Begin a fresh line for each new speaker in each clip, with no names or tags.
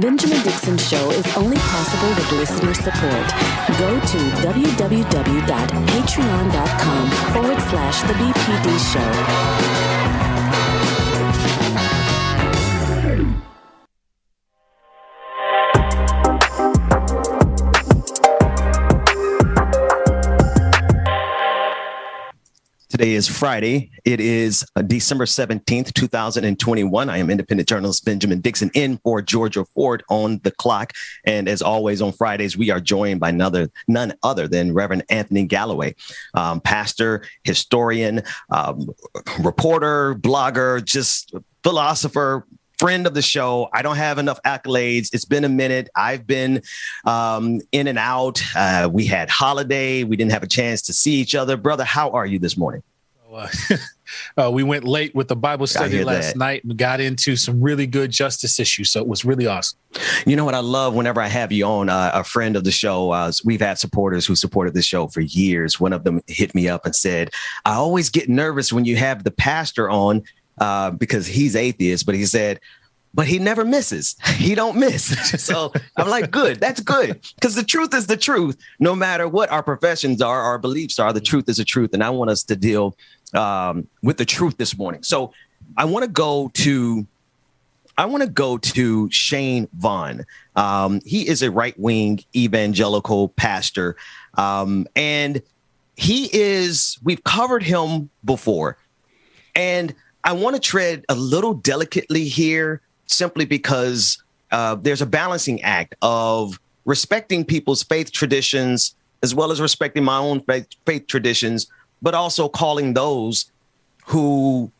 Benjamin Dixon Show is only possible with listener support. Go to www.patreon.com/The BPD Show.
Today is Friday. It is December 17th, 2021. I am independent journalist Benjamin Dixon in for Georgia Ford on the clock. And as always on Fridays, we are joined by none other than Reverend Anthony Galloway, pastor, historian, reporter, blogger, just philosopher, friend of the show. I don't have enough accolades. It's been a minute. I've been in and out. We had holiday. We didn't have a chance to see each other. Brother, how are you this morning?
We went late with the Bible study last night and got into some really good justice issues. So it was really awesome.
You know what I love whenever I have you on, a friend of the show. We've had supporters who supported the show for years. One of them hit me up and said, I always get nervous when you have the pastor on because he's atheist, but he said, but he never misses. He don't miss. So I'm like, good. That's good. Because the truth is the truth. No matter what our professions are, our beliefs are, the truth is the truth. And I want us to deal with the truth this morning. So I want to go to Shane Vaughn. He is a right-wing evangelical pastor. And we've covered him before. And I want to tread a little delicately here, simply because there's a balancing act of respecting people's faith traditions, as well as respecting my own faith traditions, but also calling those who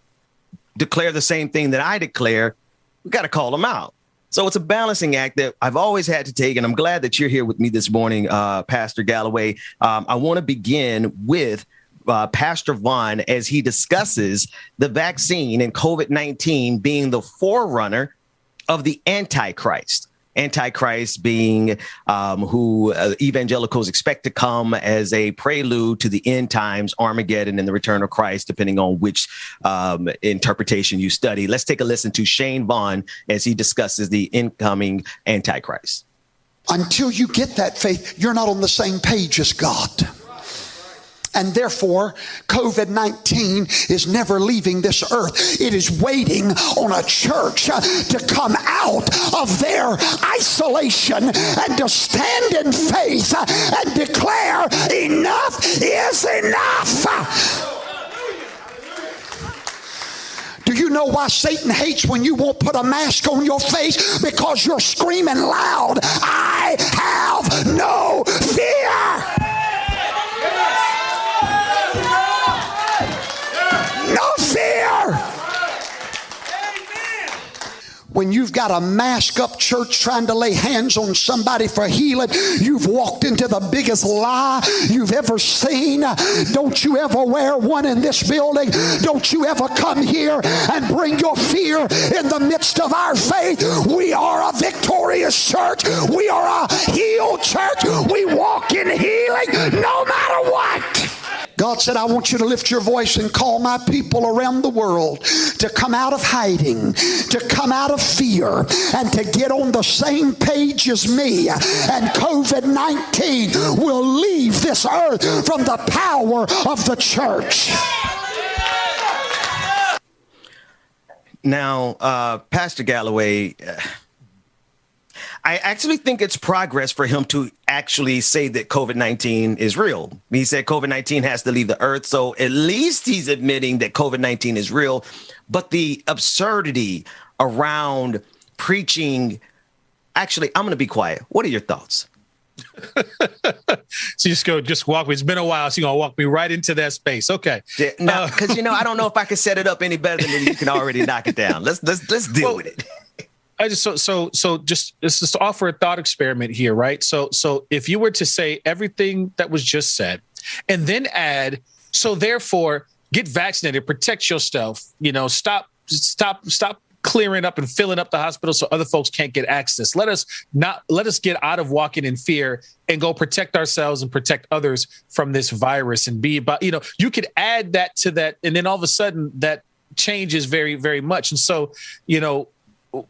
declare the same thing that I declare, we got to call them out. So it's a balancing act that I've always had to take. And I'm glad that you're here with me this morning, Pastor Galloway. I want to begin with Pastor Vaughn as he discusses the vaccine and COVID-19 being the forerunner of the Antichrist. Antichrist being who evangelicals expect to come as a prelude to the end times, Armageddon, and the return of Christ, depending on which interpretation you study. Let's take a listen to Shane Vaughn as he discusses the incoming Antichrist.
Until you get that faith, you're not on the same page as God. And therefore, COVID-19 is never leaving this earth. It is waiting on a church to come out of their isolation and to stand in faith and declare enough is enough. Do you know why Satan hates when you won't put a mask on your face? Because you're screaming loud, I have no fear. No fear. When you've got a mask up church trying to lay hands on somebody for healing, you've walked into the biggest lie you've ever seen. Don't you ever wear one in this building. Don't you ever come here and bring your fear in the midst of our faith. We are a victorious church. We are a healed church. We walk in healing no matter what. God said, I want you to lift your voice and call my people around the world to come out of hiding, to come out of fear, and to get on the same page as me. And COVID-19 will leave this earth from the power of the church.
Now, Pastor Galloway, I actually think it's progress for him to actually say that COVID-19 is real. He said COVID-19 has to leave the earth. So at least he's admitting that COVID-19 is real. But the absurdity around preaching, actually, I'm going to be quiet. What are your thoughts?
So just walk me. It's been a while, so you're going to walk me right into that space. Okay.
Yeah, no, because, I don't know if I can set it up any better than you can already knock it down. Let's deal with it.
Let's just offer a thought experiment here, right? So if you were to say everything that was just said, and then add, so therefore get vaccinated, protect yourself, stop clearing up and filling up the hospital so other folks can't get access. Let us get out of walking in fear and go protect ourselves and protect others from this virus and be about, you could add that to that. And then all of a sudden that changes very, very much. And so,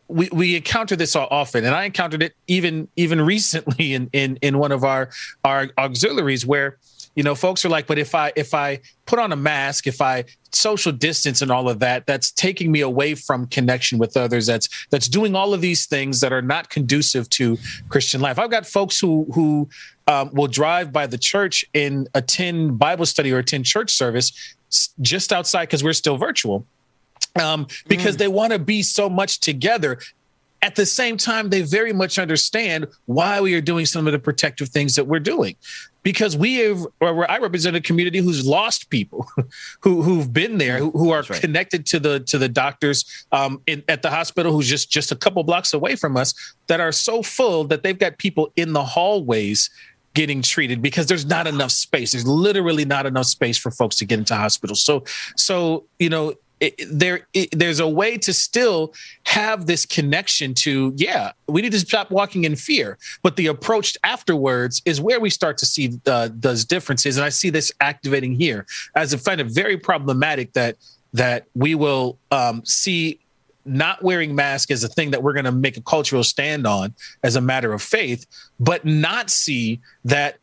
we encounter this all often, and I encountered it even recently in one of our auxiliaries where, you know, folks are like, but if I put on a mask, if I social distance and all of that, that's taking me away from connection with others. That's doing all of these things that are not conducive to Christian life. I've got folks who will drive by the church and attend Bible study or attend church service just outside because we're still virtual. Because they want to be so much together. At the same time, they very much understand why we are doing some of the protective things that we're doing. Because I represent a community who's lost people who've been there, who are connected to the doctors at the hospital, who's just a couple blocks away from us, that are so full that they've got people in the hallways getting treated because there's not enough space. There's literally not enough space for folks to get into hospitals. So you know, there's a way to still have this connection to, we need to stop walking in fear. But the approach afterwards is where we start to see those differences. And I see this activating here as I find it very problematic that we will see not wearing masks as a thing that we're going to make a cultural stand on as a matter of faith, but not see that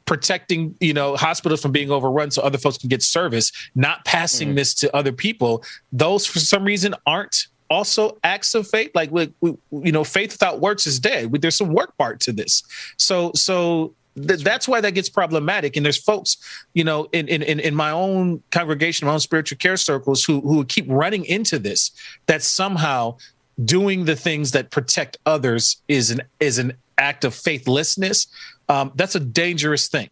protecting, you know, hospitals from being overrun so other folks can get service, not passing this to other people. Those, for some reason, aren't also acts of faith. Like, we you know, faith without works is dead. There's some work part to this. So that's why that gets problematic. And there's folks, you know, in my own congregation, my own spiritual care circles who keep running into this, that somehow doing the things that protect others is an act of faithlessness. That's a dangerous thing.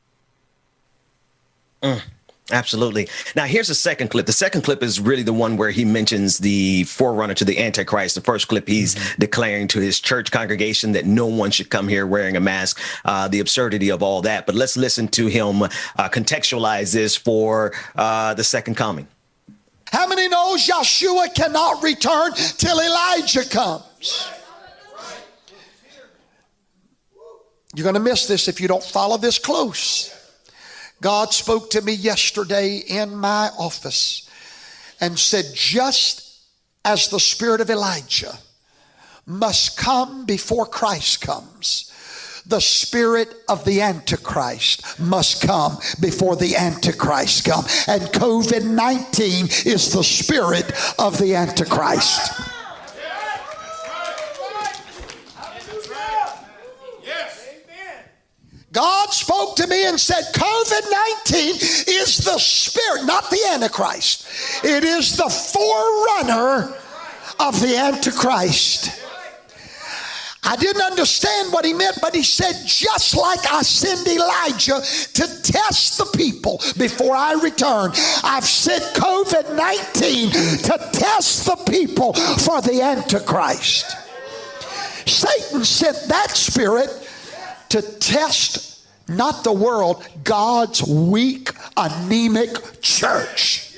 Absolutely. Now, here's the second clip. The second clip is really the one where he mentions the forerunner to the Antichrist. The first clip, he's declaring to his church congregation that no one should come here wearing a mask, the absurdity of all that. But let's listen to him contextualize this for the second coming.
How many knows Yeshua cannot return till Elijah comes? You're going to miss this if you don't follow this close. God spoke to me yesterday in my office and said, just as the spirit of Elijah must come before Christ comes, the spirit of the Antichrist must come before the Antichrist comes. And COVID-19 is the spirit of the Antichrist. God spoke to me and said, COVID-19 is the spirit, not the Antichrist. It is the forerunner of the Antichrist. I didn't understand what he meant, but he said, just like I send Elijah to test the people before I return, I've sent COVID-19 to test the people for the Antichrist. Satan sent that spirit to test not the world, God's weak, anemic church.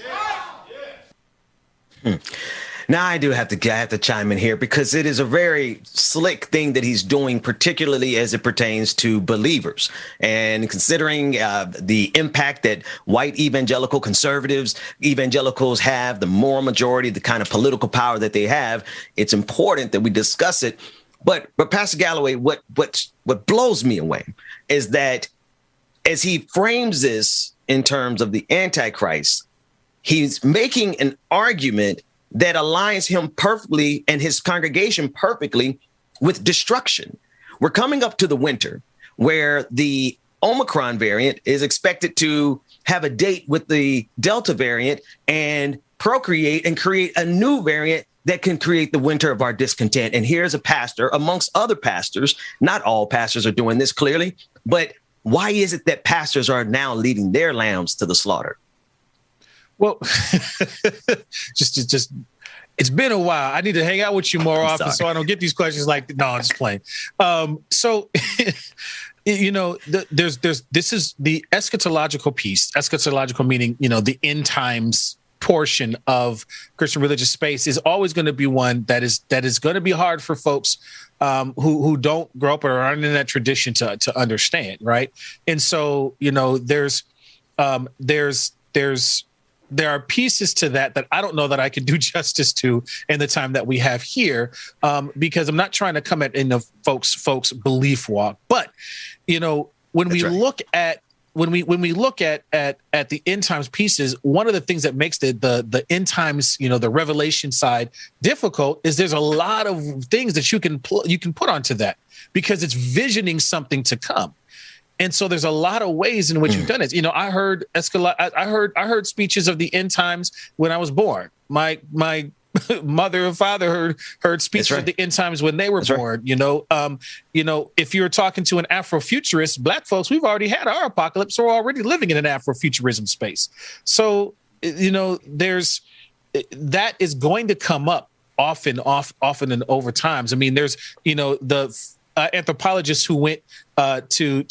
Now I have to chime in here because it is a very slick thing that he's doing, particularly as it pertains to believers. And considering the impact that white evangelical conservatives, evangelicals have, the moral majority, the kind of political power that they have, it's important that we discuss it. But Pastor Galloway, what blows me away is that as he frames this in terms of the Antichrist, he's making an argument that aligns him perfectly and his congregation perfectly with destruction. We're coming up to the winter where the Omicron variant is expected to have a date with the Delta variant and procreate and create a new variant that can create the winter of our discontent. And here's a pastor, amongst other pastors, not all pastors are doing this clearly, but why is it that pastors are now leading their lambs to the slaughter?
Well, just it's been a while. I need to hang out with you more often so I don't get these questions like, no, I'm just playing. So, you know, this is the eschatological piece, eschatological meaning, you know, the end times portion of Christian religious space is always going to be one that is going to be hard for folks who don't grow up or aren't in that tradition to understand, right? And so, you know, there's there are pieces to that I don't know that I can do justice to in the time that we have here, because I'm not trying to come at the folks belief walk. But, when we look at when we look at the end times pieces, one of the things that makes the end times, the revelation side difficult is there's a lot of things that you can put onto that because it's visioning something to come. And so there's a lot of ways in which you've done it. I heard I heard speeches of the end times when I was born. My mother and father heard speeches of the end times when they were born. If you're talking to an Afrofuturist, Black folks, we've already had our apocalypse. We're already living in an Afrofuturism space. So, there's that is going to come up often and over times. I mean, there's, the anthropologists who went to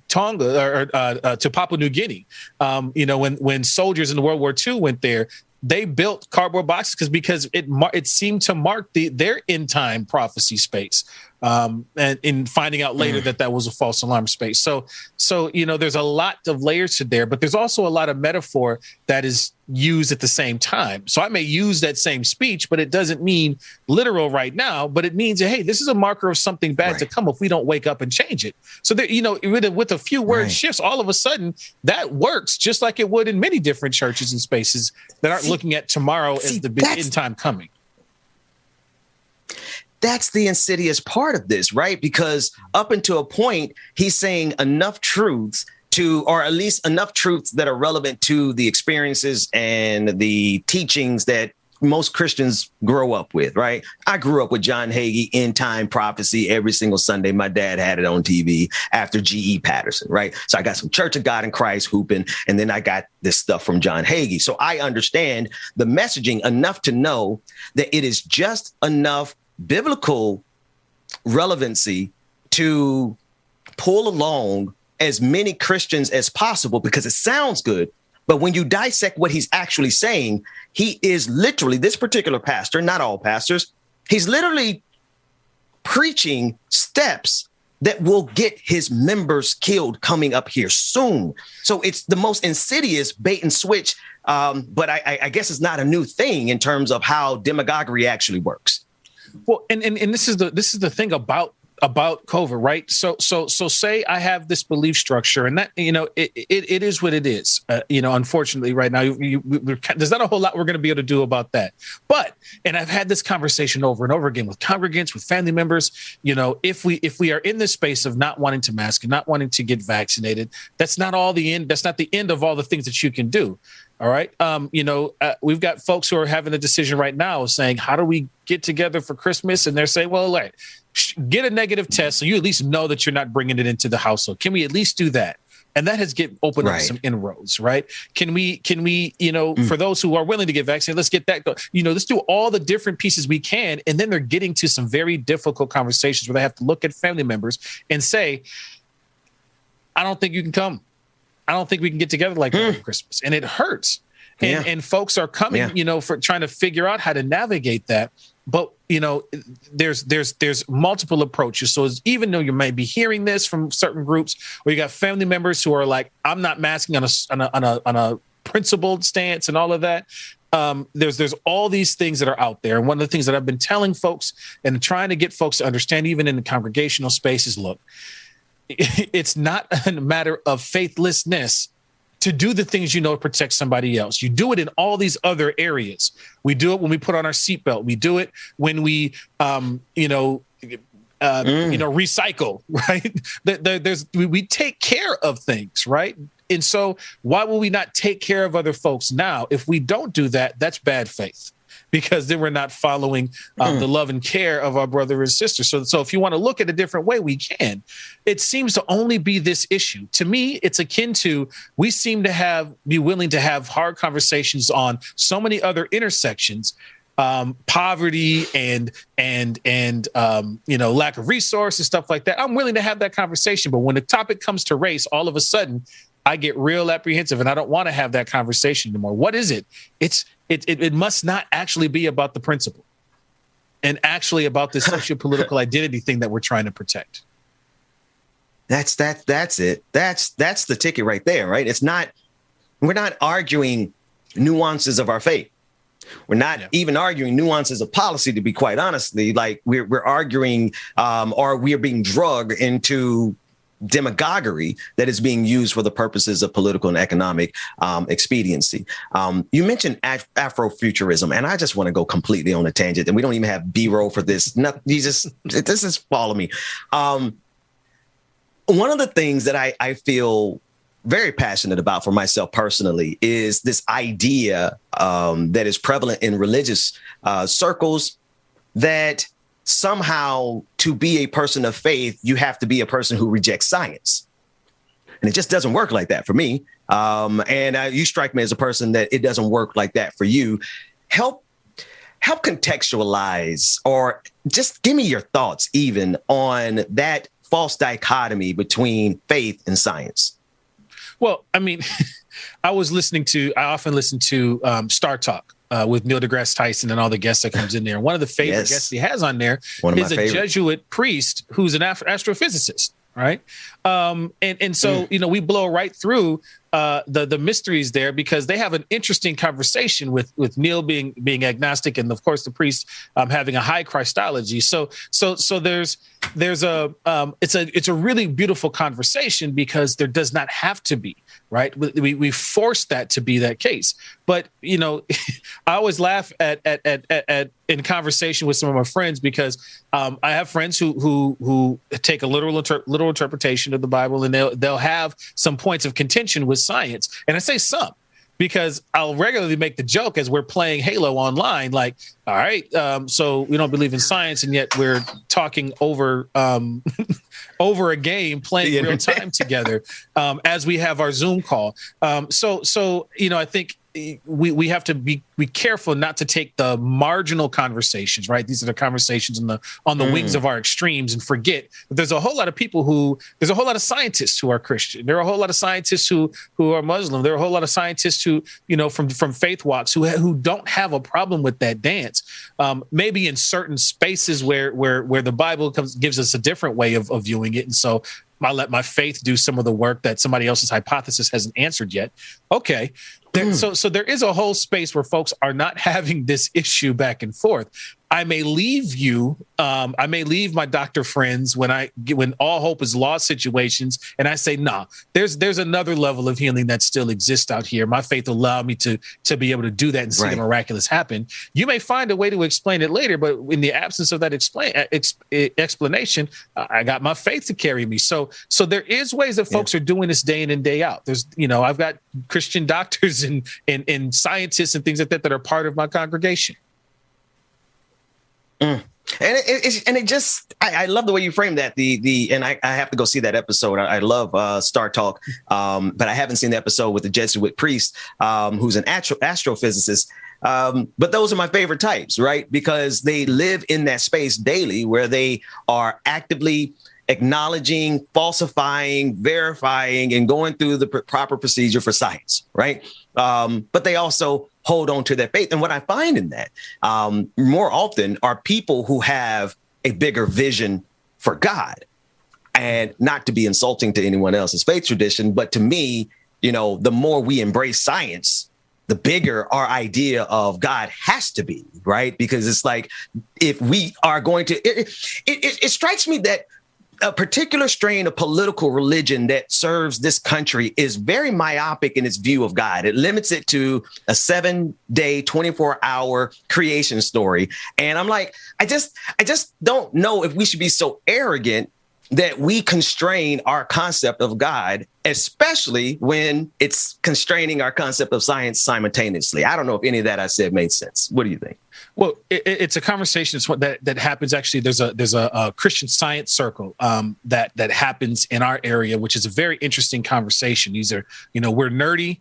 Tonga or to Papua New Guinea, when soldiers in World War II went there, they built cardboard boxes because it seemed to mark their end time prophecy space, and in finding out later that was a false alarm space. So there's a lot of layers to there, but there's also a lot of metaphor that is used at the same time. So I may use that same speech, but it doesn't mean literal right now. But it means, hey, this is a marker of something bad to come if we don't wake up and change it. So there, with a few word shifts, all of a sudden that works just like it would in many different churches and spaces that aren't looking at tomorrow as the big end time coming.
That's the insidious part of this, right? Because up until a point, he's saying enough truths or at least enough truths that are relevant to the experiences and the teachings that most Christians grow up with, right? I grew up with John Hagee, End Time Prophecy, every single Sunday. My dad had it on TV after G.E. Patterson, right? So I got some Church of God in Christ hooping, and then I got this stuff from John Hagee. So I understand the messaging enough to know that it is just enough biblical relevancy to pull along as many Christians as possible because it sounds good. But when you dissect what he's actually saying, he is literally, this particular pastor, not all pastors, he's literally preaching steps that will get his members killed coming up here soon. So it's the most insidious bait and switch. But I guess it's not a new thing in terms of how demagoguery actually works.
Well, and this is the thing about COVID, right? So say I have this belief structure, and that it is what it is. Unfortunately, right now there's not a whole lot we're going to be able to do about that. And I've had this conversation over and over again with congregants, with family members. If we are in this space of not wanting to mask and not wanting to get vaccinated, that's not all the end. That's not the end of all the things that you can do. All right. We've got folks who are having a decision right now saying, how do we get together for Christmas? And they're saying, well, get a negative test so you at least know that you're not bringing it into the household. Can we at least do that? And that has opened up some inroads, right? Can we, for those who are willing to get vaccinated, let's get that. Let's do all the different pieces we can. And then they're getting to some very difficult conversations where they have to look at family members and say, I don't think you can come. I don't think we can get together like that for Christmas. And it hurts. And folks are coming, for trying to figure out how to navigate that. But, there's multiple approaches. So even though you might be hearing this from certain groups, or you got family members who are like, I'm not masking on a principled stance and all of that. There's all these things that are out there. And one of the things that I've been telling folks and trying to get folks to understand, even in the congregational space, is look, it's not a matter of faithlessness to do the things to protect somebody else. You do it in all these other areas. We do it when we put on our seatbelt. We do it when we, recycle, right? We take care of things, right? And so why will we not take care of other folks now? If we don't do that, that's bad faith. Because then we're not following the love and care of our brother and sister. So if you want to look at a different way, we can. It seems to only be this issue. To me, it's akin to we seem to be willing to have hard conversations on so many other intersections, poverty and lack of resources, stuff like that. I'm willing to have that conversation. But when the topic comes to race, all of a sudden, I get real apprehensive and I don't want to have that conversation anymore. What is it? It must not actually be about the principle and actually about the socio-political identity thing that we're trying to protect.
That's it. That's the ticket right there, right? We're not arguing nuances of our faith. We're not even arguing nuances of policy, to be quite honestly. Like we're arguing or we're being drugged into demagoguery that is being used for the purposes of political and economic expediency. You mentioned Afrofuturism, and I just want to go completely on a tangent, and we don't even have B-roll for this. This is follow me. One of the things that I feel very passionate about for myself personally is this idea that is prevalent in religious circles that somehow to be a person of faith, you have to be a person who rejects science. And it just doesn't work like that for me. And you strike me as a person that it doesn't work like that for you. Help contextualize, or just give me your thoughts even on that false dichotomy between faith and science.
Well, I mean, I often listen to Star Talk with Neil deGrasse Tyson and all the guests that comes in there. And one of the favorite guests he has on there is a Jesuit priest who's an astrophysicist, right? And so, we blow right through the mysteries there because they have an interesting conversation with Neil being agnostic, and of course the priest having a high Christology. So there's it's a really beautiful conversation because there does not have to be, right? We force that to be that case. But I always laugh at in conversation with some of my friends because I have friends who take a literal interpretation of the Bible, and they'll have some points of contention with science. And I say some because I'll regularly make the joke as we're playing Halo online, like, all right, so we don't believe in science, and yet we're talking over over a game, playing real time together as we have our Zoom call. So I think we have to be careful not to take the marginal conversations, right? These are the conversations on the wings of our extremes, and forget that there's a whole lot of scientists who are Christian. There are a whole lot of scientists who are Muslim. There are a whole lot of scientists who, from faith walks who don't have a problem with that dance. Maybe in certain spaces where the Bible gives us a different way of viewing it. And so I let my faith do some of the work that somebody else's hypothesis hasn't answered yet. Okay. So there is a whole space where folks are not having this issue back and forth. I may leave my doctor friends when all hope is lost situations, and I say, nah, there's another level of healing that still exists out here. My faith will allow me to be able to do that and see the miraculous happen. You may find a way to explain it later, but in the absence of that explanation, I got my faith to carry me. So there is ways that folks are doing this day in and day out. There's, I've got Christian doctors and scientists and things like that are part of my congregation.
And it just, I love the way you frame that. And I have to go see that episode. I love Star Talk, but I haven't seen the episode with the Jesuit priest who's an astrophysicist. But those are my favorite types, right? Because they live in that space daily where they are actively acknowledging, falsifying, verifying, and going through the proper procedure for science, right? But they also hold on to their faith. And what I find in that more often are people who have a bigger vision for God. And not to be insulting to anyone else's faith tradition, but to me, the more we embrace science, the bigger our idea of God has to be, right? Because it's like, if we are going to, it strikes me that a particular strain of political religion that serves this country is very myopic in its view of God. It limits it to a 7-day, 24-hour creation story. And I'm like, I just don't know if we should be so arrogant that we constrain our concept of God, especially when it's constraining our concept of science simultaneously. I don't know if any of that I said made sense. What do you think?
Well, it's a conversation that happens. Actually, there's a Christian Science circle that happens in our area, which is a very interesting conversation. These are, we're nerdy.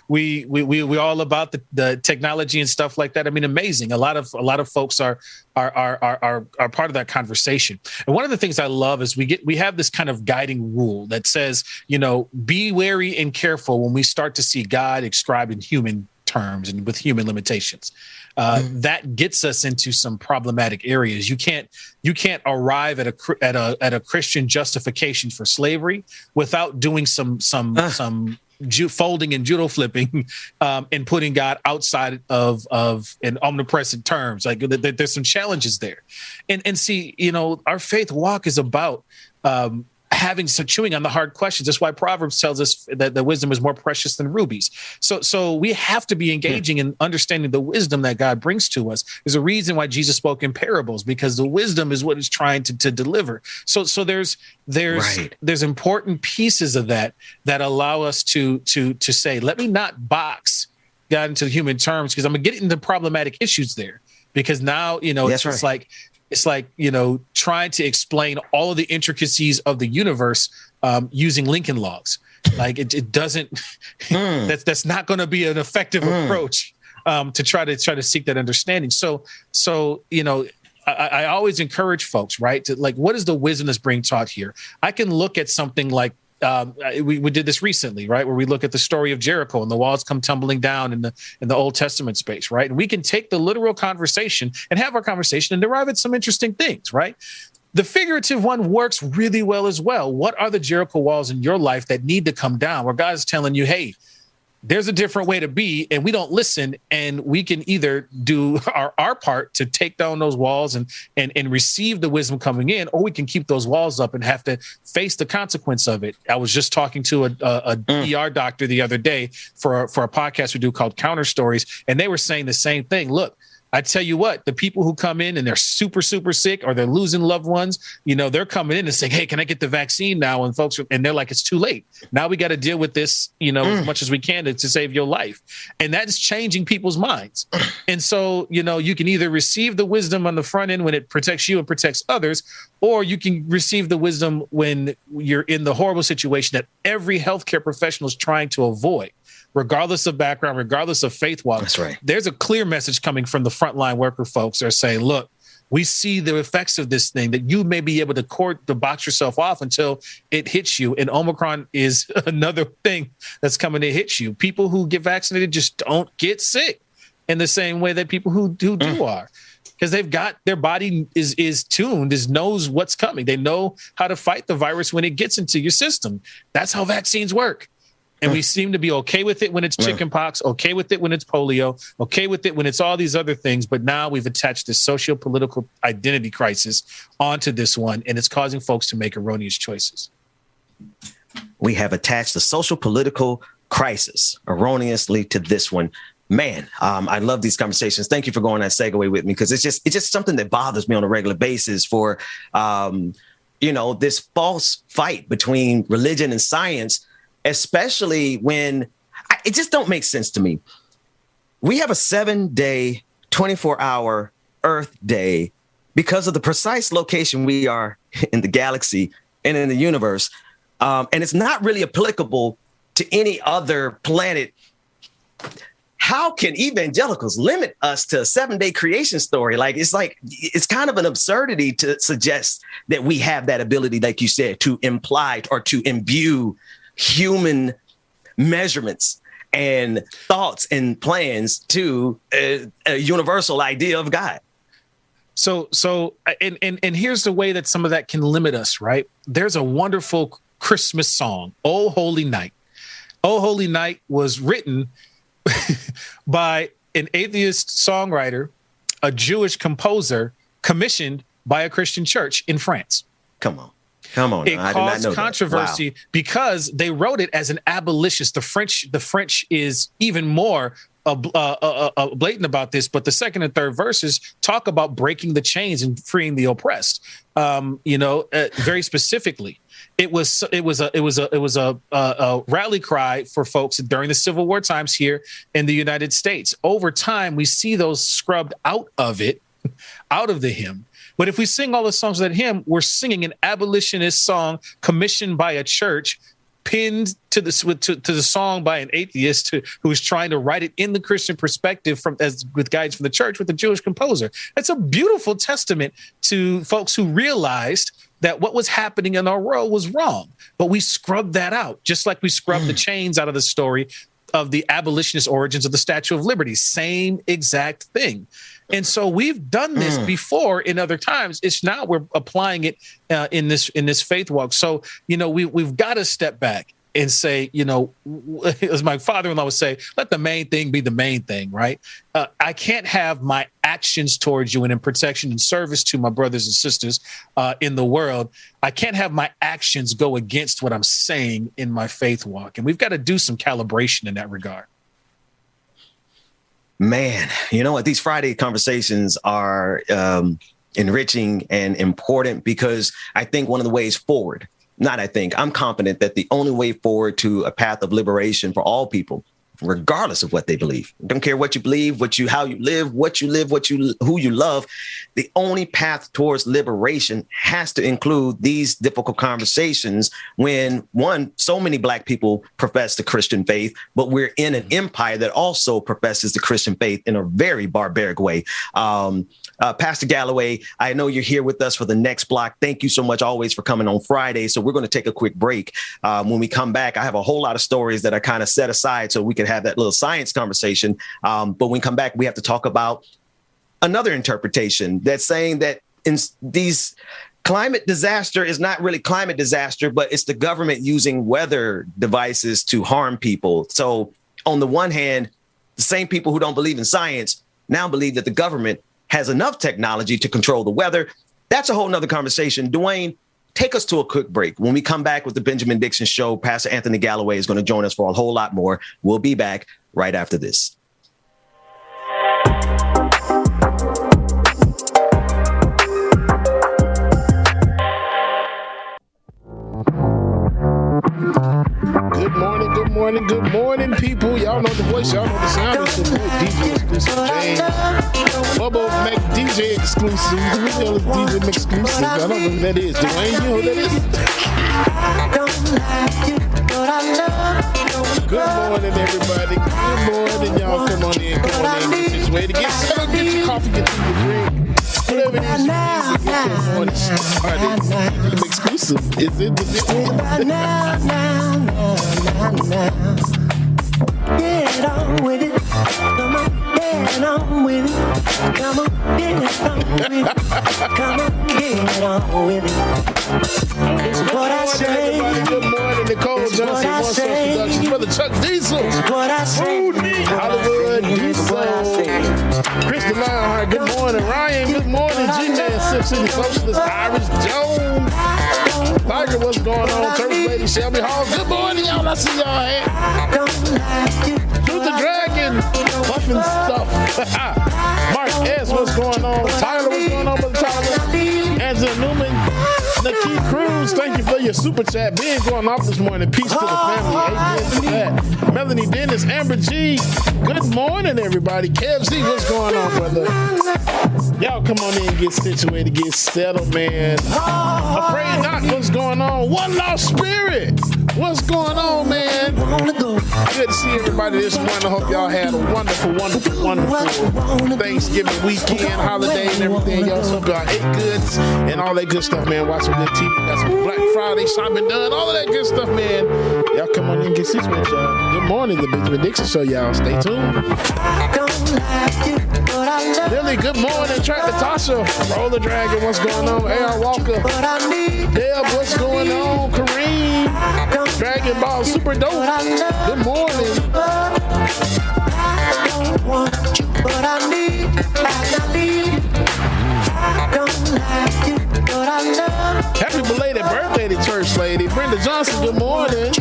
we all about the technology and stuff like that. I mean, amazing. A lot of folks are part of that conversation. And one of the things I love is we have this kind of guiding rule that says, be wary and careful when we start to see God described in human terms and with human limitations. That gets us into some problematic areas. You can't arrive at a Christian justification for slavery without doing some folding and judo flipping and putting God outside of an omnipresent terms. Like there's some challenges there. And see, our faith walk is about chewing on the hard questions. That's why Proverbs tells us that the wisdom is more precious than rubies. So we have to be engaging in understanding the wisdom that God brings to us. There's a reason why Jesus spoke in parables, because the wisdom is what he's trying to deliver. So there's important pieces of that allow us to say, let me not box God into human terms, because I'm gonna get into problematic issues there. Because now, it's like, trying to explain all of the intricacies of the universe using Lincoln logs. Like it doesn't, that's not going to be an effective approach to try to seek that understanding. So, I always encourage folks, right, to like, what is the wisdom that's being taught here? I can look at something like, we did this recently, right, where we look at the story of Jericho and the walls come tumbling down in the Old Testament space, right? And we can take the literal conversation and have our conversation and derive at some interesting things, right? The figurative one works really well as well. What are the Jericho walls in your life that need to come down, where God is telling you, hey, there's a different way to be, and we don't listen, and we can either do our part to take down those walls and receive the wisdom coming in, or we can keep those walls up and have to face the consequence of it. I was just talking to a DR doctor the other day for a podcast we do called Counter Stories, and they were saying the same thing. Look, I tell you what, the people who come in and they're super, super sick, or they're losing loved ones, they're coming in and saying, hey, can I get the vaccine now? And they're like, it's too late. Now we got to deal with this, as much as we can to save your life. And that is changing people's minds. And so, you can either receive the wisdom on the front end when it protects you and protects others, or you can receive the wisdom when you're in the horrible situation that every healthcare professional is trying to avoid. Regardless of background, regardless of faith walk. That's right. There's a clear message coming from the frontline worker folks that are saying, look, we see the effects of this thing, that you may be able to box yourself off until it hits you. And Omicron is another thing that's coming to hit you. People who get vaccinated just don't get sick in the same way that people who do are. Because they've got, their body is tuned, knows what's coming. They know how to fight the virus when it gets into your system. That's how vaccines work. And we seem to be okay with it when it's chickenpox, okay with it when it's polio, okay with it when it's all these other things. But now we've attached this socio-political identity crisis onto this one, and it's causing folks to make erroneous choices.
We have attached the social-political crisis erroneously to this one. Man, I love these conversations. Thank you for going that segue with me, because it's just something that bothers me on a regular basis for, this false fight between religion and science, especially when it just don't make sense to me. We have a 7-day, 24-hour Earth day because of the precise location we are in the galaxy and in the universe. And it's not really applicable to any other planet. How can evangelicals limit us to a 7-day creation story? It's kind of an absurdity to suggest that we have that ability, like you said, to imply or to imbue human measurements and thoughts and plans to a universal idea of God.
So and here's the way that some of that can limit us, right? There's a wonderful Christmas song, "Oh Holy Night." "Oh Holy Night" was written by an atheist songwriter, a Jewish composer, commissioned by a Christian church in France.
Come on.
It caused controversy because they wrote it as an abolitionist. The French is even more blatant about this, but the second and third verses talk about breaking the chains and freeing the oppressed. Very specifically, it was a rally cry for folks during the Civil War times here in the United States. Over time, we see those scrubbed out of the hymn. But if we sing all the songs of that hymn, we're singing an abolitionist song commissioned by a church, pinned to the song by an atheist who is trying to write it in the Christian perspective with guides from the church with a Jewish composer. That's a beautiful testament to folks who realized that what was happening in our world was wrong. But we scrubbed that out, just like we scrubbed the chains out of the story of the abolitionist origins of the Statue of Liberty. Same exact thing. And so we've done this before in other times. It's now we're applying it in this faith walk. So, we've got to step back and say, as my father-in-law would say, let the main thing be the main thing, right? I can't have my actions towards you and in protection and service to my brothers and sisters in the world. I can't have my actions go against what I'm saying in my faith walk. And we've got to do some calibration in that regard.
Man, you know what? These Friday conversations are enriching and important, because I think one of the ways forward, I'm confident that the only way forward to a path of liberation for all people, regardless of what they believe, don't care what you believe, how you live, who you love, the only path towards liberation has to include these difficult conversations when, one, so many Black people profess the Christian faith, but we're in an empire that also professes the Christian faith in a very barbaric way. Pastor Galloway, I know you're here with us for the next block. Thank you so much always for coming on Friday. So we're going to take a quick break. When we come back, I have a whole lot of stories that are kind of set aside so we can have that little science conversation. But when we come back, we have to talk about another interpretation that's saying that in these climate disaster is not really climate disaster, but it's the government using weather devices to harm people. So on the one hand, the same people who don't believe in science now believe that the government has enough technology to control the weather. That's a whole nother conversation. Dwayne, take us to a quick break. When we come back with the Benjamin Dixon Show, Pastor Anthony Galloway is going to join us for a whole lot more. We'll be back right after this.
Good morning, people. Y'all know the voice, y'all know the sound. It's the DJ exclusive James. Bubba Mac DJ exclusive. Who the hell is DJ exclusive? I don't know who that is. Dwayne, you know who that is? Good morning, everybody. Good morning, y'all. Come on in. Get situated. Get settled. Get your coffee. Get your drink. Whatever it is, get your morning started. DJ exclusive. Is it?
Get on with it. Come on, get on with it. Come on, get on with it. Come on, get on with it. It's what I say.
Good morning, Nicole Johnson, One Source Productions, Brother Chuck Diesel,
What I say.
Hollywood Diesel, Kristen Lionheart, good morning, Ryan, good morning, G-Man, Sip City Socialist, Iris Jones, Tiger, what's going on, Church Lady Shelby Hall, good morning, y'all, I see y'all here. Shoot the Dragon, Puffin Stuff, Mark S, what's going on, Tyler, what's going on, Brother Tyler, Angela Newman, Nikki Cruz, thank you for your super chat. Being going off this morning. Peace to the family. Amen to that. Melanie Dennis, Amber G. Good morning, everybody. Kev Z, what's going on, brother? Y'all come on in and get situated, get settled, man. Afraid Not, what's going on? One Lost Spirit, what's going on, man? Good to see everybody this morning. I hope y'all had a wonderful Thanksgiving weekend, holiday, and everything else. Hope y'all ate good and all that good stuff, man. Watch some good TV. Got some Black Friday shopping done. All of that good stuff, man. Y'all come on in and get situated, y'all. Good morning, the Benjamin Dixon Show, y'all. Stay tuned. Lily, good morning. Track Natasha. Roller Dragon, what's going on? A.R. Walker. Deb, what's going on? Kareem. Dragon Ball, super dope. Good morning. Happy belated birthday to Church Lady. Brenda Johnson, good morning.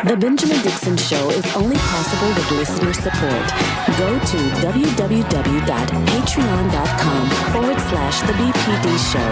The Benjamin Dixon Show is only possible with listener support. Go to www.patreon.com/The BPD Show.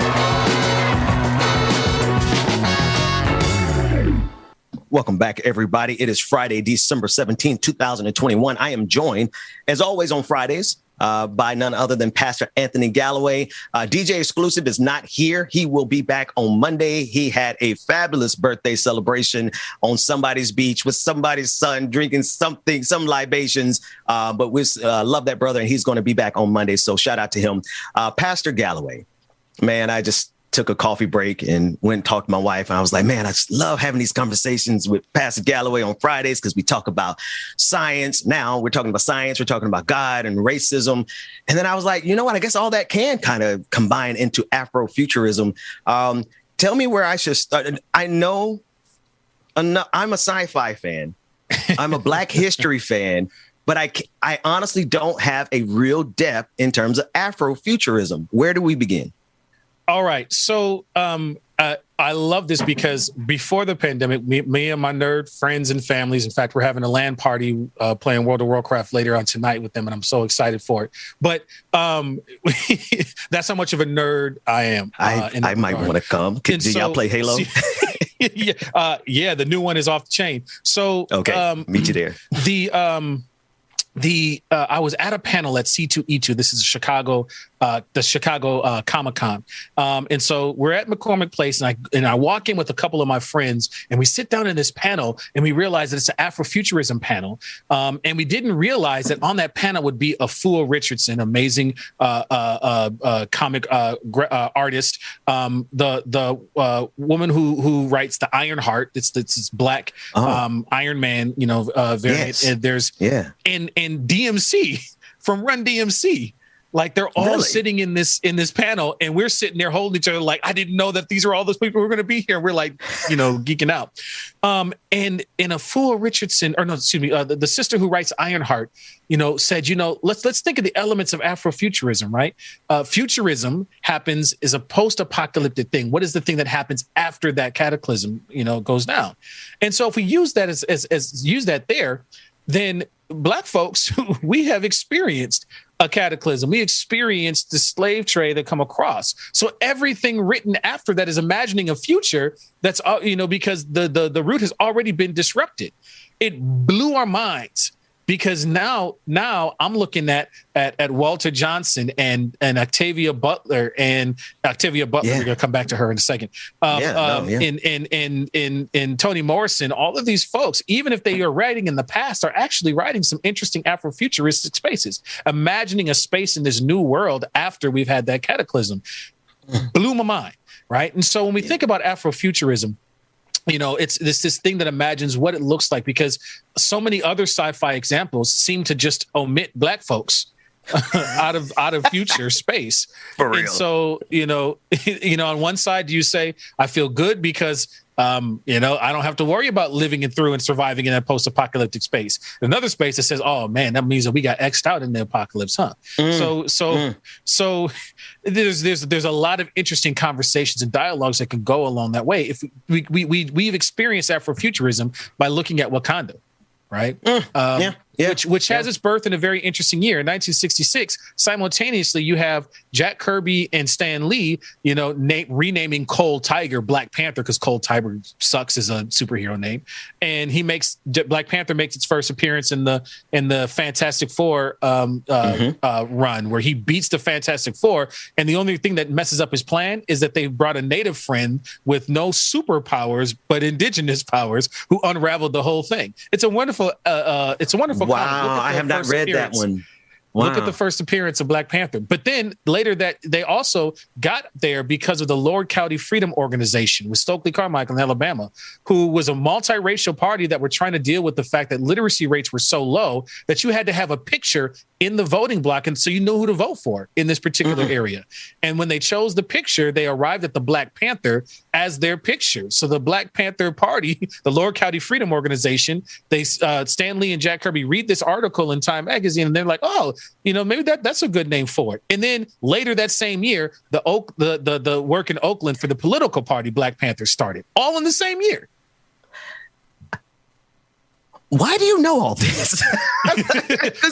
Welcome back, everybody. It is Friday, December 17th, 2021. I am joined, as always on Fridays, by none other than Pastor Anthony Galloway. DJ Exclusive is not here. He will be back on Monday. He had a fabulous birthday celebration on somebody's beach with somebody's son, drinking some libations. But we love that brother, and he's going to be back on Monday. So shout out to him. Pastor Galloway, man, I just took a coffee break and went and talked to my wife. And I was like, man, I just love having these conversations with Pastor Galloway on Fridays because we talk about science. Now we're talking about science. We're talking about God and racism. And then I was like, you know what? I guess all that can kind of combine into Afrofuturism. Tell me where I should start. I know I'm a sci-fi fan. I'm a Black history fan. But I honestly don't have a real depth in terms of Afrofuturism. Where do we begin?
All right. So I love this because before the pandemic, me and my nerd friends and families, in fact, we're having a LAN party playing World of Warcraft later on tonight with them. And I'm so excited for it. But that's how much of a nerd I am.
I might want to come. Do y'all play Halo?
Yeah, the new one is off the chain. So
okay, meet you there.
I was at a panel at C2E2. This is the Chicago Comic-Con. And so we're at McCormick Place, and I walk in with a couple of my friends, and we sit down in this panel, and we realize that it's an Afrofuturism panel. And we didn't realize that on that panel would be Afua Richardson, amazing comic artist, the woman who writes the Ironheart. It's this Black Iron Man, variant. Yes. And there's and DMC from Run DMC. Like they're all sitting in this panel, and we're sitting there holding each other like, I didn't know that these are all those people who are going to be here. We're like, geeking out. And Afua Richardson, the sister who writes Ironheart, said, let's think of the elements of Afrofuturism, right? Futurism is a post-apocalyptic thing. What is the thing that happens after that cataclysm, goes down? And so if we use that as use that there, then Black folks, we have experienced a cataclysm. We experienced the slave trade that come across. So everything written after that is imagining a future that's, because the root has already been disrupted. It blew our minds. Because now I'm looking at Walter Johnson and Octavia Butler. We're gonna come back to her in a second. In Toni Morrison, all of these folks, even if they are writing in the past, are actually writing some interesting Afrofuturistic spaces, imagining a space in this new world after we've had that cataclysm. Blew my mind, right? And so when we think about Afrofuturism, it's this thing that imagines what it looks like, because so many other sci-fi examples seem to just omit Black folks out of future space. For real. And so, on one side, you say, I feel good because, I don't have to worry about living through and surviving in that post-apocalyptic space. Another space that says, oh man, that means that we got X'd out in the apocalypse, huh? So there's a lot of interesting conversations and dialogues that can go along that way. If we've experienced Afrofuturism by looking at Wakanda, right? Which has its birth in a very interesting year, 1966. Simultaneously, you have Jack Kirby and Stan Lee, renaming Cold Tiger Black Panther, because Cold Tiger sucks as a superhero name, and Black Panther makes its first appearance in the Fantastic Four run, where he beats the Fantastic Four, and the only thing that messes up his plan is that they brought a native friend with no superpowers but indigenous powers who unraveled the whole thing. It's a wonderful.
Wow, I have not read that one. Wow.
Look at the first appearance of Black Panther. But then later that they also got there because of the Lord County Freedom Organization with Stokely Carmichael in Alabama, who was a multiracial party that were trying to deal with the fact that literacy rates were so low that you had to have a picture in the voting block, and so you know who to vote for in this particular area. And when they chose the picture, they arrived at the Black Panther as their picture. So the Black Panther Party, the Lord County Freedom Organization, Stan Lee and Jack Kirby read this article in Time magazine, and they're like, oh, maybe that's a good name for it. And then later that same year, the work in Oakland for the political party Black Panther started, all in the same year.
Why do you know all this?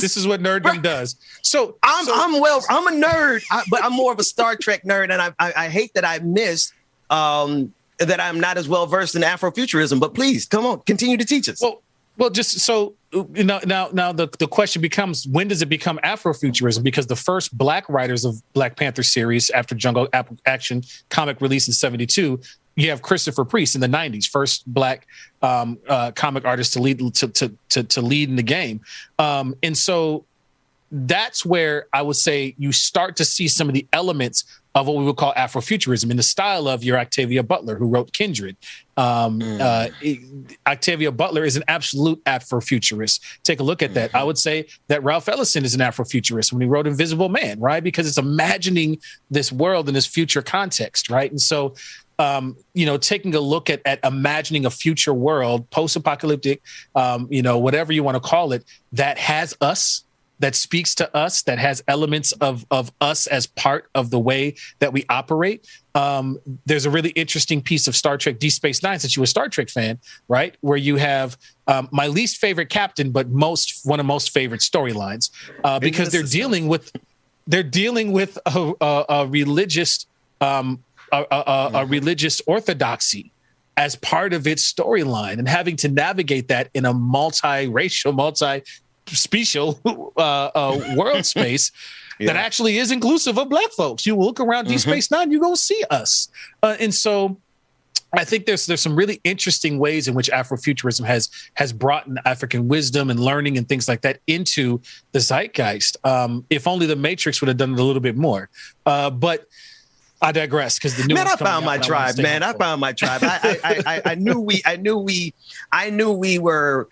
This is what nerddom does. So
I'm a nerd, but I'm more of a Star Trek nerd, and I hate that I missed that I'm not as well versed in Afrofuturism. But please, come on, continue to teach us.
Well, just so now the question becomes, when does it become Afrofuturism? Because the first Black writers of Black Panther series after Jungle Action comic release in 1972, you have Christopher Priest in the 1990s, first Black comic artist to lead to lead in the game, and so that's where I would say you start to see some of the elements of what we would call Afrofuturism in the style of your Octavia Butler, who wrote Kindred. Octavia Butler is an absolute Afrofuturist. Take a look at that. I would say that Ralph Ellison is an Afrofuturist when he wrote Invisible Man, right? Because it's imagining this world in this future context, right? And so, taking a look at imagining a future world, post-apocalyptic, whatever you want to call it, that has us, that speaks to us, that has elements of us as part of the way that we operate. There's a really interesting piece of Star Trek Deep Space Nine, since you're a Star Trek fan, right? Where you have my least favorite captain, but one of most favorite storylines, because they're dealing with a religious religious orthodoxy as part of its storyline, and having to navigate that in a multiracial, multi-special world space that actually is inclusive of Black folks. You look around Deep Space Nine, you're going to see us. And so I think there's some really interesting ways in which Afrofuturism has brought in African wisdom and learning and things like that into the zeitgeist. If only the Matrix would have done it a little bit more. But I digress, because the new
I found my tribe, man. I found my tribe. I knew we were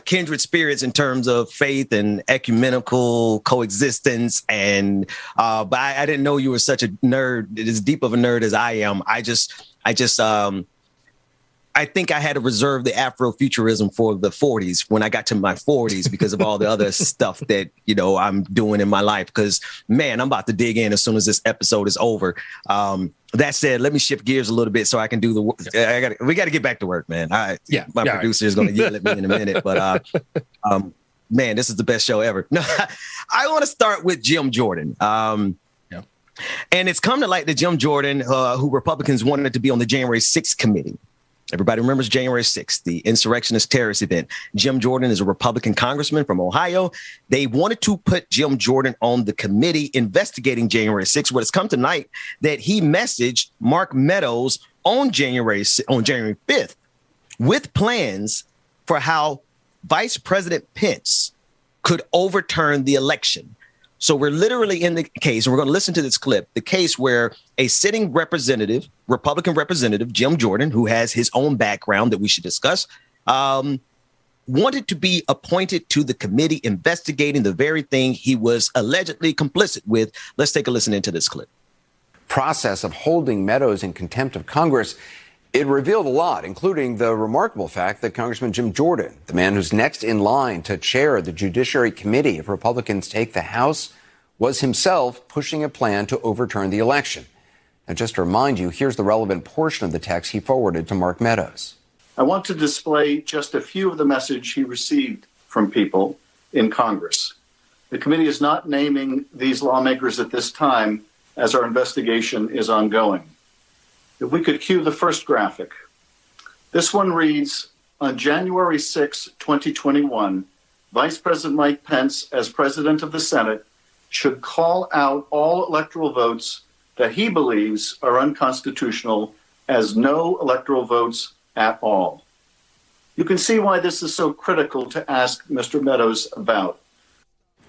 kindred spirits in terms of faith and ecumenical coexistence. And but I didn't know you were such a nerd, as deep of a nerd as I am. I think I had to reserve the Afrofuturism for the 40s when I got to my 40s, because of all the other stuff that, I'm doing in my life. Because, man, I'm about to dig in as soon as this episode is over. That said, let me shift gears a little bit so I can do the work. We got to get back to work, man. My producer is going to yell at me in a minute. But, man, this is the best show ever. No, I want to start with Jim Jordan. And it's come to light that Jim Jordan, who Republicans wanted to be on the January 6th committee. Everybody remembers January 6th, the insurrectionist terrorist event. Jim Jordan is a Republican congressman from Ohio. They wanted to put Jim Jordan on the committee investigating January 6th. Well, it's come tonight that he messaged Mark Meadows on January 5th with plans for how Vice President Pence could overturn the election. So we're literally in the case, and we're going to listen to this clip, the case where a sitting Republican representative, Jim Jordan, who has his own background that we should discuss, wanted to be appointed to the committee investigating the very thing he was allegedly complicit with. Let's take a listen into this clip.
Process of holding Meadows in contempt of Congress, it revealed a lot, including the remarkable fact that Congressman Jim Jordan, the man who's next in line to chair the Judiciary Committee if Republicans take the House, was himself pushing a plan to overturn the election. And just to remind you, here's the relevant portion of the text he forwarded to Mark Meadows.
I want to display just a few of the message he received from people in Congress. The committee is not naming these lawmakers at this time, as our investigation is ongoing. If we could cue the first graphic. This one reads, on January 6, 2021, Vice President Mike Pence, as President of the Senate, should call out all electoral votes that he believes are unconstitutional as no electoral votes at all. You can see why this is so critical to ask Mr. Meadows about.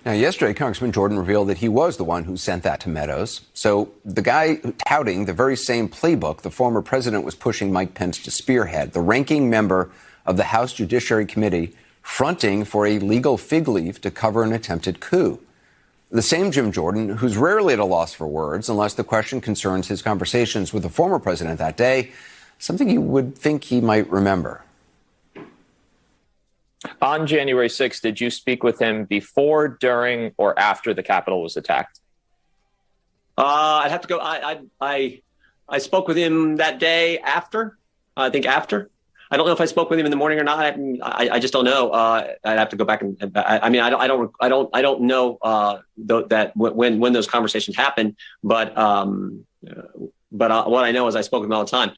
Now, yesterday, Congressman Jordan revealed that he was the one who sent that to Meadows. So the guy touting the very same playbook the former president was pushing Mike Pence to spearhead, the ranking member of the House Judiciary Committee, fronting for a legal fig leaf to cover an attempted coup. The same Jim Jordan, who's rarely at a loss for words unless the question concerns his conversations with the former president that day, something you would think he might remember.
On January 6th, did you speak with him before, during, or after the Capitol was attacked?
I'd have to go. I spoke with him that day after. I think after. I don't know if I spoke with him in the morning or not. I just don't know. I'd have to go back and. I mean, I don't know that when those conversations happened. But what I know is I spoke with him all the time.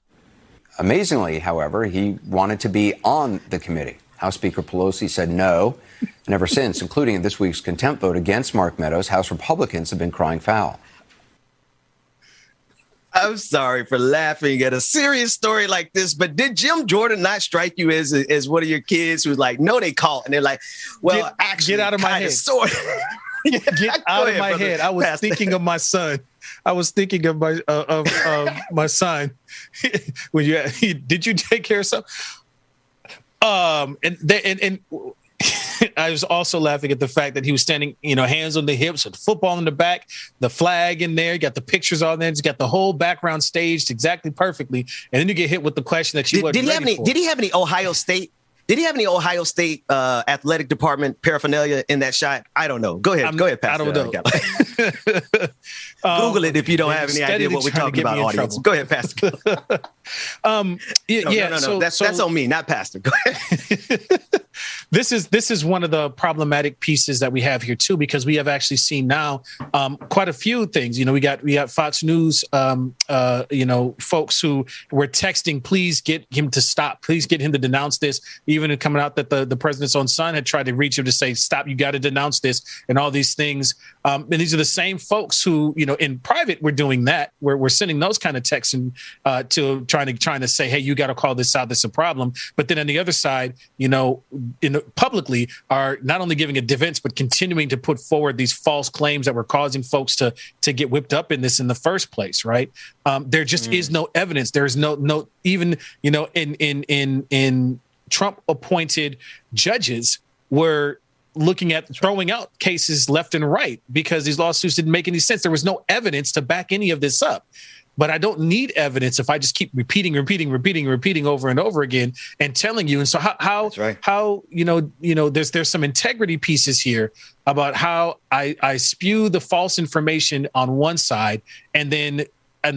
Amazingly, however, he wanted to be on the committee. House Speaker Pelosi said no. And ever since, including in this week's contempt vote against Mark Meadows, House Republicans have been crying foul.
I'm sorry for laughing at a serious story like this, but did Jim Jordan not strike you as one of your kids who's like, no, they caught, and they're like, well, actually,
get out of my head. Get out of my head. I was thinking of my son. I was thinking of my son. When did you take care of something? And I was also laughing at the fact that he was standing, hands on the hips with football in the back, the flag in there. You got the pictures on there. He's got the whole background staged exactly perfectly. And then you get hit with the question that wasn't ready for.
Did he have any Ohio State? Did he have any Ohio State athletic department paraphernalia in that shot? I don't know. Go ahead. Go ahead, Pastor.
I don't know.
Google it if you don't have any idea what we're talking about, audience. Go ahead, Pastor. No. That's on me, not Pastor. Go ahead.
This is one of the problematic pieces that we have here too, because we have actually seen now quite a few things. We got Fox News, folks who were texting, please get him to stop, please get him to denounce this. Even coming out that the president's own son had tried to reach him to say, stop, you got to denounce this, and all these things. And these are the same folks who, in private, we're doing that. We're sending those kind of texts to trying to say, hey, you got to call this out. This is a problem. But then on the other side, publicly are not only giving a defense, but continuing to put forward these false claims that were causing folks to get whipped up in this in the first place. Right. There just is no evidence. There's no even, in Trump appointed judges were looking at throwing out cases left and right because these lawsuits didn't make any sense. There was no evidence to back any of this up. But I don't need evidence if I just keep repeating over and over again and telling you. And so how there's some integrity pieces here about how I spew the false information on one side, and then on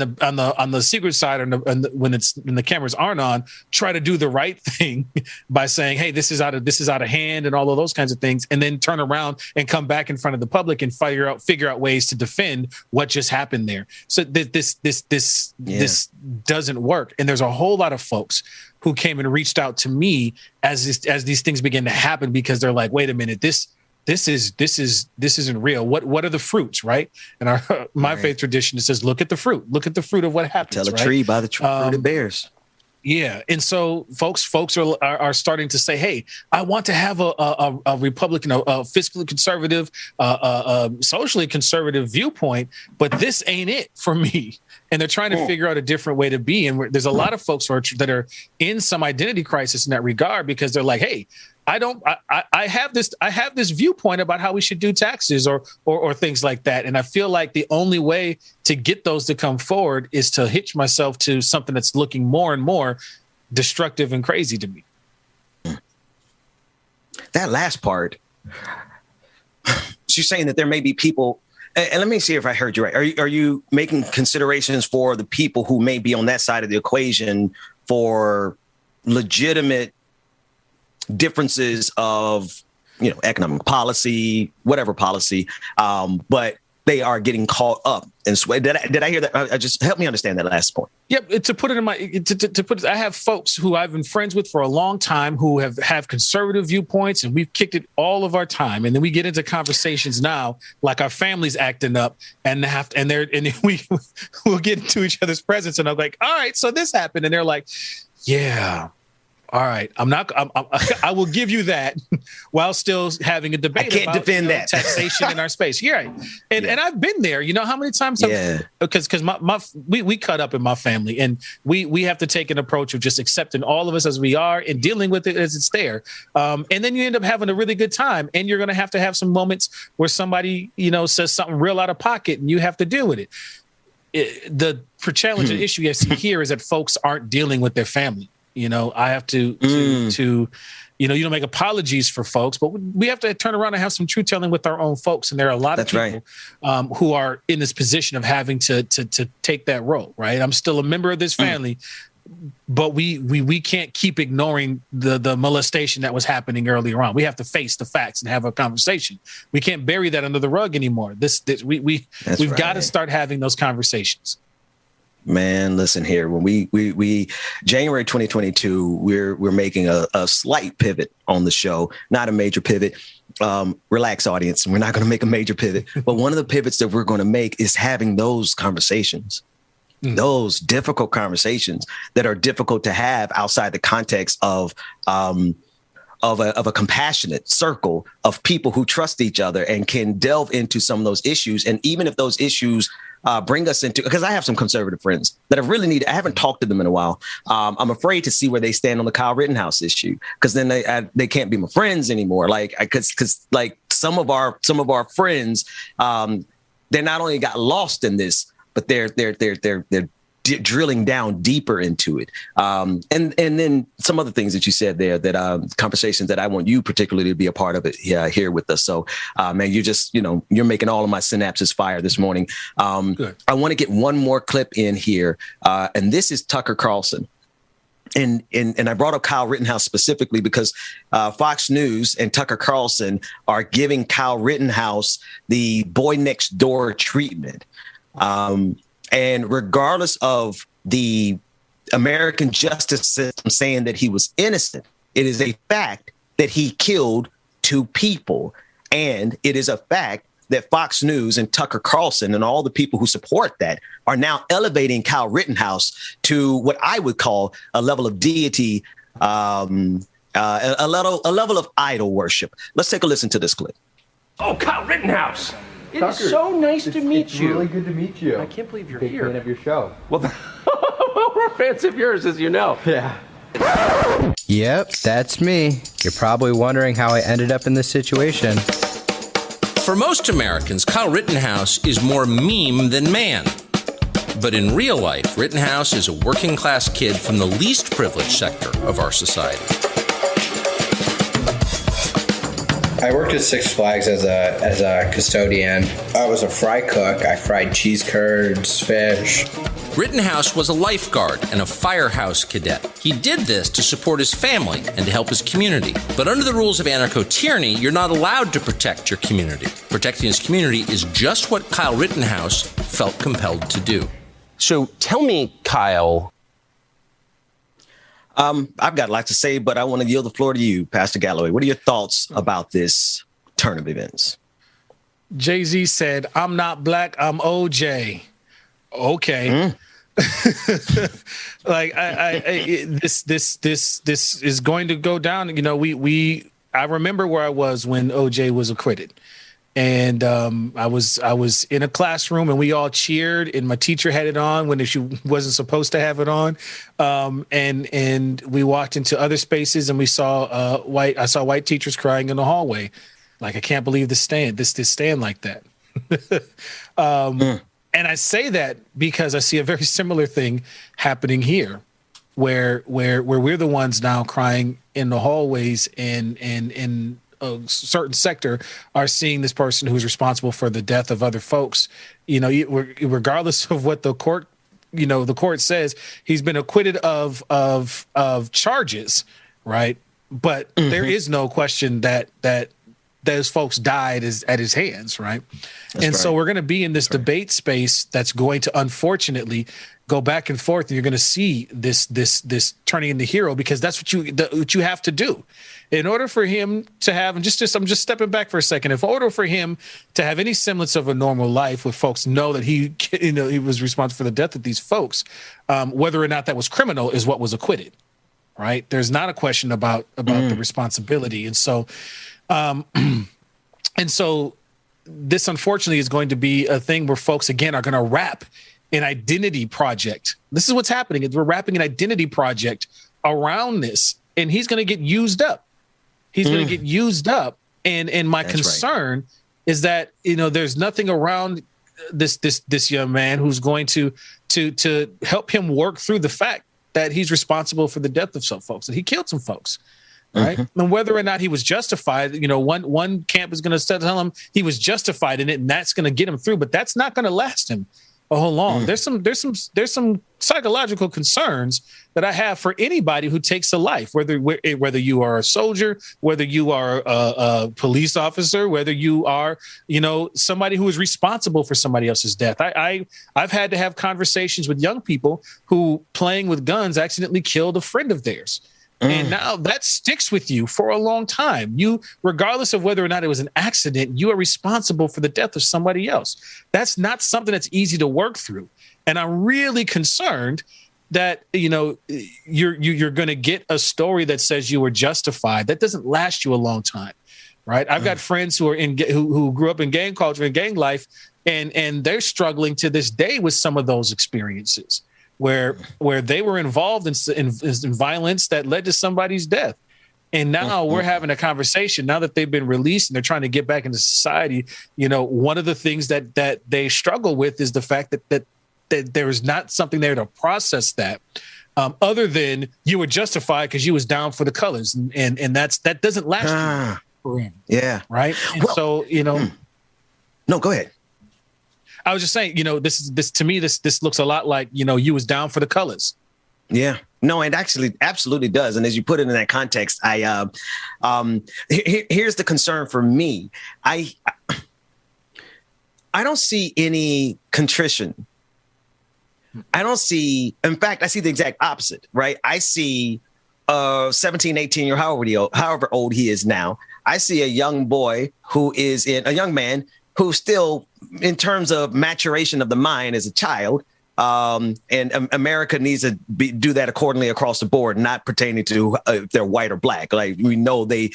the secret side, when the cameras aren't on, try to do the right thing by saying, "Hey, this is out of hand," and all of those kinds of things, and then turn around and come back in front of the public and figure out ways to defend what just happened there. So this doesn't work, and there's a whole lot of folks who came and reached out to me as these things begin to happen because they're like, "Wait a minute, this isn't real. What are the fruits?" Right. And my faith tradition says, look at the fruit of what happens.
Tell a tree by the fruit it bears.
Yeah. And so folks are starting to say, hey, I want to have a Republican, a fiscally conservative, socially conservative viewpoint, but this ain't it for me. And they're trying to figure out a different way to be. And there's a lot of folks that are in some identity crisis in that regard because they're like, hey, I have this viewpoint about how we should do taxes or things like that. And I feel like the only way to get those to come forward is to hitch myself to something that's looking more and more destructive and crazy to me.
That last part, you're saying that there may be people, and let me see if I heard you right. Are you making considerations for the people who may be on that side of the equation for legitimate differences of, economic policy, whatever policy, but they are getting caught up and sway. Did I hear that? Just help me understand that last point.
Yep. To put it in I have folks who I've been friends with for a long time who have conservative viewpoints, and we've kicked it all of our time. And then we get into conversations now, like our family's acting up, and we'll get into each other's presence, and I'm like, all right, so this happened, and they're like, yeah. All right, I will give you that while still having a debate.
I can't defend that
taxation in our space. You're right, and I've been there. You know how many times? Because we cut up in my family, and we have to take an approach of just accepting all of us as we are and dealing with it as it's there. And then you end up having a really good time, and you're going to have some moments where somebody says something real out of pocket, and you have to deal with it. The challenge and issue I see here is that folks aren't dealing with their family. I have to you don't make apologies for folks, but we have to turn around and have some truth telling with our own folks. And there are a lot of people who are in this position of having to take that role. Right. I'm still a member of this family, but we can't keep ignoring the molestation that was happening earlier on. We have to face the facts and have a conversation. We can't bury that under the rug anymore. We've got to start having those conversations.
Man, listen here. When we January 2022, we're making a slight pivot on the show, not a major pivot. Relax, audience. We're not going to make a major pivot, but one of the pivots that we're going to make is having those conversations, those difficult conversations that are difficult to have outside the context of a compassionate circle of people who trust each other and can delve into some of those issues. And even if those issues bring us into, because I have some conservative friends that I haven't talked to them in a while. I'm afraid to see where they stand on the Kyle Rittenhouse issue, because then they can't be my friends anymore. Because some of our friends, they not only got lost in this, but they're drilling down deeper into it. And then some other things that you said there, that conversations that I want you particularly to be a part of it here with us. So, man, you're making all of my synapses fire this morning. I want to get one more clip in here. And this is Tucker Carlson. And I brought up Kyle Rittenhouse specifically because Fox News and Tucker Carlson are giving Kyle Rittenhouse the boy next door treatment. And regardless of the American justice system saying that he was innocent, it is a fact that he killed 2 people. And it is a fact that Fox News and Tucker Carlson and all the people who support that are now elevating Kyle Rittenhouse to what I would call a level of deity, a level of idol worship. Let's take a listen to this clip.
Oh, Kyle Rittenhouse. It is so nice to meet you.
It's really good to meet you.
I can't believe you're
Big
here.
fan of your show.
Well, we're fans of yours, as you know.
Yeah.
Yep, that's me. You're probably wondering how I ended up in this situation.
For most Americans, Kyle Rittenhouse is more meme than man. But in real life, Rittenhouse is a working class kid from the least privileged sector of our society.
I worked at Six Flags as a custodian. I was a fry cook. I fried cheese curds, fish.
Rittenhouse was a lifeguard and a firehouse cadet. He did this to support his family and to help his community. But under the rules of anarcho-tyranny, you're not allowed to protect your community. Protecting his community is just what Kyle Rittenhouse felt compelled to do.
So tell me, Kyle.
I've got a lot to say, but I want to yield the floor to you, Pastor Galloway. What are your thoughts about this turn of events?
Jay-Z said, "I'm not black, I'm OJ." Okay. This is going to go down. You know, I remember where I was when OJ was acquitted. And I was in a classroom and we all cheered and my teacher had it on when she wasn't supposed to have it on. And we walked into other spaces and we saw white teachers crying in the hallway. Like, I can't believe this stand like that. And I say that because I see a very similar thing happening here where we're the ones now crying in the hallways and a certain sector are seeing this person who's responsible for the death of other folks. You know, regardless of what the court says, he's been acquitted of charges, right? But there is no question that those folks died at his hands, right? So we're going to be in this debate space that's going to unfortunately go back and forth, and you're going to see this turning into hero, because that's what you have to do. In order for him to have, I'm just stepping back for a second. In order for him to have any semblance of a normal life, where folks know that he was responsible for the death of these folks, whether or not that was criminal is what was acquitted, right? There's not a question about the responsibility, and so this unfortunately is going to be a thing where folks again are going to wrap an identity project. This is what's happening. We're wrapping an identity project around this, and he's going to get used up. He's going to get used up. And my concern is that, there's nothing around this young man who's going to help him work through the fact that he's responsible for the death of some folks, that he killed some folks. Right. And whether or not he was justified, one camp is going to tell him he was justified in it, and that's going to get him through. But that's not going to last him. oh, hold on. There's some psychological concerns that I have for anybody who takes a life, whether you are a soldier, whether you are a police officer, whether you are, somebody who is responsible for somebody else's death. I've had to have conversations with young people who, playing with guns, accidentally killed a friend of theirs. And now that sticks with you for a long time. You, regardless of whether or not it was an accident, you are responsible for the death of somebody else. That's not something that's easy to work through. And I'm really concerned that, you're going to get a story that says you were justified. That doesn't last you a long time, right? I've got friends who are who grew up in gang culture and gang life, and they're struggling to this day with some of those experiences, where they were involved in violence that led to somebody's death. And now we're having a conversation now that they've been released and they're trying to get back into society. One of the things that they struggle with is the fact that there is not something there to process that, other than you were justified because you was down for the colors. And that doesn't last forever.
Yeah.
Right. And so,
no, go ahead.
I was just saying, this to me, this looks a lot like, you was down for the colors.
Yeah, no, it actually absolutely does. And as you put it in that context, here's the concern for me. I don't see any contrition. I don't see, in fact, I see the exact opposite, right? I see 17, 18 year, however old he is now. I see a young man who's still, in terms of maturation of the mind as a child, and America needs to do that accordingly across the board, not pertaining to if they're white or black. Like, we know they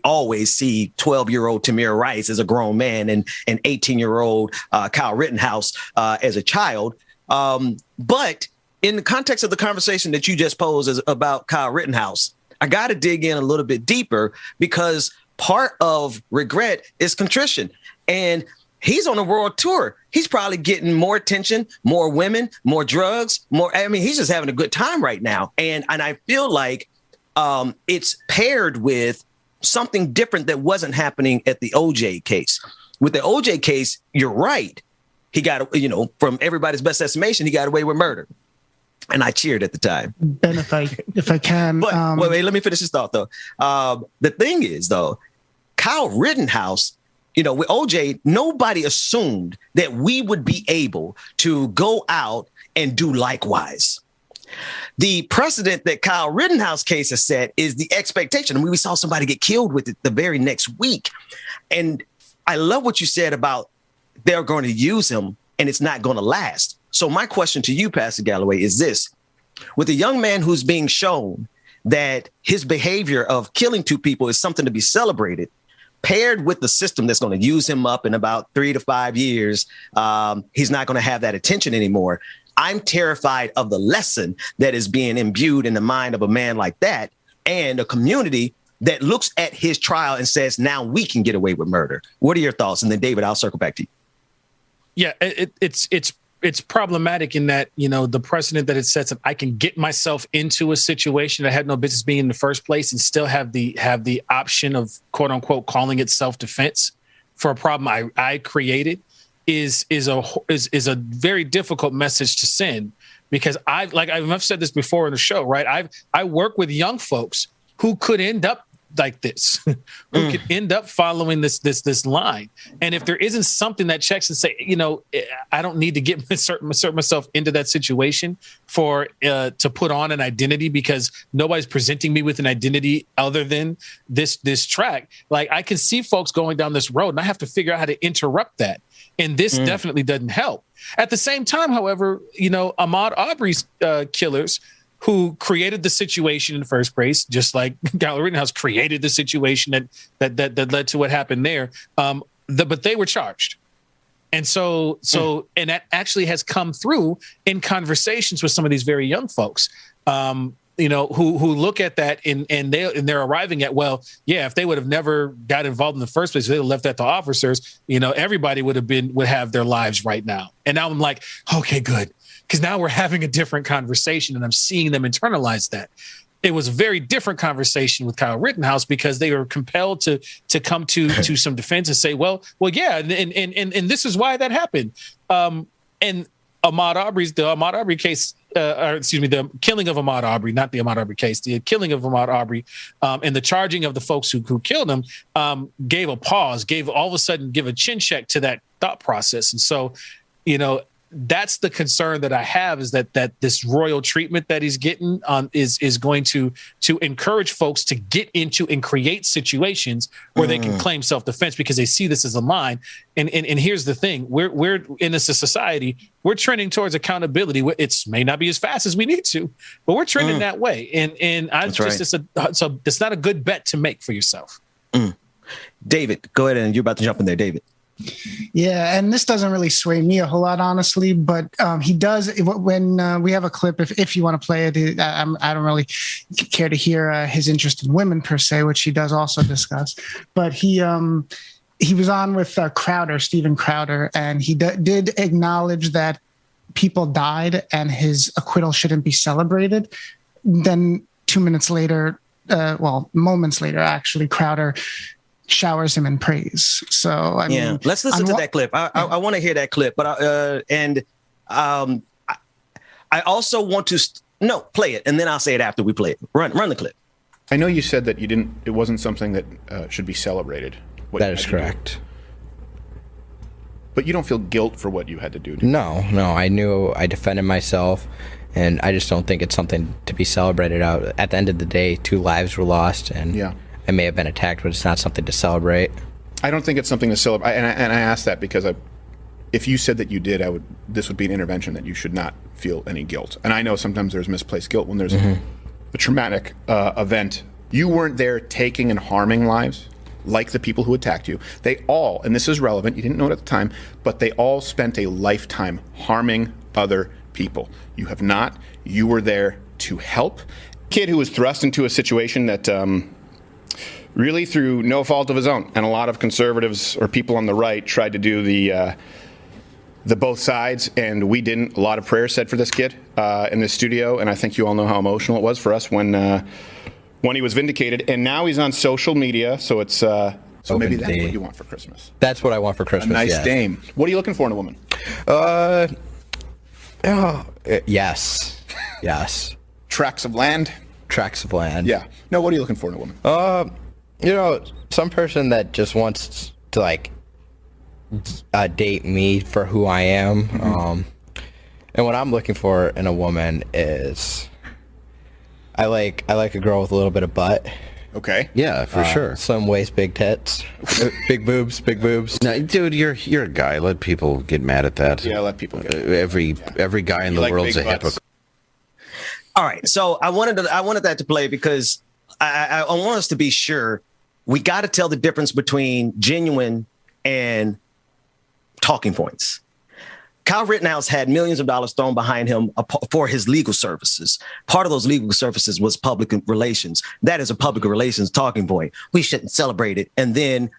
always see 12-year-old Tamir Rice as a grown man and 18-year-old Kyle Rittenhouse as a child. But in the context of the conversation that you just posed about Kyle Rittenhouse, I got to dig in a little bit deeper, because part of regret is contrition. And he's on a world tour. He's probably getting more attention, more women, more drugs, he's just having a good time right now. And I feel like it's paired with something different that wasn't happening at the OJ case. With the OJ case, you're right. He got, from everybody's best estimation, he got away with murder. And I cheered at the time.
Ben, if I can.
But wait, let me finish this thought, though. The thing is, though, Kyle Rittenhouse, with OJ, nobody assumed that we would be able to go out and do likewise. The precedent that Kyle Rittenhouse case has set is the expectation. We saw somebody get killed with it the very next week. And I love what you said about they're going to use him and it's not going to last. So my question to you, Pastor Galloway, is this. With a young man who's being shown that his behavior of killing two people is something to be celebrated, paired with the system that's going to use him up in about 3 to 5 years, he's not going to have that attention anymore. I'm terrified of the lesson that is being imbued in the mind of a man like that, and a community that looks at his trial and says, now we can get away with murder. What are your thoughts? And then, David, I'll circle back to you.
Yeah, it's problematic in that, the precedent that it sets up, I can get myself into a situation that I had no business being in the first place and still have the option of, quote unquote, calling it self-defense for a problem I created is a very difficult message to send, because I've said this before in the show, right? I work with young folks who could end up like this, who could end up following this line. And if there isn't something that checks and say, I don't need to insert myself into that situation to put on an identity, because nobody's presenting me with an identity other than this track. Like, I can see folks going down this road and I have to figure out how to interrupt that. And this definitely doesn't help. At the same time, however, Ahmaud Arbery's killers, who created the situation in the first place, just like Kyle Rittenhouse created the situation that led to what happened there. But they were charged. And so and that actually has come through in conversations with some of these very young folks, who look at that and they're arriving at, well, yeah, if they would have never got involved in the first place, they would have left that to officers, everybody would have their lives right now. And now I'm like, okay, good. Because now we're having a different conversation and I'm seeing them internalize that. It was a very different conversation with Kyle Rittenhouse, because they were compelled to come to some defense and say, well, yeah, and this is why that happened. And Ahmaud Arbery case, the killing of Ahmaud Arbery, not the Ahmaud Arbery case, the killing of Ahmaud Arbery, and the charging of the folks who killed him, gave a pause, give a chin check to that thought process. And so, that's the concern that I have, is that this royal treatment that he's getting is going to encourage folks to get into and create situations where they can claim self-defense because they see this as a line. And here's the thing: we're in a society, we're trending towards accountability. It may not be as fast as we need to, but we're trending that way. And it's not a good bet to make for yourself.
David, go ahead, and you're about to jump in there, David.
Yeah, and this doesn't really sway me a whole lot, honestly, but he does, when we have a clip, if you want to play it, I don't really care to hear his interest in women per se, which he does also discuss, but he was on with Steven Crowder, and he did acknowledge that people died and his acquittal shouldn't be celebrated. Then 2 minutes later, moments later, actually, Crowder showers him in praise. So I mean,
let's listen to that clip. I want to hear that clip, but I also want to play it, and then I'll say it after we play it. Run the clip.
I know you said that it wasn't something that should be celebrated.
That is correct.
But you don't feel guilt for what you had to do?
No. I knew I defended myself, and I just don't think it's something to be celebrated out. At the end of the day, 2 lives were lost, and I may have been attacked, but it's not something to celebrate.
I don't think it's something to celebrate, and I asked that because if you said that you did, this would be an intervention that you should not feel any guilt. And I know sometimes there's misplaced guilt when there's a traumatic event. You weren't there taking and harming lives like the people who attacked you. They all, and this is relevant, you didn't know it at the time, but they all spent a lifetime harming other people. You have not. You were there to help. Kid who was thrust into a situation that really through no fault of his own, and a lot of conservatives or people on the right tried to do the both sides, and we didn't. A lot of prayers said for this kid in this studio, and I think you all know how emotional it was for us when he was vindicated, and now he's on social media, so it's so maybe that's what you want for Christmas.
That's what I want for Christmas.
A nice dame. What are you looking for in a woman?
Yes.
Tracts of land.
Yeah.
No, what are you looking for in a woman?
Some person that just wants to date me for who I am. And what I'm looking for in a woman is I like a girl with a little bit of butt.
Okay.
Yeah, for sure.
Slim waist, big tits, big boobs.
No, dude, you're a guy. Let people get mad at that.
Yeah, let people get
every guy in the world's a hypocrite.
All right, so I wanted that to play because I want us to be sure we got to tell the difference between genuine and talking points. Kyle Rittenhouse had millions of dollars thrown behind him for his legal services. Part of those legal services was public relations. That is a public relations talking point. We shouldn't celebrate it. And then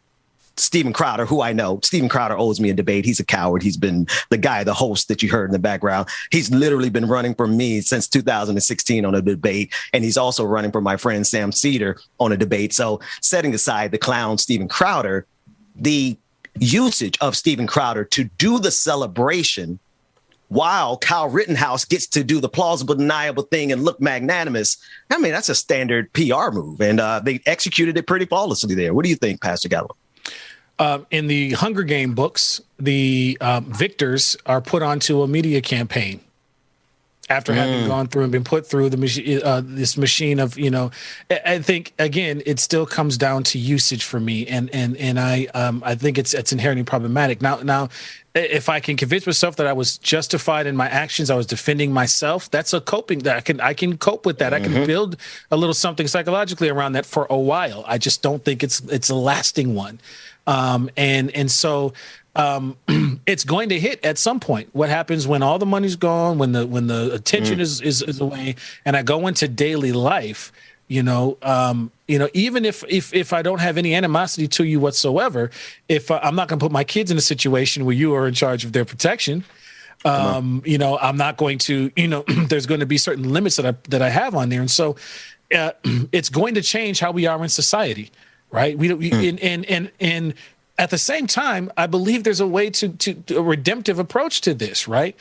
Steven Crowder, who I know, Steven Crowder owes me a debate. He's a coward. He's been the host that you heard in the background. He's literally been running for me since 2016 on a debate. And he's also running for my friend Sam Cedar on a debate. So setting aside the clown Steven Crowder, the usage of Steven Crowder to do the celebration while Kyle Rittenhouse gets to do the plausible deniable thing and look magnanimous. I mean, that's a standard PR move. And they executed it pretty flawlessly there. What do you think, Pastor Gallo?
In the Hunger Game books, the victors are put onto a media campaign after having gone through and been put through this machine of, I think, again, it still comes down to usage for me. And I think it's inherently problematic. Now, if I can convince myself that I was justified in my actions, I was defending myself, that's a coping that I can cope with that. I can build a little something psychologically around that for a while. I just don't think it's a lasting one. So it's going to hit at some point. What happens when all the money's gone, when the attention is away, and I go into daily life, even if I don't have any animosity to you whatsoever, if I'm not going to put my kids in a situation where you are in charge of their protection, I'm not going to, there's going to be certain limits that I have on there. And so it's going to change how we are in society. Right. And at the same time, I believe there's a way to a redemptive approach to this. Right.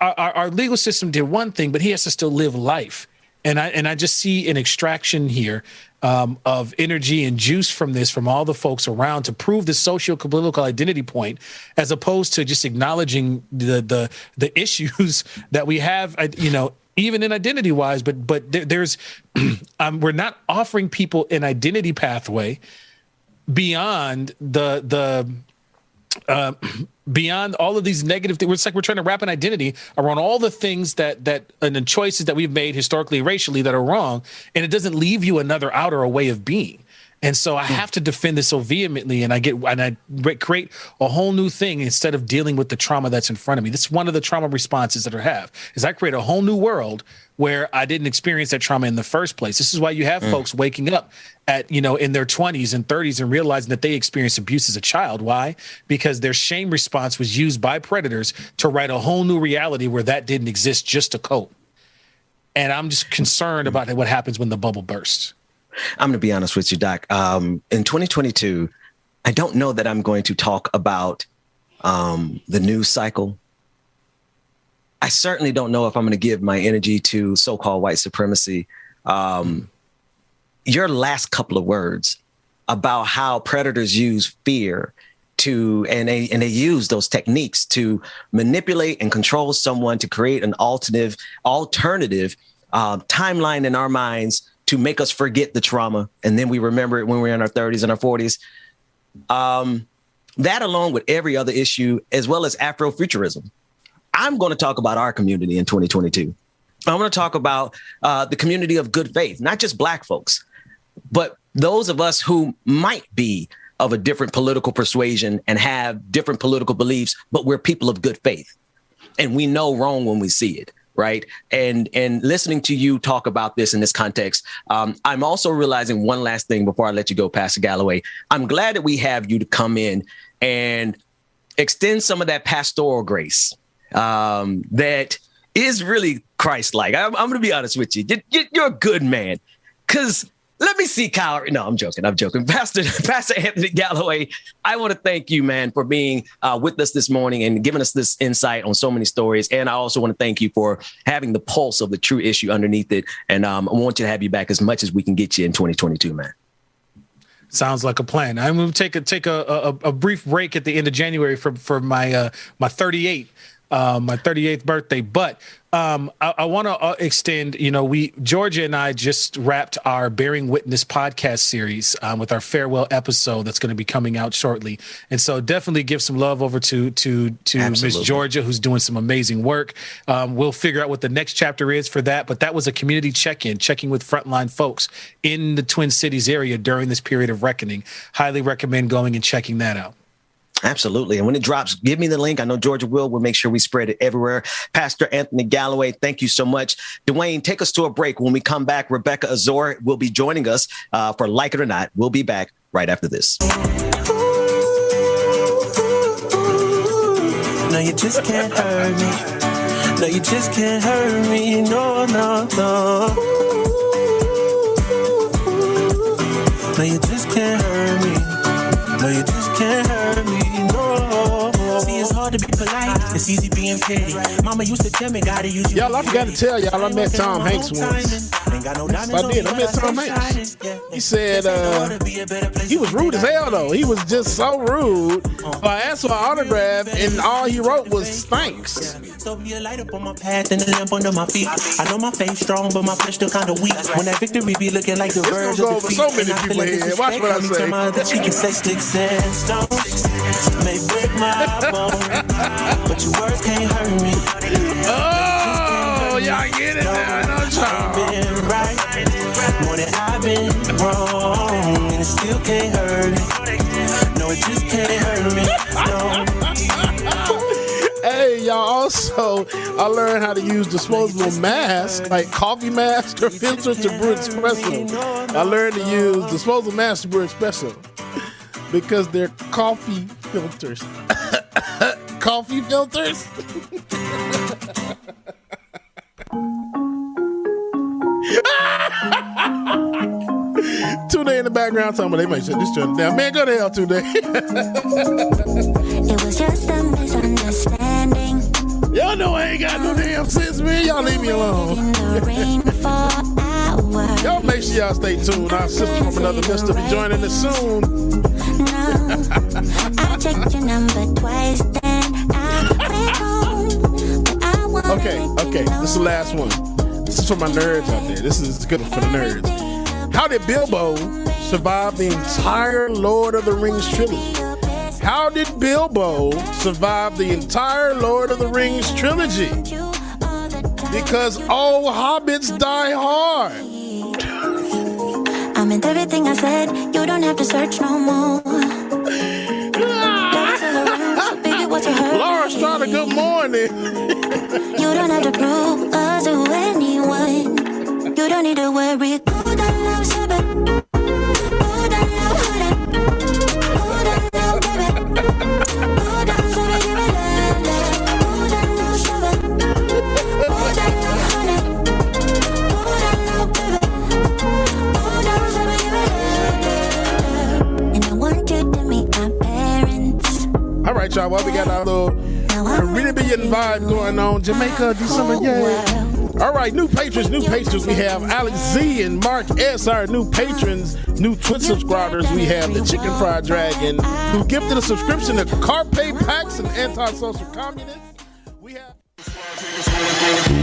our legal system did one thing, but he has to still live life. And I just see an extraction here of energy and juice from this, from all the folks around, to prove the socio-political identity point, as opposed to just acknowledging the issues that we have, even in identity wise. But there's we're not offering people an identity pathway beyond beyond all of these negative things. It's like we're trying to wrap an identity around all the things that and the choices that we've made historically, racially, that are wrong, and it doesn't leave you another out or a way of being. And so I have to defend this so vehemently, and I create a whole new thing instead of dealing with the trauma that's in front of me. This is one of the trauma responses that I have, is I create a whole new world where I didn't experience that trauma in the first place. This is why you have folks waking up at, in their 20s and 30s and realizing that they experienced abuse as a child. Why? Because their shame response was used by predators to write a whole new reality where that didn't exist, just to cope. And I'm just concerned about what happens when the bubble bursts.
I'm going to be honest with you, Doc. In 2022, I don't know that I'm going to talk about the news cycle. I certainly don't know if I'm going to give my energy to so-called white supremacy. Your last couple of words about how predators use fear and they use those techniques to manipulate and control someone, to create an alternative timeline in our minds to make us forget the trauma. And then we remember it when we're in our 30s and our 40s. That, along with every other issue, as well as Afrofuturism. I'm going to talk about our community in 2022. I'm going to talk about the community of good faith, not just Black folks, but those of us who might be of a different political persuasion and have different political beliefs, but we're people of good faith. And we know wrong when we see it. Right. And listening to you talk about this in this context, I'm also realizing one last thing before I let you go, Pastor Galloway. I'm glad that we have you to come in and extend some of that pastoral grace that is really Christ-like. I'm going to be honest with you. You're a good man, because let me see Kyle. No, I'm joking. Pastor Anthony Galloway, I want to thank you, man, for being with us this morning and giving us this insight on so many stories. And I also want to thank you for having the pulse of the true issue underneath it. And I want you to have you back as much as we can get you in 2022, man.
Sounds like a plan. I'm going to take a brief break at the end of January for my 38th birthday. But I want to extend, Georgia and I just wrapped our Bearing Witness podcast series with our farewell episode that's going to be coming out shortly. And so definitely give some love over to Miss Georgia, who's doing some amazing work. We'll figure out what the next chapter is for that. But that was a community checking with frontline folks in the Twin Cities area during this period of reckoning. Highly recommend going and checking that out.
Absolutely. And when it drops, give me the link. I know Georgia will. We'll make sure we spread it everywhere. Pastor Anthony Galloway, thank you so much. Dwayne, take us to a break. When we come back, Rebecca Azor will be joining us for Like It or Not. We'll be back right after this.
No, you just can't hurt me. No, you just can't hurt me. No, no, no. No, you just can't hurt me. No, you just can't hurt me. See, it's hard to be polite. It's easy being petty. Mama used to tell me, gotta use you.
Y'all, I forgot to tell y'all, I met Tom Hanks once. I did. I met Tom Hanks. He said he was rude as hell, though. He was just so rude. I asked for an autograph, and all he wrote was thanks.
So be a light up on my path and a lamp under my feet. I know my faith strong, but my flesh still kind of weak. When that victory be looking like the verge of defeat.
So many people here. Watch what I say.
That she can say sticks and stones may break my bones, but your words can't hurt me.
Oh, y'all get it now.
I've been right more than I've been wrong, and it still can't hurt me. No, it just can't hurt me. No.
Hey, y'all, also, I learned how to use disposable masks, like coffee masks or filters to brew espresso. I learned to use disposable masks to brew espresso because they're coffee filters. Coffee filters? Today in the background talking about they might shut this joint down. Man, go to hell today.
It was just a misunderstanding.
Y'all know I ain't got no damn sense, man. Y'all leave me alone. Y'all make sure y'all stay tuned. Our sister from another mister be joining us soon.
I checked your number twice, then
Okay. This is the last one. This is for my nerds out there. This is good for the nerds. How did Bilbo survive the entire Lord of the Rings trilogy? How did Bilbo survive the entire Lord of the Rings trilogy? Because all hobbits die hard.
I meant everything I said. You don't have to search no more.
Laura Strada, good morning.
You don't have to prove us to anyone. You don't need to worry.
All right, y'all. Well, we got our little Caribbean vibe going on. Jamaica, December, yay. All right, new patrons. We have Alex Z and Mark S, our new patrons, new Twitch subscribers. We have the Chicken Fried Dragon, who gifted a subscription to Carpe Pax and Antisocial Communists.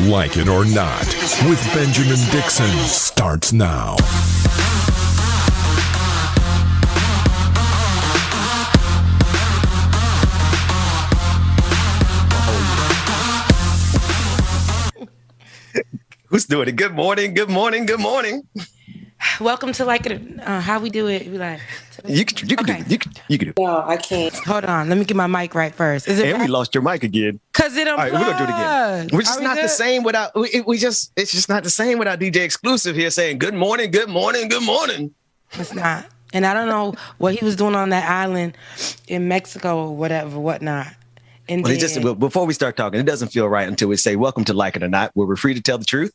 Like It or Not with Benjamin Dixon starts now.
Who's doing it? Good morning.
Welcome to Like It. How we do it? We like.
You can do it.
No, I can't. Hold on. Let me get my mic right first. Is it?
And we lost your mic again.
Cause it unplugged.
All right, we're gonna do it again. We're just not the same without. It's just not the same without DJ Exclusive here saying good morning.
It's not. And I don't know what he was doing on that island in Mexico or whatnot. And
before we start talking, it doesn't feel right until we say welcome to Like It or Not, where we're free to tell the truth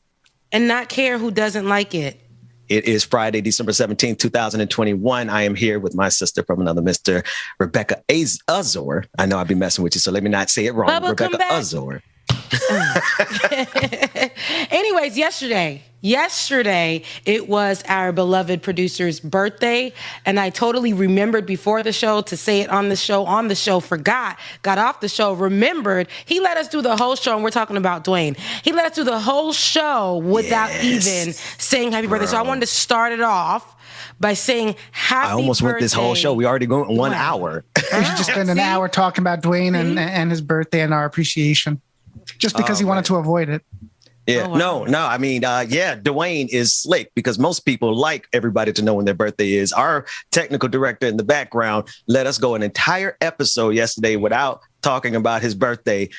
and not care who doesn't like it.
It is Friday, December 17th, 2021. I am here with my sister from another Mr. Rebecca Azor. I know I'll be messing with you, so let me not say it wrong.
Bubba,
Rebecca Azor.
Anyways, yesterday it was our beloved producer's birthday, and I totally remembered before the show to say it on the show, forgot, got off the show, remembered. He let us do the whole show, and we're talking about Dwayne. He let us do the whole show without even saying happy birthday. So I wanted to start it off by saying happy birthday.
I almost went this whole show. We already going 1 hour.
We should just spend an hour talking about Dwayne and his birthday and our appreciation. Just because he wanted to avoid it.
Yeah, no. I mean, Dwayne is slick because most people like everybody to know when their birthday is. Our technical director in the background let us go an entire episode yesterday without talking about his birthday.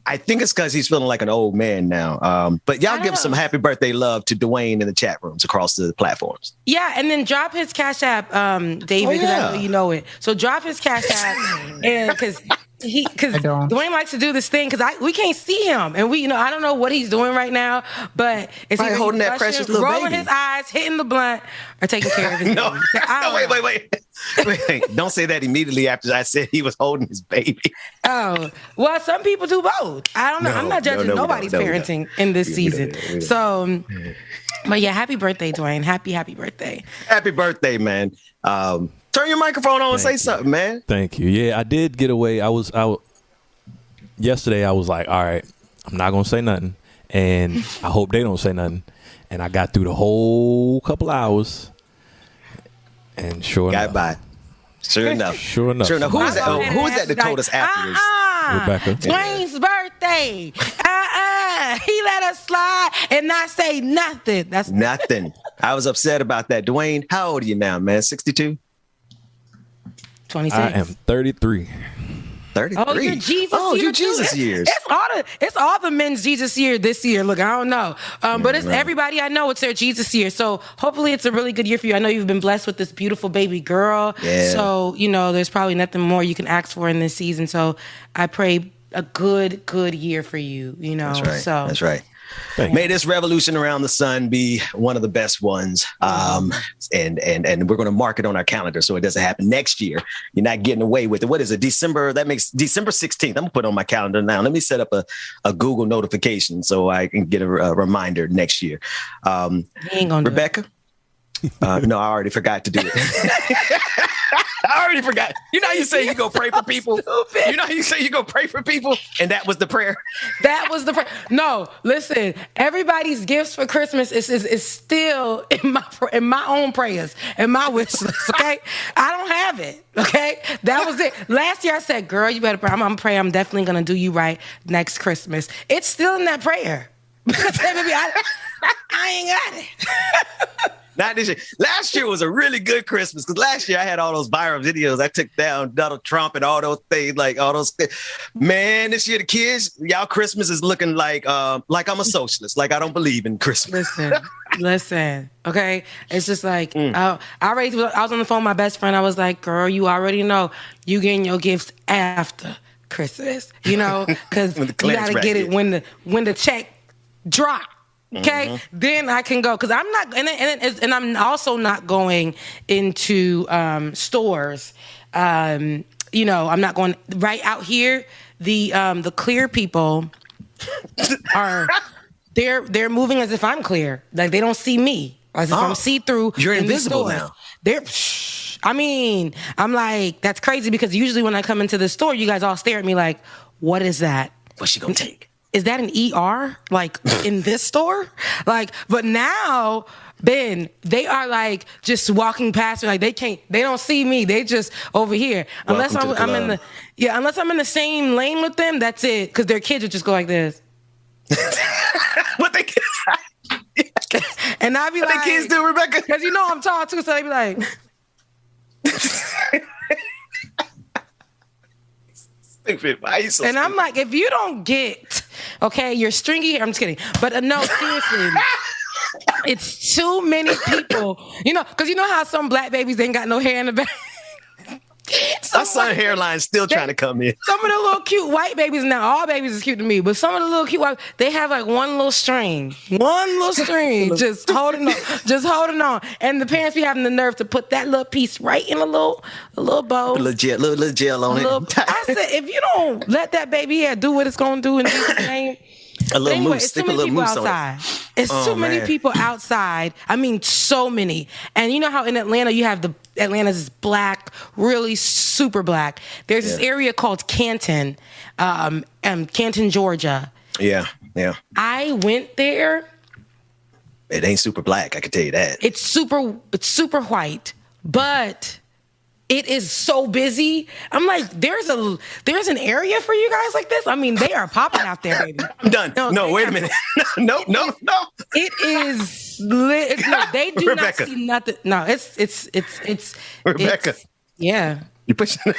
I think it's because he's feeling like an old man now. But y'all give some happy birthday love to Dwayne in the chat rooms across the platforms.
Yeah, and then drop his Cash App, David, because I know you know it. So drop his Cash App, and because Dwayne likes to do this thing because we can't see him, and I don't know what he's doing right now, but it's either
holding that precious little
rolling
baby,
his eyes, hitting the blunt, or taking care of his
no,
baby.
Wait. Don't say that immediately after I said he was holding his baby.
Oh, well, some people do both. I don't know. I'm not judging nobody's parenting in this season. So, but yeah, happy birthday, Dwayne. Happy birthday.
Happy birthday, man. Turn your microphone on and say something, man.
Thank you. Yeah, I did get away. Yesterday I was like, all right, I'm not going to say nothing. And I hope they don't say nothing. And I got through the whole couple hours. And sure enough.
Sure enough.
Sure enough.
Who is that that told us after this?
Rebecca.
Dwayne's birthday. He let us slide and not say nothing. That's
nothing. I was upset about that. Dwayne, how old are you now, man? 62?
26.
I am 33.
33.
Oh, you're Jesus year.
You're Jesus years.
It's all the men's Jesus year this year. Look, I don't know. But it's everybody I know, it's their Jesus year. So hopefully it's a really good year for you. I know you've been blessed with this beautiful baby girl.
Yeah.
So, there's probably nothing more you can ask for in this season. So I pray a good year for you,
That's right.
So
That's right. May this revolution around the sun be one of the best ones. And we're going to mark it on our calendar so it doesn't happen next year. You're not getting away with it. What is it? December 16th. I'm gonna put it on my calendar now. Let me set up a Google notification so I can get a reminder next year. Rebecca? No, I already forgot to do it. I already forgot. You know how you say you go pray for people? You know how you say you go pray for people? And that was the prayer?
That was the prayer. No, listen, everybody's gifts for Christmas is still in my own prayers and my wish list, okay? I don't have it, okay? That was it. Last year I said, girl, you better pray. I'm going to pray. I'm definitely going to do you right next Christmas. It's still in that prayer. Because maybe I ain't got it.
Not this year. Last year was a really good Christmas because last year I had all those viral videos. I took down Donald Trump and all those things, like all those things. Man, this year the kids, y'all Christmas is looking like I'm a socialist. Like I don't believe in Christmas.
Listen. Okay, it's just like I was on the phone with my best friend. I was like, girl, you already know you getting your gifts after Christmas, because you got to get it when the check drop. Okay, then I can go because I'm not, and I'm also not going into stores. I'm not going right out here. The clear people are they're moving as if I'm clear, like they don't see me, as if I'm see through.
You're
in
invisible now.
I'm like, that's crazy because usually when I come into the store, you guys all stare at me like, what is that?
What's she gonna take?
Is that an ER? Like in this store? Like, but now, Ben, they are like just walking past me. Like they don't see me. They just over here. Unless I'm in the same lane with them, that's it. Because their kids would just go like this.
What they
and I'd be like,
what the kids do, Rebecca?
Because I'm tall too, so they be like. And I'm like, if you don't get, okay, you're stringy hair. I'm just kidding. But no, seriously, it's too many people, because you know how some black babies ain't got no hair in the back.
My son's hairline's still trying to come in.
Some of the little cute white babies, now all babies is cute to me, but some of the little cute white, they have like one little string, just holding on. And the parents be having the nerve to put that little piece right in a little bow.
A little gel on it.
I said, if you don't let that baby hair do what it's going to do in Jesus' name.
A little mousse. Stick a little mousse on it.
It's too many people outside. I mean, so many. And you know how in Atlanta you have Atlanta's is black, really super black. There's this area called Canton, Canton, Georgia.
Yeah.
I went there.
It ain't super black, I can tell you that.
It's super white, but it is so busy. I'm like, there's an area for you guys like this. I mean, they are popping out there, baby.
I'm done. No, wait a minute. No.
It is lit. No, they do
Rebecca.
not see nothing. No, it's
Rebecca.
Yeah.
You pushing.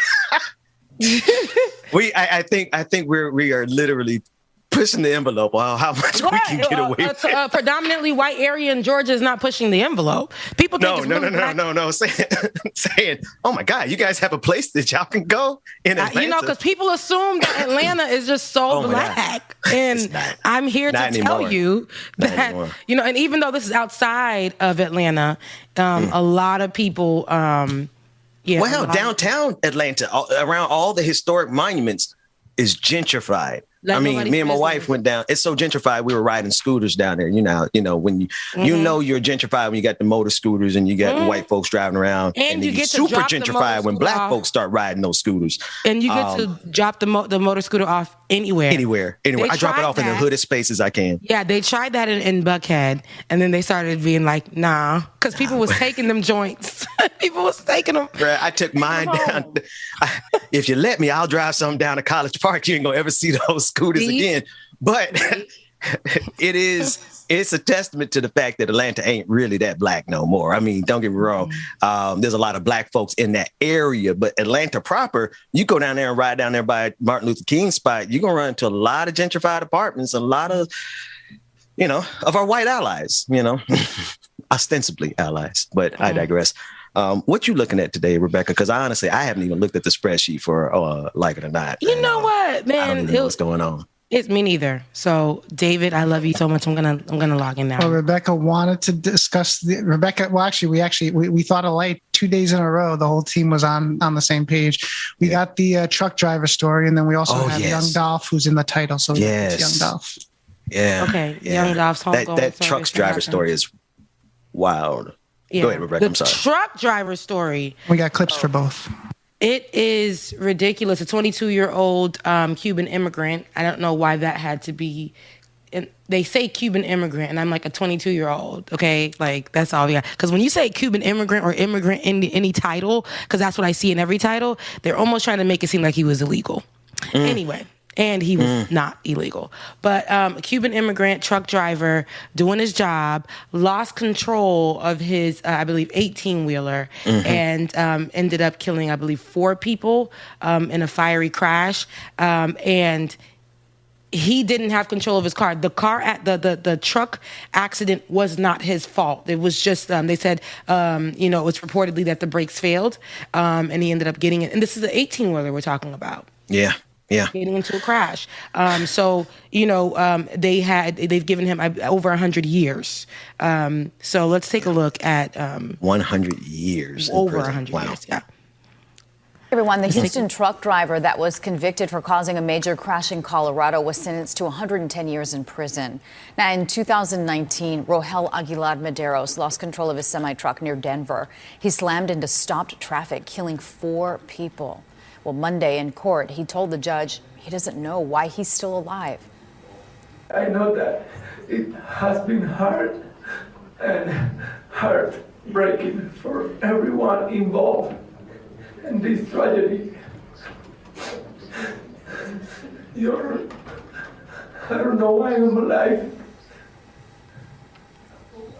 I think we are literally pushing the envelope on how much we can get away with.
A predominantly white area in Georgia is not pushing the envelope. People think
no. Saying, oh my God, you guys have a place that y'all can go in Atlanta.
Because people assume that Atlanta is just so black. And I'm here to tell you that, and even though this is outside of Atlanta, a lot of people,
downtown Atlanta, around all the historic monuments is gentrified. Like me and my wife went down. It's so gentrified. We were riding scooters down there. When you're gentrified when you got the motor scooters and you got the white folks driving around,
and you get
super gentrified when black folks start riding those scooters.
And you get to drop the motor scooter off anywhere.
I drop it off in the hooded spaces I can.
Yeah, they tried that in Buckhead, and then they started being like, nah, because people was taking them joints. People was taking them.
Bruh, I took mine down. If you let me, I'll drive something down to College Park. You ain't gonna ever see those scooters again. But it's a testament to the fact that Atlanta ain't really that black no more. I mean, don't get me wrong. There's a lot of black folks in that area, but Atlanta proper, you go down there and ride down there by Martin Luther King's spot, you're going to run into a lot of gentrified apartments, a lot of, of our white allies, ostensibly allies, but I digress. What you looking at today, Rebecca? Because honestly, I haven't even looked at the spreadsheet for like it or not.
You know what, man?
I don't even know what's going on.
It's me neither. So, David, I love you so much. I'm gonna log in now.
Well, Rebecca wanted to discuss we thought alike 2 days in a row. The whole team was on the same page. We got the truck driver story, and then we also have young Dolph, who's in the title. So it's young Dolph.
Yeah.
Okay. Young Dolph's homegoing.
That truck driver story is wild.
Yeah.
Go ahead, Rebecca. I'm sorry.
Truck driver story.
We got clips for both.
It is ridiculous. A 22-year-old Cuban immigrant. I don't know why that had to be. And they say Cuban immigrant, and I'm like a 22-year-old. Okay, like that's all we got. Because when you say Cuban immigrant or immigrant in any title, because that's what I see in every title, they're almost trying to make it seem like he was illegal. Anyway. And he was not illegal. But a Cuban immigrant truck driver doing his job, lost control of his, I believe, 18-wheeler and ended up killing, I believe, 4 people in a fiery crash. And he didn't have control of his car. The car at the truck accident was not his fault. It was just, they said, it was reportedly that the brakes failed and he ended up getting it. And this is the 18-wheeler we're talking about.
Yeah. Yeah.
Getting into a crash. They've given him over 100 years. So let's take a look at
100 years.
Over 100 years, yeah.
Everyone, the Houston truck driver that was convicted for causing a major crash in Colorado was sentenced to 110 years in prison. Now, in 2019, Rohel Aguilar Medeiros lost control of his semi-truck near Denver. He slammed into stopped traffic, killing 4 people. Well, Monday in court, he told the judge he doesn't know why he's still alive.
I know that it has been hard and heartbreaking for everyone involved in this tragedy. I don't know why I'm alive.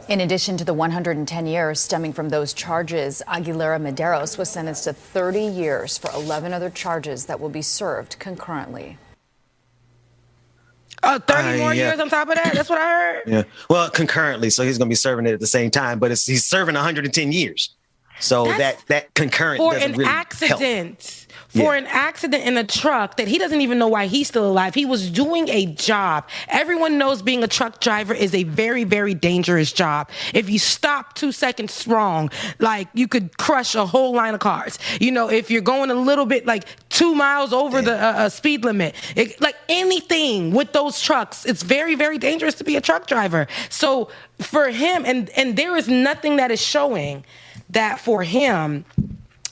In addition to the 110 years stemming from those charges, Aguilera Medeiros was sentenced to 30 years for 11 other charges that will be served concurrently.
30 more years on top of that? That's what I heard?
Yeah. Well, concurrently, so he's going to be serving it at the same time, but he's serving 110 years. So that concurrent doesn't really help.
For an accident in a truck that he doesn't even know why he's still alive. He was doing a job. Everyone knows being a truck driver is a very, very dangerous job. If you stop 2 seconds wrong, like you could crush a whole line of cars. If you're going a little bit like 2 miles over the speed limit, like anything with those trucks, it's very, very dangerous to be a truck driver. So for him, and there is nothing that is showing that for him,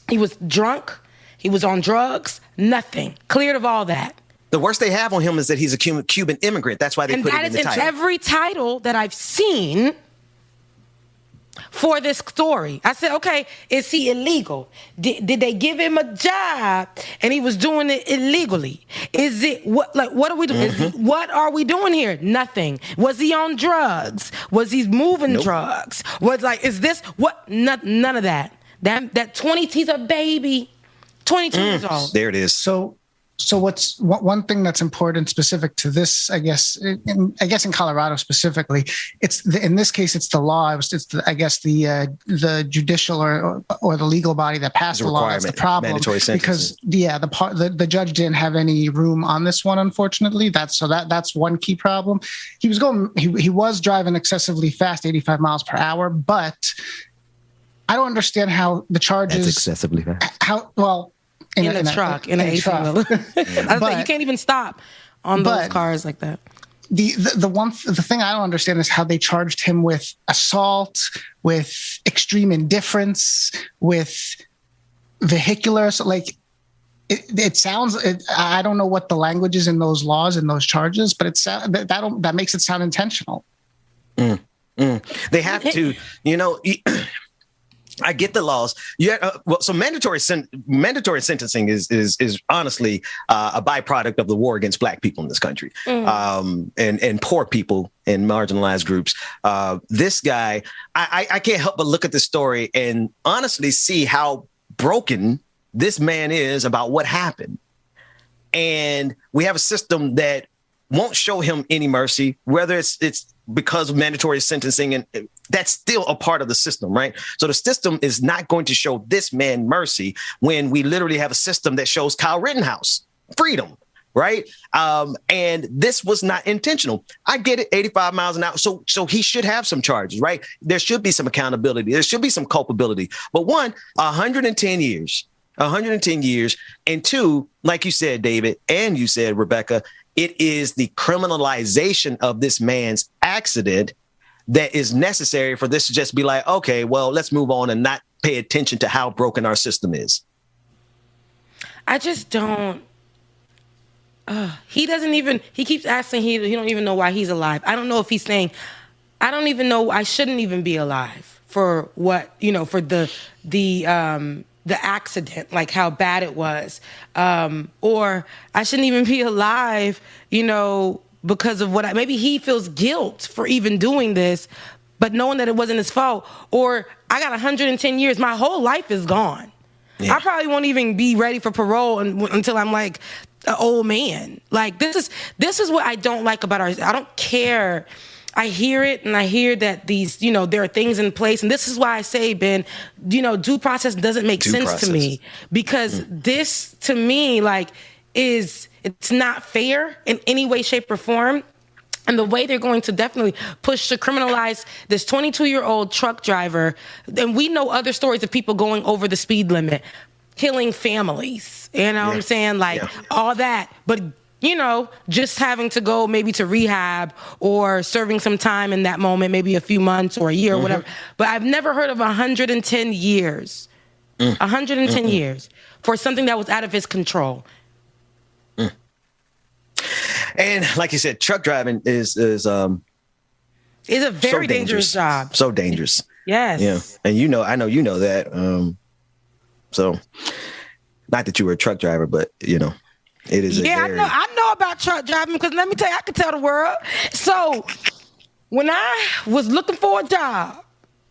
he was drunk, he was on drugs, nothing. Cleared of all that.
The worst they have on him is that he's a Cuban immigrant. That's why they put it in the title. And that is in
every title that I've seen for this story. I said, okay, is he illegal? Did they give him a job and he was doing it illegally? Is it what are we doing? What are we doing here? Nothing. Was he on drugs? Was he moving drugs? Is this what? None of that. That 20, he's a baby. 22 years old.
There it is.
So one thing that's important specific to this, I guess in Colorado specifically, in this case it's the law. It's the judicial or the legal body that passed the law. That's the problem.
Mandatory sentencing.
Because the judge didn't have any room on this one, unfortunately. That's one key problem. He was driving excessively fast, 85 miles per hour, but I don't understand how the charges.
That's excessively fast.
In a truck, in an 18-wheeler. You can't even stop on those cars like that.
The thing I don't understand is how they charged him with assault, with extreme indifference, with vehicular. So it sounds. I don't know what the language is in those laws and those charges, but that makes it sound intentional.
They have to, I get the laws. So mandatory sentencing is honestly a byproduct of the war against Black people in this country, and poor people and marginalized groups. This guy, I can't help but look at this story and honestly see how broken this man is about what happened. And we have a system that won't show him any mercy, whether it's because of mandatory sentencing, and that's still a part of the system, right? So the system is not going to show this man mercy when we literally have a system that shows Kyle Rittenhouse freedom. right? And this was not intentional. I get it, 85 miles an hour. So he should have some charges, right? There should be some accountability. There should be some culpability. But one, 110 years. 110 years. And two, like you said, David, and you said, Rebecca, it is the criminalization of this man's accident that is necessary for this to just be like, okay, well, let's move on and not pay attention to how broken our system is.
I just don't. He keeps asking, he don't even know why he's alive. I don't know if he's saying, I don't even know, I shouldn't even be alive for what, for the accident, like how bad it was. Or I shouldn't even be alive, because of maybe he feels guilt for even doing this, but knowing that it wasn't his fault. Or I got 110 years, my whole life is gone. Yeah. I probably won't even be ready for parole until I'm like an old man. Like this is what I don't like about I don't care. I hear it, and I hear that these, there are things in place. And this is why I say, Ben, due process doesn't make sense to me, because this, to me, it's not fair in any way, shape, or form. And the way they're going to definitely push to criminalize this 22-year-old truck driver. And we know other stories of people going over the speed limit, killing families, what I'm saying? All that. But just having to go maybe to rehab or serving some time in that moment, maybe a few months or a year or whatever. But I've never heard of 110 years, 110 years for something that was out of his control.
And like you said, truck driving is a very dangerous job. So dangerous.
Yes.
Yeah. And I know you know that. So not that you were a truck driver, but it is.
I know about truck driving, because let me tell you, I can tell the world. So when I was looking for a job,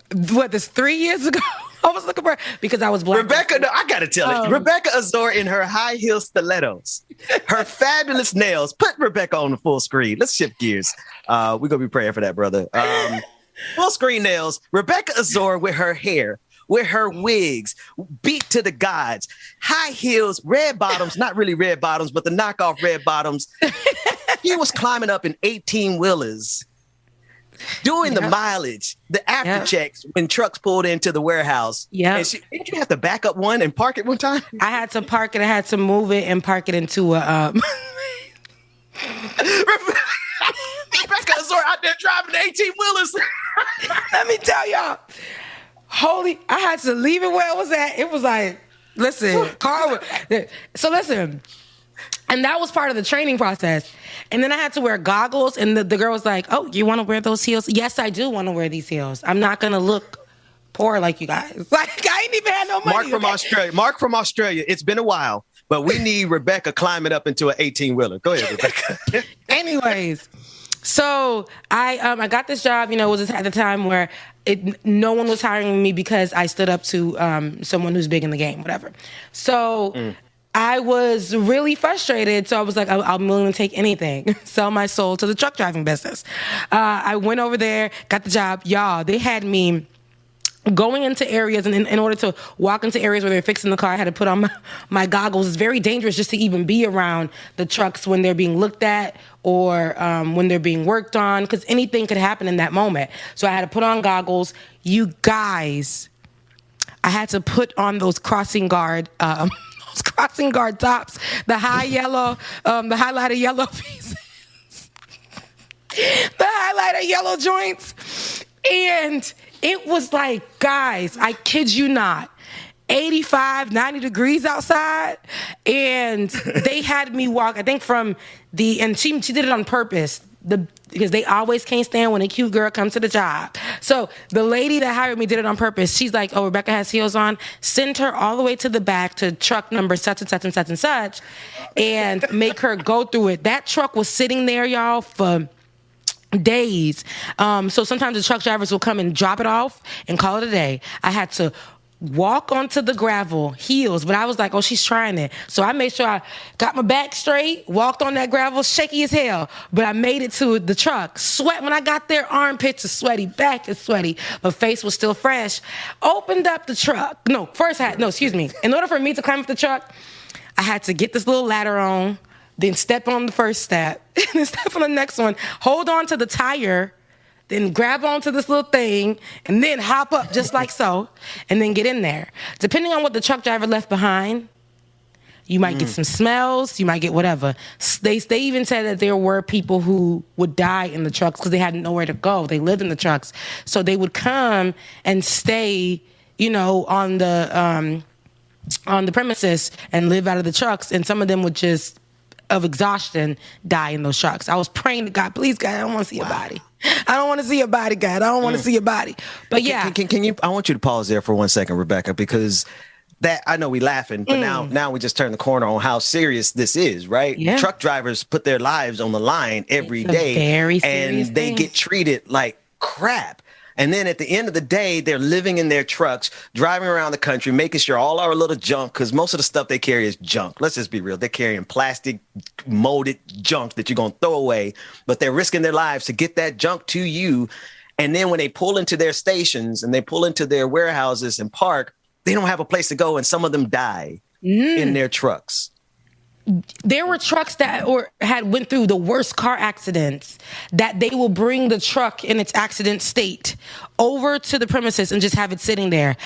this 3 years ago, I was looking for, because I was black.
Rebecca, no, I got to tell it. Rebecca Azor in her high heel stilettos, her fabulous nails. Put Rebecca on the full screen. Let's shift gears. We're going to be praying for that, brother. Full screen nails. Rebecca Azor with her hair, with her wigs, beat to the gods, high heels, red bottoms, not really red bottoms, but the knockoff red bottoms. He was climbing up in 18-wheelers, doing the mileage, the after checks when trucks pulled into the warehouse.
Yeah.
Didn't you have to back up one and park it one time?
I had to park it. I had to move it and park it into a...
Rebecca Azor out there driving 18-wheelers.
Let me tell y'all. I had to leave it where it was at. It was like, listen, so listen. And that was part of the training process. And then I had to wear goggles, and the girl was like, oh, you want to wear those heels? Yes, I do want to wear these heels. I'm not going to look poor like you guys. I ain't even had no money.
Mark from Australia. It's been a while, but we need Rebecca climbing up into an 18-wheeler. Go ahead, Rebecca.
Anyways, so I got this job, it was at the time where no one was hiring me because I stood up to someone who's big in the game, whatever. So I was really frustrated. So I was like, I'm willing to take anything, sell my soul to the truck driving business. I went over there, got the job. Y'all, they had me going into areas, and in order to walk into areas where they're fixing the car, I had to put on my goggles. It's very dangerous just to even be around the trucks when they're being looked at or when they're being worked on, because anything could happen in that moment. So I had to put on goggles. You guys, I had to put on those crossing guard tops, the high yellow, the highlighter yellow pieces, the highlighter yellow joints, and it was like, guys, I kid you not, 85, 90 degrees outside. And they had me walk, I think and she did it on purpose, because they always can't stand when a cute girl comes to the job. So the lady that hired me did it on purpose. She's like, oh, Rebecca has heels on. Send her all the way to the back to truck number such and such and such and such, and make her go through it. That truck was sitting there, y'all, for days. So sometimes the truck drivers will come and drop it off and call it a day. I had to walk onto the gravel, heels, but I was like, oh, she's trying it. So I made sure I got my back straight, walked on that gravel, shaky as hell, but I made it to the truck. Sweat when I got there, armpits are sweaty, back is sweaty, but face was still fresh. Opened up the truck. In order for me to climb up the truck, I had to get this little ladder on, then step on the first step, then step on the next one, hold on to the tire, then grab onto this little thing, and then hop up just like so, and then get in there. Depending on what the truck driver left behind, you might get some smells, you might get whatever. They even said that there were people who would die in the trucks because they had nowhere to go. They lived in the trucks. So they would come and stay, on the premises and live out of the trucks, and some of them would just, of exhaustion, die in those trucks. I was praying to God, please, God, I don't want to see a body. I don't want to see a body, God. I don't want to see a body. But yeah.
Can you, I want you to pause there for 1 second, Rebecca, because that, I know we laughing, but now we just turn the corner on how serious this is, right?
Yeah.
Truck drivers put their lives on the line every day, and they get treated like crap. And then at the end of the day, they're living in their trucks, driving around the country, making sure all our little junk, because most of the stuff they carry is junk. Let's just be real. They're carrying plastic, molded junk that you're going to throw away, but they're risking their lives to get that junk to you. And then when they pull into their stations and they pull into their warehouses and park, they don't have a place to go, and some of them die in their trucks.
There were trucks that had went through the worst car accidents that they will bring the truck in its accident state over to the premises and just have it sitting there.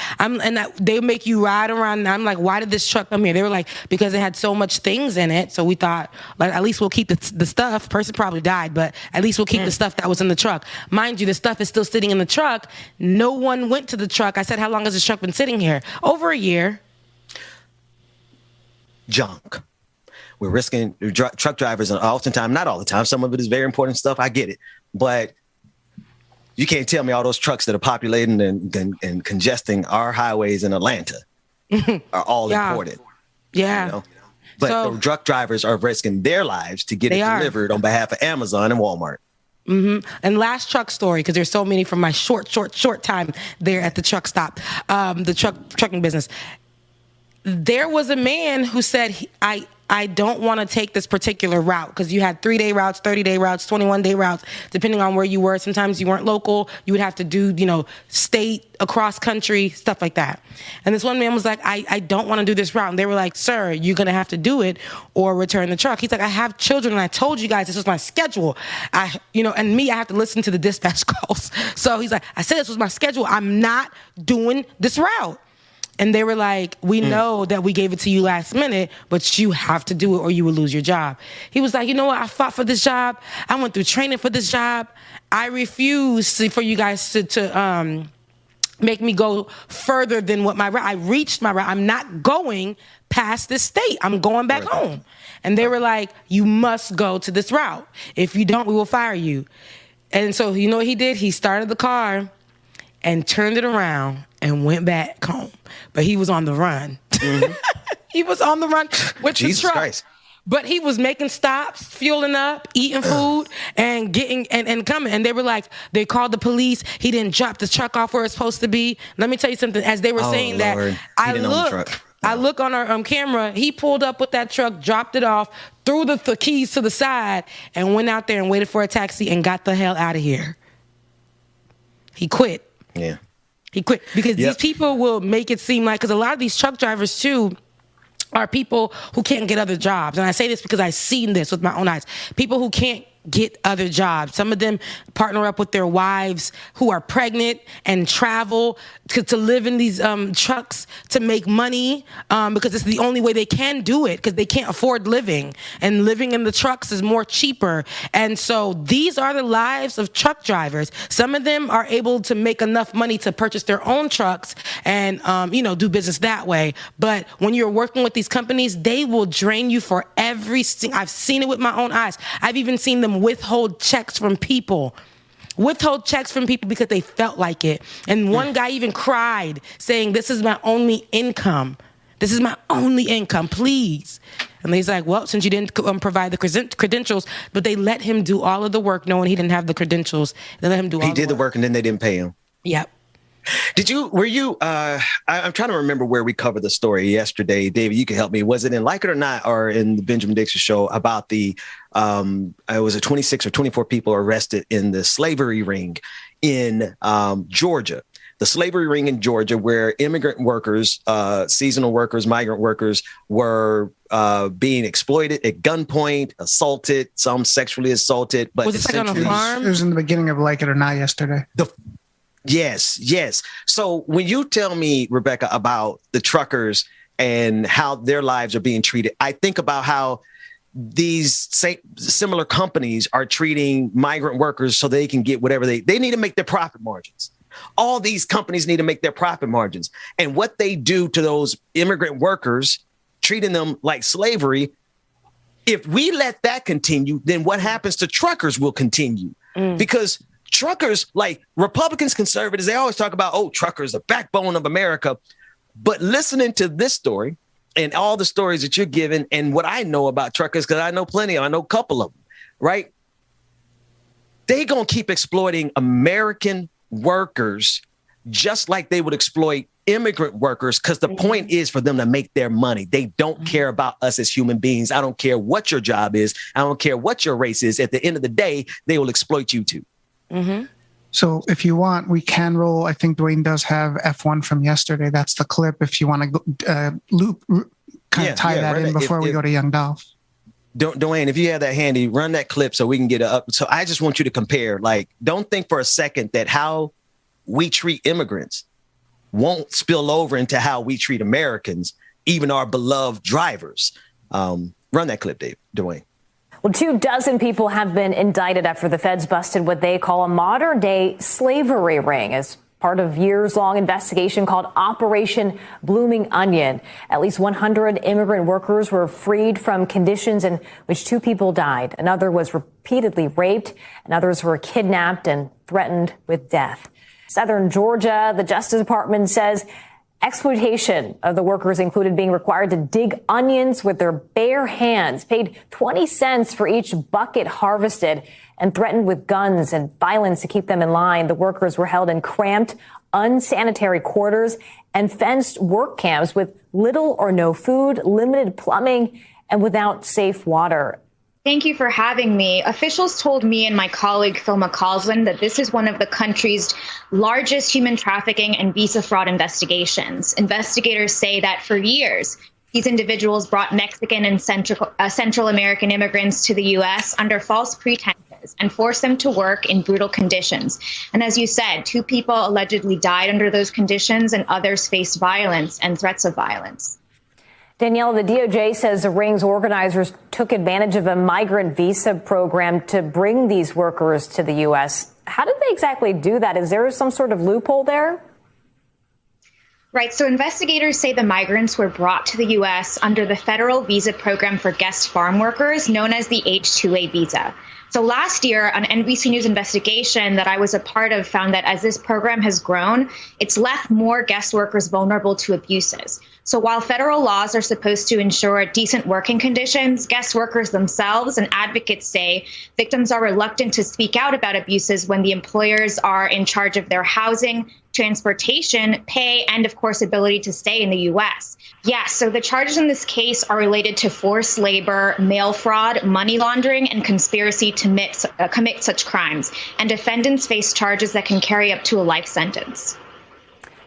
They make you ride around. And I'm like, why did this truck come here? They were like, because it had so much things in it. So we thought, like, at least we'll keep the stuff. Person probably died, but at least we'll keep the stuff that was in the truck. Mind you, the stuff is still sitting in the truck. No one went to the truck. I said, how long has this truck been sitting here? Over a year.
Junk. We're risking truck drivers, and oftentimes, not all the time, some of it is very important stuff. I get it. But you can't tell me all those trucks that are populating and congesting our highways in Atlanta are all imported.
Yeah.
But the truck drivers are risking their lives to get it delivered on behalf of Amazon and Walmart.
Mm-hmm. And last truck story, because there's so many from my short time there at the truck stop, the trucking business. There was a man who said, I don't want to take this particular route, because you had 3-day routes, 30-day routes, 21-day routes, depending on where you were. Sometimes you weren't local. You would have to do, state, across country, stuff like that. And this one man was like, I don't want to do this route. And they were like, sir, you're going to have to do it or return the truck. He's like, I have children, and I told you guys this was my schedule. I have to listen to the dispatch calls. So he's like, I said this was my schedule. I'm not doing this route. And they were like, we know that we gave it to you last minute, but you have to do it or you will lose your job. He was like, you know what? I fought for this job. I went through training for this job. I refuse for you guys to make me go further than what my route. I reached my route. I'm not going past this state. I'm going back home. And they were like, you must go to this route. If you don't, we will fire you. And so you know what he did? He started the car and turned it around and went back home. But he was on the run. Mm-hmm. He was on the run with the truck. Christ. But he was making stops, fueling up, eating food, and getting and coming. And they were like, they called the police. He didn't drop the truck off where it's supposed to be. Let me tell you something. As they were saying that, I look on our camera. He pulled up with that truck, dropped it off, threw the keys to the side, and went out there and waited for a taxi and got the hell out of here. He quit.
Yeah.
He quit because these people will make it seem like, because a lot of these truck drivers too are people who can't get other jobs. And I say this because I've seen this with my own eyes. People who can't get other jobs. Some of them partner up with their wives who are pregnant and travel to live in these trucks to make money because it's the only way they can do it, because they can't afford living. And living in the trucks is more cheaper. And so these are the lives of truck drivers. Some of them are able to make enough money to purchase their own trucks and do business that way. But when you're working with these companies, they will drain you for everything. I've seen it with my own eyes. I've even seen them withhold checks from people because they felt like it. And one guy even cried saying, this is my only income. This is my only income, please. And he's like, well, since you didn't provide the credentials, but they let him do all of the work knowing he didn't have the credentials. They let him do all the work.
He did the work and then they didn't pay him.
Yep.
I'm trying to remember where we covered the story yesterday. David, you can help me. Was it in Like It or Not or in the Benjamin Dixon show about it was 26 or 24 people arrested in the slavery ring in Georgia? the slavery ring in Georgia, where immigrant workers, seasonal workers, migrant workers were being exploited at gunpoint, assaulted, some sexually assaulted. But
was it like on a farm?
It was in the beginning of Like It or Not yesterday.
Yes. So when you tell me, Rebecca, about the truckers and how their lives are being treated, I think about how these similar companies are treating migrant workers so they can get whatever they need to make their profit margins. All these companies need to make their profit margins. And what they do to those immigrant workers, treating them like slavery, if we let that continue, then what happens to truckers will continue. Because truckers, like Republicans, conservatives, they always talk about, truckers, the backbone of America. But listening to this story and all the stories that you're giving and what I know about truckers, because I know plenty, I know a couple of them, right? They going to keep exploiting American workers just like they would exploit immigrant workers, because the point is for them to make their money. They don't care about us as human beings. I don't care what your job is. I don't care what your race is. At the end of the day, they will exploit you too.
So if you want, we can roll. I think Dwayne does have F1 from yesterday. That's the clip. If you want to tie that in before we go to Young Dolph.
Dwayne, if you have that handy, run that clip so we can get it up. So I just want you to compare. Like, don't think for a second that how we treat immigrants won't spill over into how we treat Americans, even our beloved drivers. Run that clip, Dwayne.
Well, 24 people have been indicted after the feds busted what they call a modern-day slavery ring as part of years-long investigation called Operation Blooming Onion. At least 100 immigrant workers were freed from conditions in which 2 people died. Another was repeatedly raped, and others were kidnapped and threatened with death. Southern Georgia, the Justice Department says exploitation of the workers included being required to dig onions with their bare hands, paid 20 cents for each bucket harvested, and threatened with guns and violence to keep them in line. The workers were held in cramped, unsanitary quarters and fenced work camps with little or no food, limited plumbing, and without safe water.
Thank you for having me. Officials told me and my colleague Phil McCausland that this is one of the country's largest human trafficking and visa fraud investigations. Investigators say that for years, these individuals brought Mexican and Central American immigrants to the U.S. under false pretenses and forced them to work in brutal conditions. And as you said, 2 people allegedly died under those conditions and others faced violence and threats of violence.
Danielle, the DOJ says the ring's organizers took advantage of a migrant visa program to bring these workers to the U.S. How did they exactly do that? Is there some sort of loophole there?
Right. So investigators say the migrants were brought to the U.S. under the federal visa program for guest farm workers, known as the H-2A visa. So last year, an NBC News investigation that I was a part of found that as this program has grown, it's left more guest workers vulnerable to abuses. So while federal laws are supposed to ensure decent working conditions, guest workers themselves and advocates say victims are reluctant to speak out about abuses when the employers are in charge of their housing, transportation, pay, and of course, ability to stay in the U.S. Yes, so the charges in this case are related to forced labor, mail fraud, money laundering, and conspiracy to commit such crimes. And defendants face charges that can carry up to a life sentence.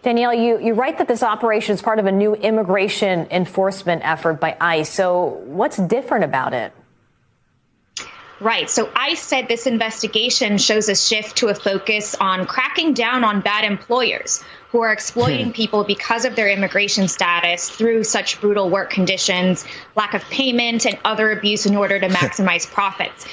Danielle, you write that this operation is part of a new immigration enforcement effort by ICE. So what's different about it?
Right. So ICE said this investigation shows a shift to a focus on cracking down on bad employers who are exploiting people because of their immigration status through such brutal work conditions, lack of payment, and other abuse in order to maximize profits.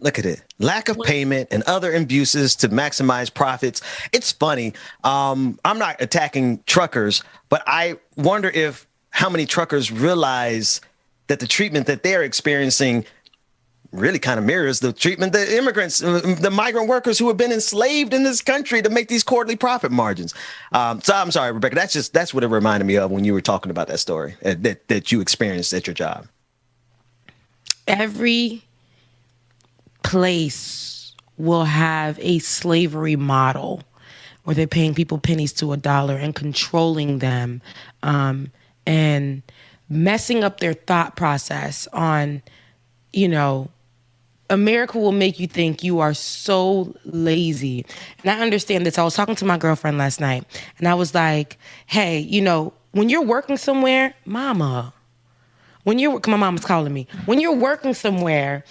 Look at it. Lack of payment and other abuses to maximize profits. It's funny. I'm not attacking truckers, but I wonder if how many truckers realize that the treatment that they're experiencing really kind of mirrors the treatment that immigrants, the migrant workers who have been enslaved in this country to make these quarterly profit margins. So I'm sorry, Rebecca, that's what it reminded me of when you were talking about that story that you experienced at your job.
Every place will have a slavery model where they're paying people pennies to a dollar and controlling them and messing up their thought process on, America will make you think you are so lazy. And I understand this. I was talking to my girlfriend last night, and I was like, hey, you know, when you're working somewhere, mama, my mom was calling me. When you're working somewhere,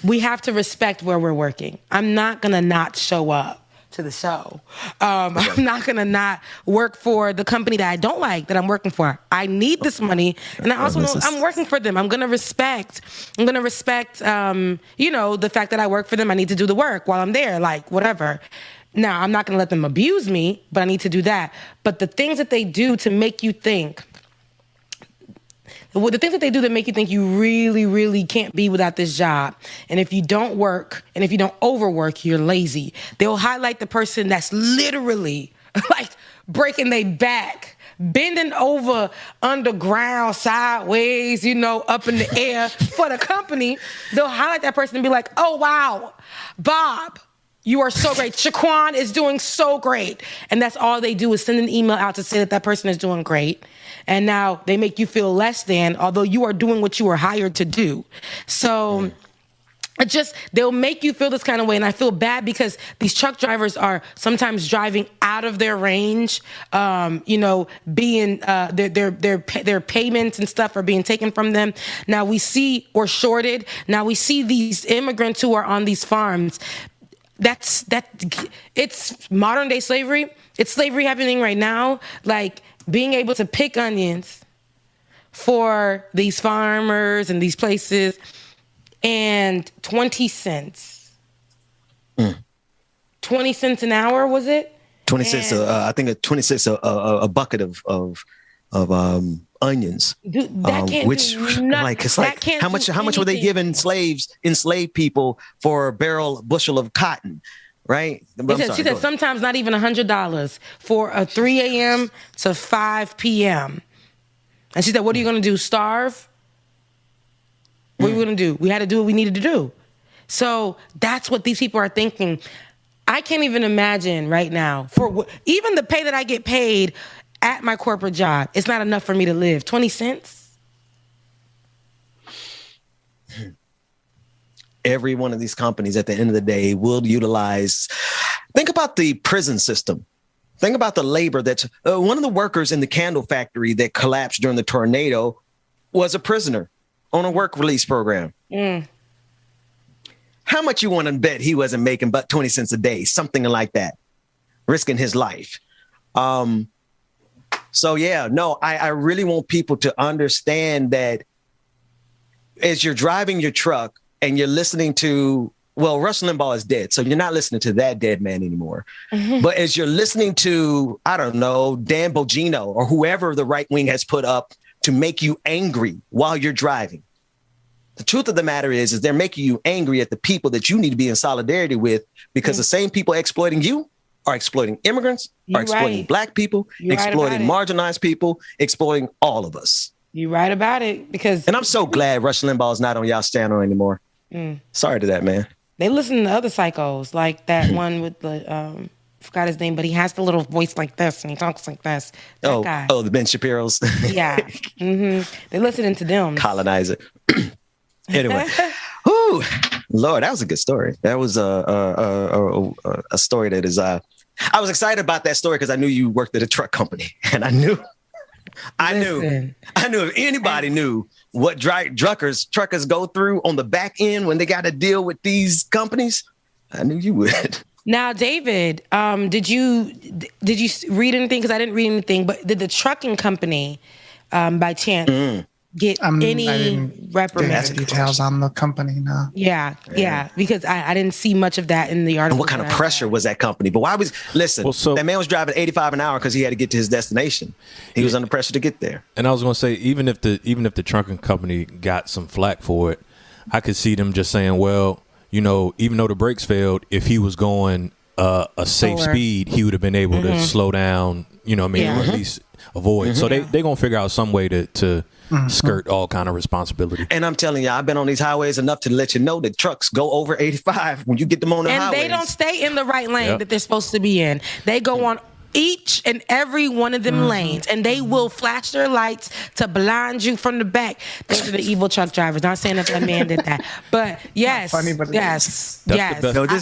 we have to respect where we're working. I'm not going to not show up to the show. I'm not going to not work for the company that I don't like, that I'm working for. I need this money. And I also know I'm working for them. I'm going to respect, you know, the fact that I work for them. I need to do the work while I'm there, like whatever. Now, I'm not going to let them abuse me, but I need to do that. But the things that they do to make you think, the things that they do that make you think you really, really can't be without this job. And if you don't work and if you don't overwork, you're lazy. They'll highlight the person that's literally like breaking their back, bending over underground, sideways, you know, up in the air for the company. They'll highlight that person and be like, oh, wow, Bob, you are so great. Shaquan is doing so great. And that's all they do is send an email out to say that that person is doing great. And now they make you feel less than, although you are doing what you were hired to do. So they'll make you feel this kind of way. And I feel bad because these truck drivers are sometimes driving out of their range, being, their payments and stuff are being taken from them. Now we see, or shorted. Now we see these immigrants who are on these farms. It's modern day slavery. It's slavery happening right now. Like being able to pick onions for these farmers and these places, and 20 cents. 20 cents an hour, was it?
20 cents. I think 20 cents a bucket of onions.
Dude, that can't
which
do nothing.
like it's like how much were they giving enslaved people for a bushel of cotton? Right?
She said sometimes not even $100 for a 3 a.m. to 5 p.m. And she said, what are you going to do, starve? What are you going to do? We had to do what we needed to do. So that's what these people are thinking. I can't even imagine right now, for even the pay that I get paid at my corporate job, it's not enough for me to live. 20 cents?
Every one of these companies at the end of the day will utilize. Think about the prison system. Think about the labor that's one of the workers in the candle factory that collapsed during the tornado was a prisoner on a work release program. How much you want to bet he wasn't making but 20 cents a day, something like that, risking his life. So, yeah, no, I really want people to understand that as you're driving your truck and you're listening to, well, Rush Limbaugh is dead, so you're not listening to that dead man anymore. But as you're listening to, I don't know, Dan Bongino or whoever the right wing has put up to make you angry while you're driving, the truth of the matter is they're making you angry at the people that you need to be in solidarity with, because the same people exploiting you are exploiting immigrants, are exploiting black people, exploiting marginalized people, exploiting all of us.
You're right about it. And
I'm so glad Rush Limbaugh is not on y'all channel anymore. Sorry to that, man.
They listen to other psychos, like that one with the, forgot his name, but he has the little voice like this and he talks like this. That guy.
Oh, the Ben Shapiro's.
Yeah. They're listening to them.
Colonizer. Anyway. Whew, Lord, that was a good story. That was a story that is, I was excited about that story because I knew you worked at a truck company, and I knew if anybody knew what truckers go through on the back end when they got to deal with these companies, I knew you would.
Now, David, did you read anything? Because I didn't read anything, but did the trucking company, by chance, get any reprimand?
Details on the company now.
Yeah, because I didn't see much of that in the article.
And what kind of pressure was that company? But that man was driving 85 an hour because he had to get to his destination. He was under pressure to get there.
And I was going to say, even if the trucking company got some flack for it, I could see them just saying, well, you know, even though the brakes failed, if he was going a safe speed, he would have been able to slow down, you know what I mean, or at least avoid. So they're going to figure out some way to skirt all kind of responsibility.
And I'm telling you, I've been on these highways enough to let you know that trucks go over 85 when you get them on the highways.
And they don't stay in the right lane that they're supposed to be in. They go on each and every one of them lanes, and they will flash their lights to blind you from the back. Those are the evil truck drivers. Not saying that that man did that, but yes,
funny, but
yes.
No,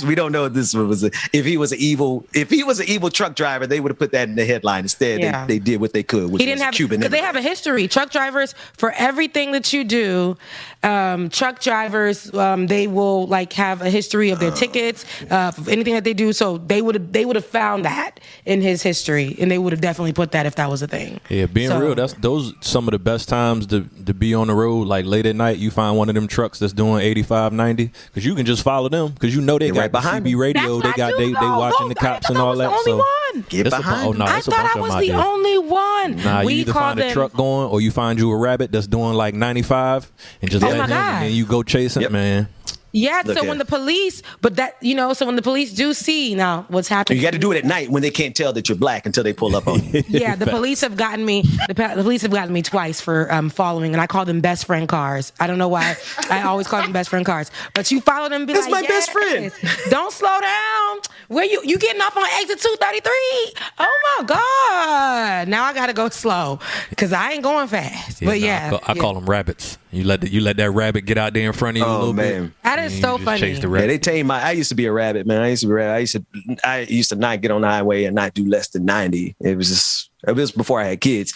we don't know if this was if he was an evil truck driver, they would have put that in the headline. Instead, they did what they could, which
He didn't
was
have
Cuban.
because they have a history. Truck drivers, for everything that you do, truck drivers, they will like have a history of their tickets, of anything that they do. So they would have found that in his history, and they would have definitely put that if that was a thing.
Yeah, being real, those some of the best times to be on the road. Like late at night, you find one of them trucks that's doing 85, 90, because you can just follow them because you know they got
right behind
CB radio. They got they watching the cops and all that. So
get behind.
I thought I was the only one.
Nah, you either find a truck going or you find you a rabbit that's doing like 95 and just let him, and then you go chase it, man.
Yeah, so when the police, so when the police do see now what's happening.
You got to do it at night when they can't tell that you're black until they pull up on you.
Yeah, the police have gotten me. The police have gotten me twice for following, and I call them best friend cars. I don't know why. I always call them best friend cars. But you follow them, and be
That's
like,
my best friend.
Don't slow down. Where you getting off on exit 233? Oh my God! Now I gotta go slow because I ain't going fast. But
I call them rabbits. You let that rabbit get out there in front of you a little bit.
That is so funny.
Chase the rabbit.
Yeah, they tame I used to be a rabbit, man. I used to not get on the highway and not do less than 90. It was before I had kids.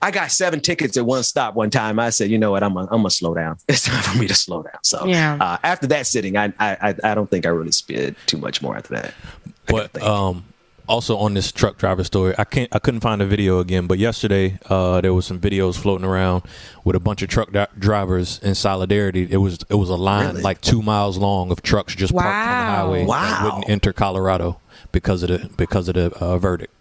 I got 7 tickets at one stop one time. I said, you know what, I'm gonna slow down. It's time for me to slow down. So after that sitting, I don't think I really sped too much more after that.
But also on this truck driver story, I couldn't find a video again, but yesterday there was some videos floating around with a bunch of truck drivers in solidarity. It was a line like 2 miles long of trucks just parked on the highway that wouldn't enter Colorado because of the verdict.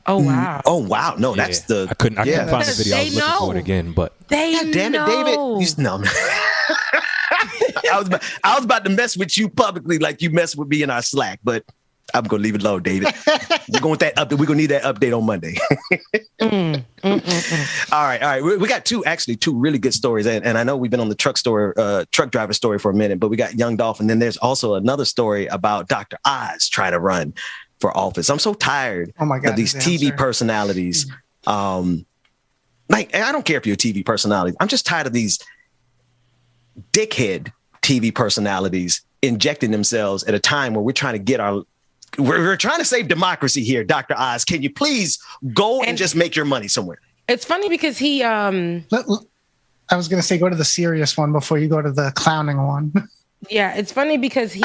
Oh wow!
Oh wow! No, that's the.
I couldn't find the video. I was looking for it again, but
God damn it, David! No, I was about to mess with you publicly, like you messed with me in our Slack, but I'm gonna leave it low, David. We're going with that update. We're gonna need that update on Monday. All right. We got two really good stories, and I know we've been on the truck driver story for a minute, but we got young Dolph, and then there's also another story about Dr. Oz trying to run for office. I'm so tired of these TV personalities. Like, I don't care if you're a TV personality. I'm just tired of these dickhead TV personalities injecting themselves at a time when we're trying to we're trying to save democracy here. Dr. Oz, can you please go and just make your money somewhere?
It's funny because he,
I was going to say, go to the serious one before you go to the clowning one.
Yeah, it's funny because he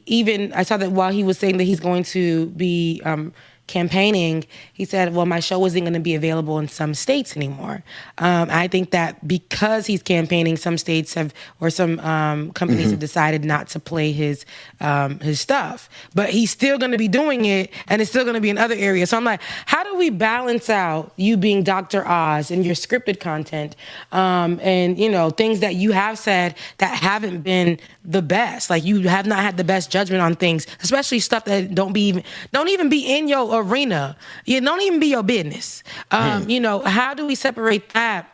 even, I saw that while he was saying that he's going to be campaigning, he said, well, my show isn't going to be available in some states anymore. I think that because he's campaigning, some states have, or some companies have decided not to play his stuff, but he's still going to be doing it, and it's still going to be in other areas. So I'm like, how do we balance out you being Dr. Oz and your scripted content, and things that you have said that haven't been the best? Like, you have not had the best judgment on things, especially stuff that don't even be in your arena. You don't even be your business. How do we separate that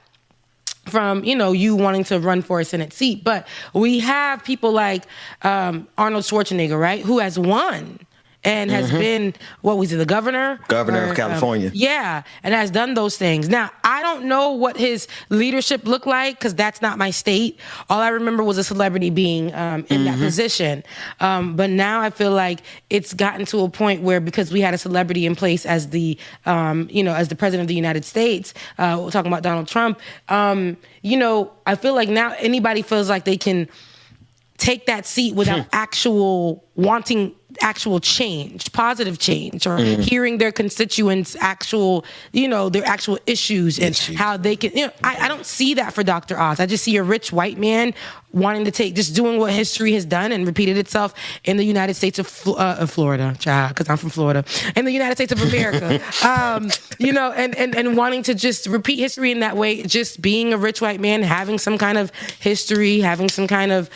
from, you wanting to run for a Senate seat? But we have people like Arnold Schwarzenegger, right, who has won and has been, the governor
of California.
And has done those things. Now, I don't know what his leadership looked like because that's not my state. All I remember was a celebrity being in that position. But now I feel like it's gotten to a point where, because we had a celebrity in place as the, as the president of the United States, we're talking about Donald Trump, I feel like now anybody feels like they can take that seat without wanting actual change, positive change, or hearing their constituents' their actual issues and how they can, I don't see that for Dr. Oz. I just see a rich white man wanting to just doing what history has done and repeated itself in the United States of Florida, child, because I'm from Florida, in the United States of America, and wanting to just repeat history in that way, just being a rich white man, having some kind of history, having some kind of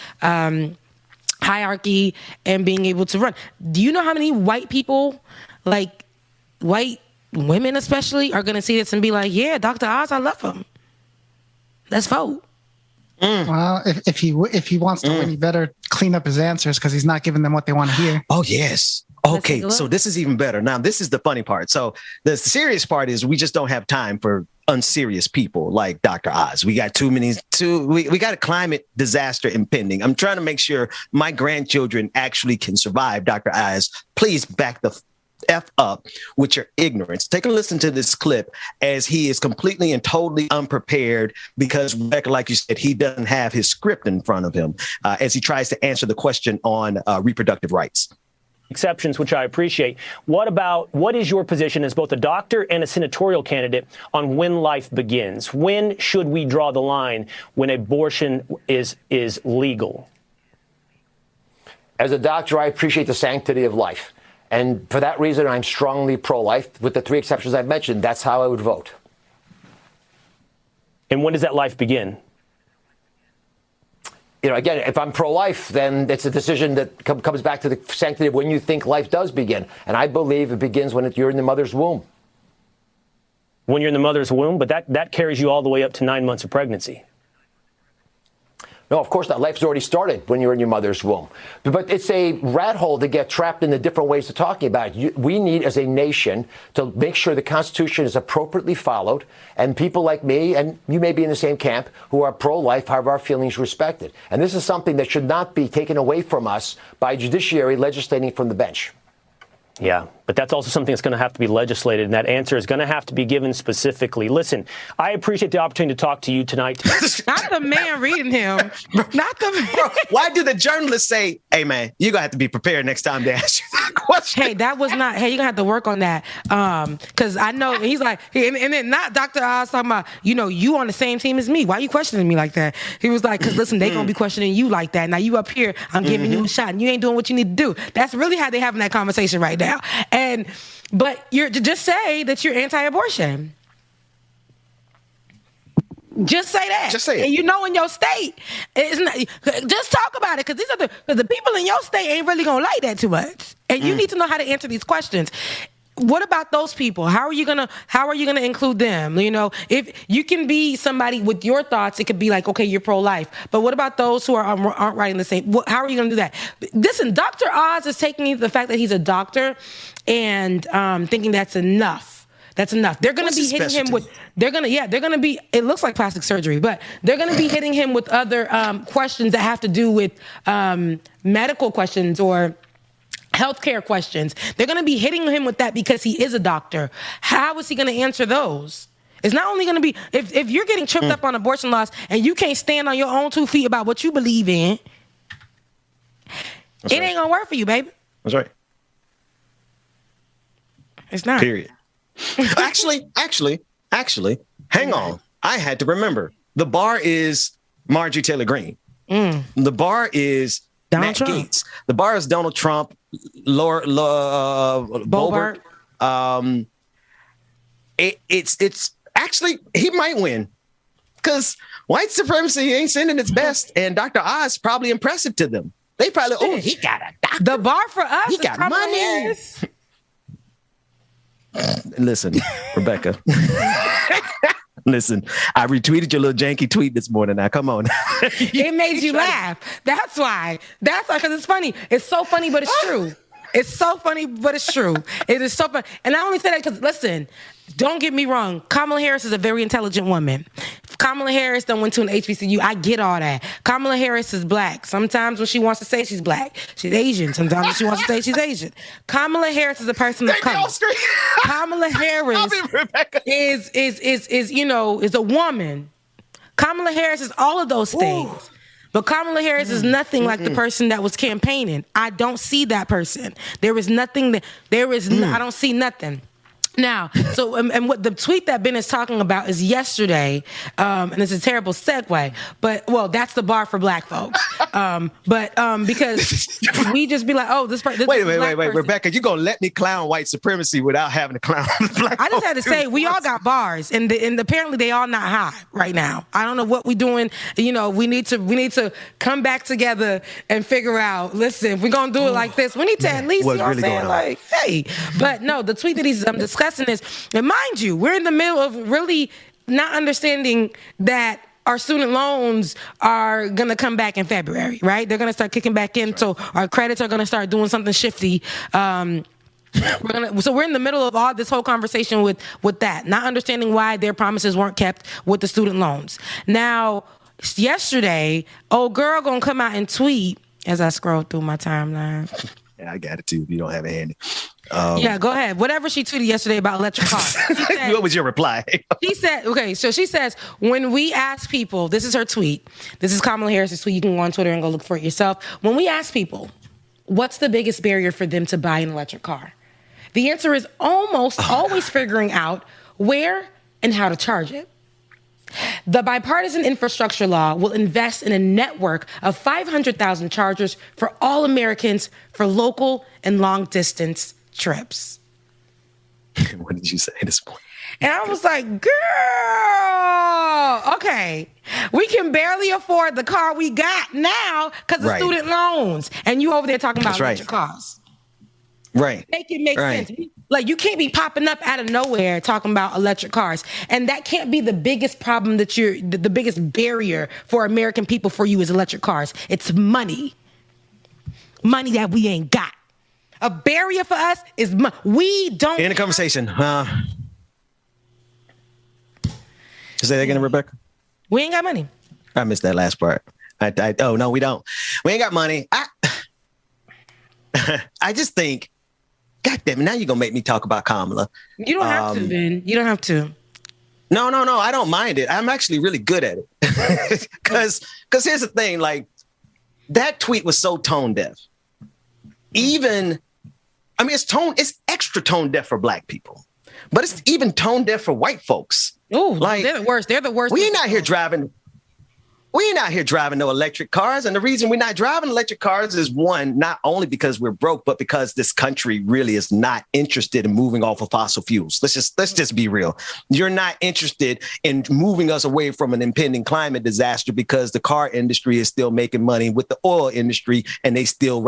hierarchy, and being able to run. Do you know how many white people, like white women especially, are going to see this and be like, yeah, Dr. Oz, I love him. Let's vote.
Well, if he wants to win, he better clean up his answers because he's not giving them what they want to hear.
Oh, yes. Okay, so this is even better. Now, this is the funny part. So the serious part is we just don't have time for unserious people like Dr. Oz. We got we got a climate disaster impending. I'm trying to make sure my grandchildren actually can survive. Dr. Oz, please back the F up with your ignorance. Take a listen to this clip as he is completely and totally unprepared because, Rebecca, like you said, he doesn't have his script in front of him as he tries to answer the question on reproductive rights.
Exceptions, which I appreciate. What is your position as both a doctor and a senatorial candidate on when life begins? When should we draw the line when abortion is legal?
As a doctor, I appreciate the sanctity of life. And for that reason, I'm strongly pro-life. With the 3 exceptions I've mentioned, that's how I would vote.
And when does that life begin?
Again, if I'm pro-life, then it's a decision that comes back to the sanctity of when you think life does begin. And I believe it begins when you're in the mother's womb.
When you're in the mother's womb, but that carries you all the way up to 9 months of pregnancy.
No, of course not. Life's already started when you're in your mother's womb. But it's a rat hole to get trapped in the different ways of talking about it. We need, as a nation, to make sure the Constitution is appropriately followed, and people like me, and you may be in the same camp, who are pro-life, have our feelings respected. And this is something that should not be taken away from us by judiciary legislating from the bench.
Yeah, but that's also something that's going to have to be legislated, and that answer is going to have to be given specifically. Listen, I appreciate the opportunity to talk to you tonight.
Not the man reading him. Not the man.
Bro, why do the journalists say, hey, man, you're going to have to be prepared next time to ask you that question?
Hey, that was not, hey, you're going to have to work on that. Because I know, he's like, and then not Dr. Oz talking about, you on the same team as me. Why are you questioning me like that? He was like, because listen, they going to be questioning you like that. Now you up here, I'm giving you a shot, and you ain't doing what you need to do. That's really how they having that conversation right now. But you're just say that you're anti-abortion. Just say that.
Just say it.
And in your state, it's not, just talk about it, because these are the people in your state ain't really gonna like that too much. And you need to know how to answer these questions. What about those people? How are you gonna include them? If you can be somebody with your thoughts, it could be like, okay, you're pro-life. But what about those who aren't writing the same? How are you gonna do that? Listen, Dr. Oz is taking the fact that he's a doctor and thinking that's enough. That's enough. They're going to be hitting him with, it looks like plastic surgery, but they're going to be hitting him with other questions that have to do with medical questions or healthcare questions. They're going to be hitting him with that because he is a doctor. How is he going to answer those? It's not only going to be, if you're getting tripped up on abortion laws and you can't stand on your own 2 feet about what you believe in, ain't going to work for you, baby.
That's right.
It's not.
Period. Actually, hang on. I had to remember. The bar is Marjorie Taylor Greene. The bar is
Donald
Matt
Trump.
Gaetz. The bar is Donald Trump, Boebert. It's actually, he might win because white supremacy ain't sending its best, and Dr. Oz probably impressive to them. They probably, he got a doctor.
The bar for us
He got
Kamala
money.
Harris.
Listen, Rebecca. Listen, I retweeted your little janky tweet this morning. Now, come on.
It made you laugh. That's why, because it's funny. It's so funny, but it's true. It's so funny, but it's true. It is so funny. And I only say that because, listen, don't get me wrong. Kamala Harris is a very intelligent woman. Kamala Harris done went to an HBCU. I get all that. Kamala Harris is black. Sometimes when she wants to say she's black, she's Asian. Sometimes when she wants to say she's Asian. Kamala Harris is a person of color. Kamala Harris is a woman. Kamala Harris is all of those things. But Kamala Harris is nothing like the person that was campaigning. I don't see that person. There is nothing I don't see nothing. Now, so and what the tweet that Ben is talking about is yesterday, and it's a terrible segue, but that's the bar for black folks. Because we just be like, oh, this person.
Wait, Rebecca, you gonna let me clown white supremacy without having to clown black?
I just had to say we all got bars, and apparently they all not high right now. I don't know what we doing. We need to come back together and figure out. Listen, if we're gonna do it like this, we need to at least,
What's really going on?
Like, hey. But no, the tweet that he's discussing is, and mind you, we're in the middle of really not understanding that our student loans are going to come back in February, right? They're going to start kicking back in. So our credits are going to start doing something shifty. So we're in the middle of all this whole conversation with that, not understanding why their promises weren't kept with the student loans. Now, yesterday, old girl going to come out and tweet as I scroll through my timeline.
Yeah, I got it too. If you don't have it handy.
Yeah, go ahead. Whatever she tweeted yesterday about electric cars. Said,
what was your reply?
She said, okay, so she says, when we ask people, this is her tweet. This is Kamala Harris's tweet. You can go on Twitter and go look for it yourself. When we ask people, what's the biggest barrier for them to buy an electric car? The answer is almost always figuring out where and how to charge it. The bipartisan infrastructure law will invest in a network of 500,000 chargers for all Americans for local and long distance trips.
What did you say this morning?
And I was like, girl, okay, we can barely afford the car we got now because of student loans. And you over there talking about electric cars.
Right.
Make it make sense. Like, you can't be popping up out of nowhere talking about electric cars. And that can't be the biggest problem that the biggest barrier for American people for you is electric cars. It's money. Money that we ain't got. A barrier for us is we don't.
In the conversation. Say that again, Rebecca.
We ain't got money.
I missed that last part. Oh, no, we don't. We ain't got money. I just think, God damn it, now you're going to make me talk about Kamala.
You don't have to, Ben. You don't have to.
No, I don't mind it. I'm actually really good at it. Because here's the thing, like, that tweet was so tone deaf. It's extra tone deaf for black people. But it's even tone deaf for white folks.
Oh, like, they're the worst. They're the worst.
We ain't out here driving no electric cars. And the reason we're not driving electric cars is, one, not only because we're broke, but because this country really is not interested in moving off of fossil fuels. Let's just be real. You're not interested in moving us away from an impending climate disaster because the car industry is still making money with the oil industry and they still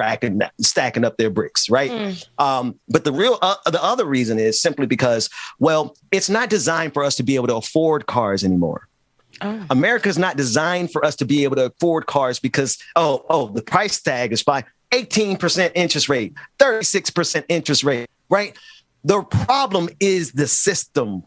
stacking up their bricks, right? But the other reason is simply because, well, it's not designed for us to be able to afford cars anymore. America's not designed for us to be able to afford cars because, the price tag is fine. 18% interest rate, 36% interest rate, right? The problem is the system,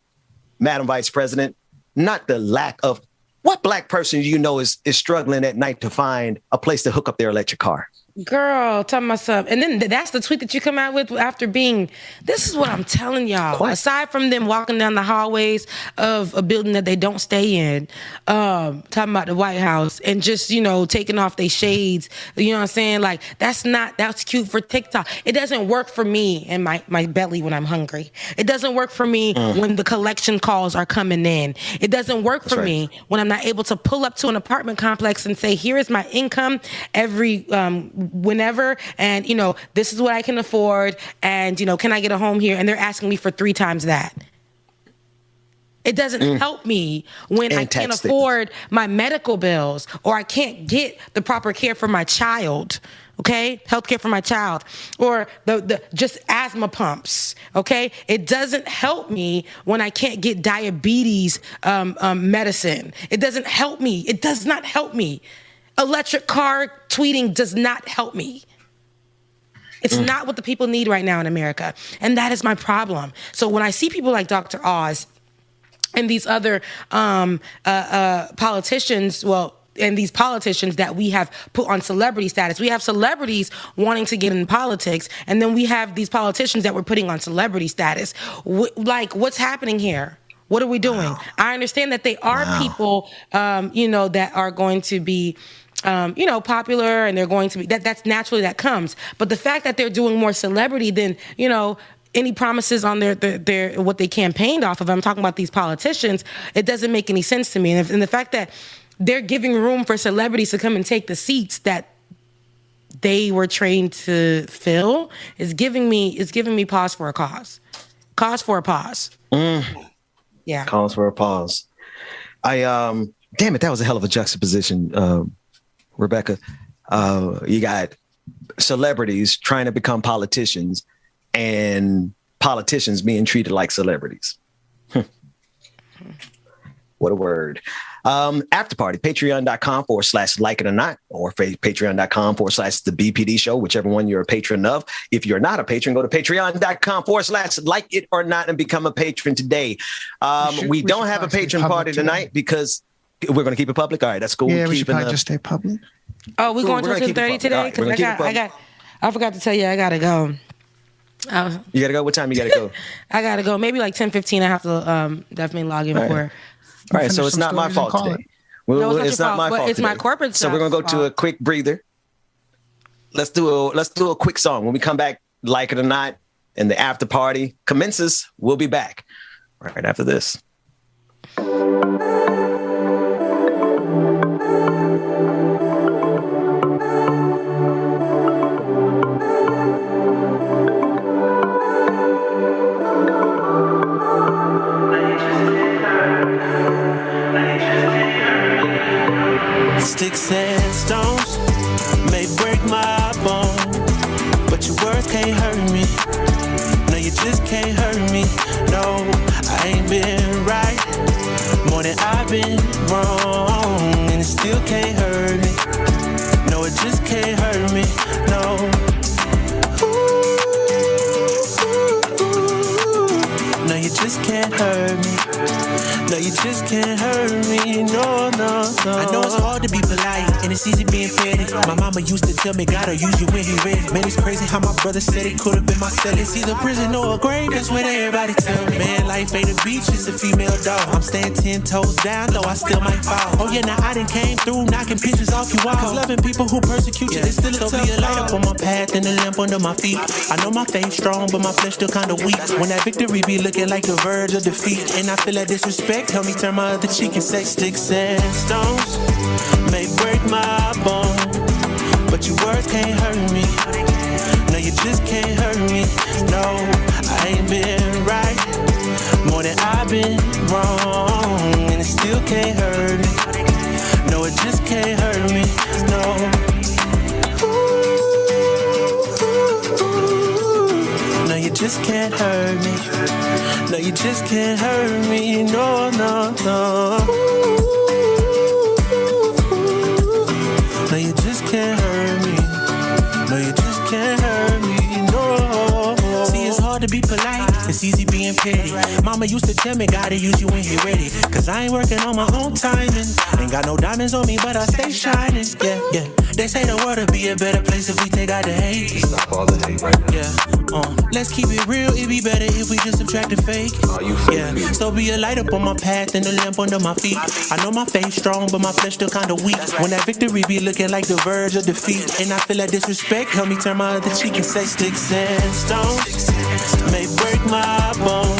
Madam Vice President, not the lack of. What black person do you know is struggling at night to find a place to hook up their electric car?
Girl, tell myself. And then that's the tweet that you come out with after this is what I'm telling y'all. What? Aside from them walking down the hallways of a building that they don't stay in, talking about the White House and just, taking off their shades, you know what I'm saying? Like, that's cute for TikTok. It doesn't work for me in my belly when I'm hungry. It doesn't work for me when the collection calls are coming in. It doesn't work for me when I'm not able to pull up to an apartment complex and say, here is my income every whenever, and this is what I can afford, and can I get a home here? And they're asking me for 3 times that. It doesn't help me when I can't afford my medical bills or I can't get the proper care for my child. Okay, healthcare for my child, or the just asthma pumps. Okay, it doesn't help me when I can't get diabetes medicine. It doesn't help me. It does not help me. Electric car tweeting does not help me. It's not what the people need right now in America. And that is my problem. So when I see people like Dr. Oz and these other politicians, and these politicians that we have put on celebrity status, we have celebrities wanting to get in politics, and then we have these politicians that we're putting on celebrity status. What's happening here? What are we doing? Wow. I understand that they are people, that are going to be popular, and they're going to be, that's naturally that comes. But the fact that they're doing more celebrity than, any promises on their what they campaigned off of, I'm talking about these politicians, it doesn't make any sense to me. And the fact that they're giving room for celebrities to come and take the seats that they were trained to fill is giving me pause for a cause. Cause for a pause. Yeah.
Cause for a pause. Damn it, that was a hell of a juxtaposition, Rebecca. You got celebrities trying to become politicians and politicians being treated like celebrities. What a word. After party, patreon.com/like it or not, or patreon.com/the BPD show, whichever one you're a patron of. If you're not a patron, go to patreon.com/like it or not and become a patron today. We don't have a patron party tonight because we're going to keep it public. All right, that's cool.
Yeah, we should probably just stay public.
Oh, we're going to 10:30 today? Because I forgot to tell you, I got to go.
You got to go? What time you got to go?
I got to go. Maybe like 10:15. I have to definitely log in for.
All right, so it's not my fault today.
No,
it's not my fault.
It's my corporate
So we're gonna go to a quick breather. Let's do a quick song. When we come back, like it or not, and the after party commences, we'll be back right after this.
Sticks and stones may break my bone, but your words can't hurt me. No, you just can't hurt me. No, I ain't been right more than I've been wrong, and it still can't hurt me. No, it just can't hurt me. No. No, you just can't hurt me. No, you just can't hurt me. No, no, no. I know it's hard to be polite, and it's easy being petty. My mama used to tell me, God'll use you when he ready. Man, it's crazy how my brother said it could have been my cell. It's either prison or a grave, that's what everybody tell me. Man, life ain't a beach, it's a female dog. I'm staying 10 toes down, though I still might fall. Oh yeah, now I done came through, knocking pictures off you all. Cause loving people who persecute you, it's still a tough. So be a light up on my path and a lamp under my feet. I know my faith strong, but my flesh still kinda weak. When that victory be looking like the verge of defeat, and I feel that disrespect, help me turn my other cheek and say sticks and stones may break my bone, but your words can't hurt me. No, you just can't hurt me. No, I ain't been right more than I've been wrong, and it still can't hurt me. No, it just can't hurt me. No. No, you just can't hurt me. No, you just can't hurt me. No, no, no. No, you just can't hurt me. No, you just can't hurt me. No. See, it's hard to be polite. It's easy being petty. Mama used to tell me, gotta use you when he ready. Cause I ain't working on my own timing. Ain't got no diamonds on me, but I stay shining. Yeah, yeah. They say the world would be a better place if we take out the hate. Stop all the hate right now. Yeah. Let's keep it real. It'd be better if we just subtract the fake. Yeah. So be a light up on my path and a lamp under my feet. I know my faith strong, but my flesh still kinda weak. When that victory be looking like the verge of defeat, and I feel that disrespect, help me turn my other cheek and say sticks and stones may break my bone,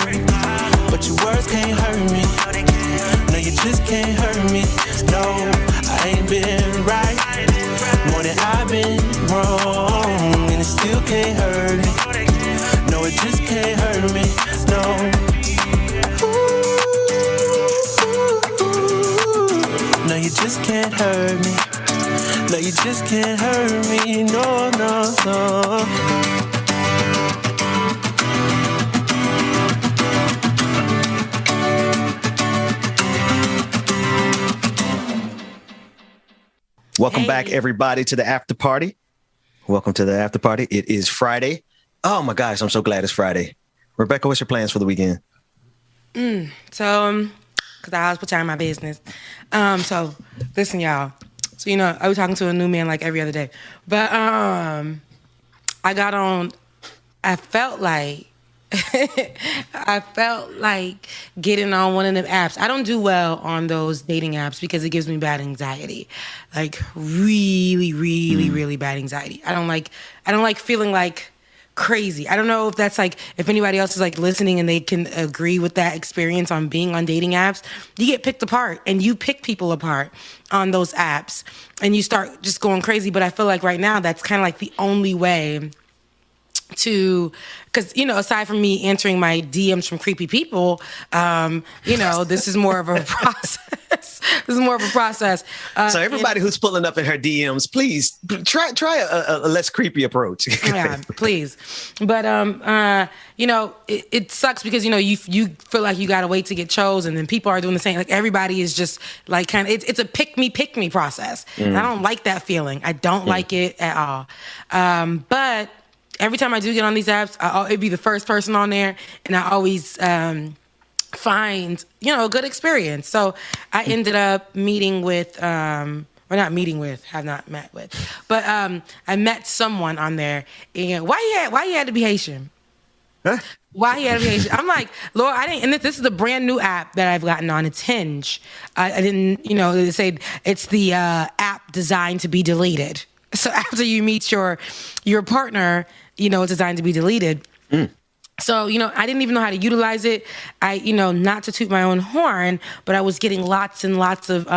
but your words can't hurt me. No, you just can't hurt me. No, I ain't been right more than I've been wrong, and it still can't hurt me. No, it just can't hurt me. No. No, you just can't hurt me. No, you just can't hurt me. No, no, no.
Welcome back, everybody, to the after party. Welcome to the after party. It is Friday. Oh my gosh, I'm so glad it's Friday. Rebecca, what's your plans for the weekend?
Because I always put time in my business. So listen, y'all. So, you know, I was talking to a new man like every other day. But I felt like getting on one of them apps. I don't do well on those dating apps because it gives me bad anxiety. Like really, really, really bad anxiety. I don't like feeling like crazy. I don't know if that's like, if anybody else is like listening and they can agree with that experience on being on dating apps. You get picked apart and you pick people apart on those apps and you start just going crazy. But I feel like right now that's kind of like the only way to, because, you know, aside from me answering my DMs from creepy people, you know, this is more of a process. this is more of a process.
So everybody who's pulling up in her DMs, please try a less creepy approach.
Yeah, please. But it sucks because you feel like you gotta wait to get chosen, and people are doing the same. Like everybody is just like kind of it's a pick me process. And I don't like that feeling. I don't like it at all. But every time I do get on these apps, it'd be the first person on there, and I always find a good experience. So I ended up meeting with have not met with, but I met someone on there. And why he had to be Haitian?
Huh?
Why he had to be Haitian? I'm like, Lord, I didn't. And this is a brand new app that I've gotten on. It's Hinge. I didn't, they say it's the app designed to be deleted. So after you meet your partner, it's designed to be deleted. So, I didn't even know how to utilize it. I, not to toot my own horn, but I was getting lots and lots of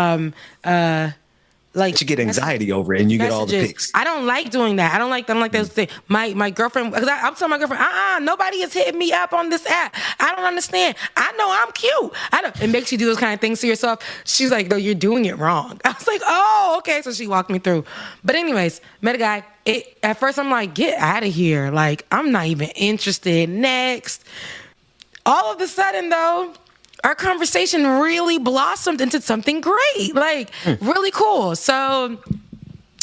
you get anxiety over it and you get all the pics.
I don't like doing that. I don't like that thing. My girlfriend, because I'm telling my girlfriend, nobody is hitting me up on this app. I don't understand. I know I'm cute. It makes you do those kind of things to yourself. She's like, no, you're doing it wrong. I was like, oh, okay. So she walked me through. But anyways, met a guy. At first I'm like, get out of here. Like, I'm not even interested. Next. All of a sudden though, our conversation really blossomed into something great, like really cool. So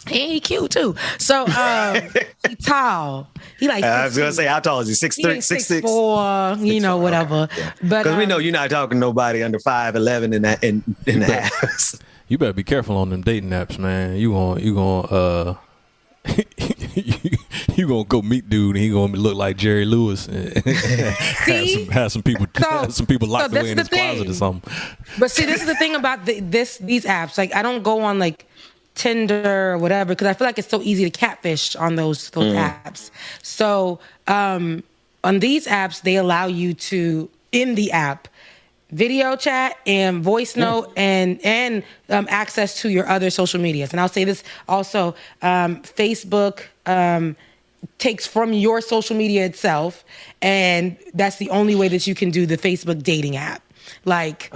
he cute too. So he tall. He like.
I was gonna say, how tall is he? 6'3", 6'6",
6'4", whatever.
Yeah.
But
because we know you're not talking to nobody under 5'11" in the house.
You better be careful on them dating apps, man. You gonna you gonna go meet dude and he gonna look like Jerry Lewis and have some people locked away in his closet or something.
But see, this is the thing about these apps. Like, I don't go on like Tinder or whatever because I feel like it's so easy to catfish on those apps. So on these apps, they allow you to in the app video chat and voice note and access to your other social medias. And I'll say this also, Facebook takes from your social media itself, and that's the only way that you can do the Facebook dating app. Like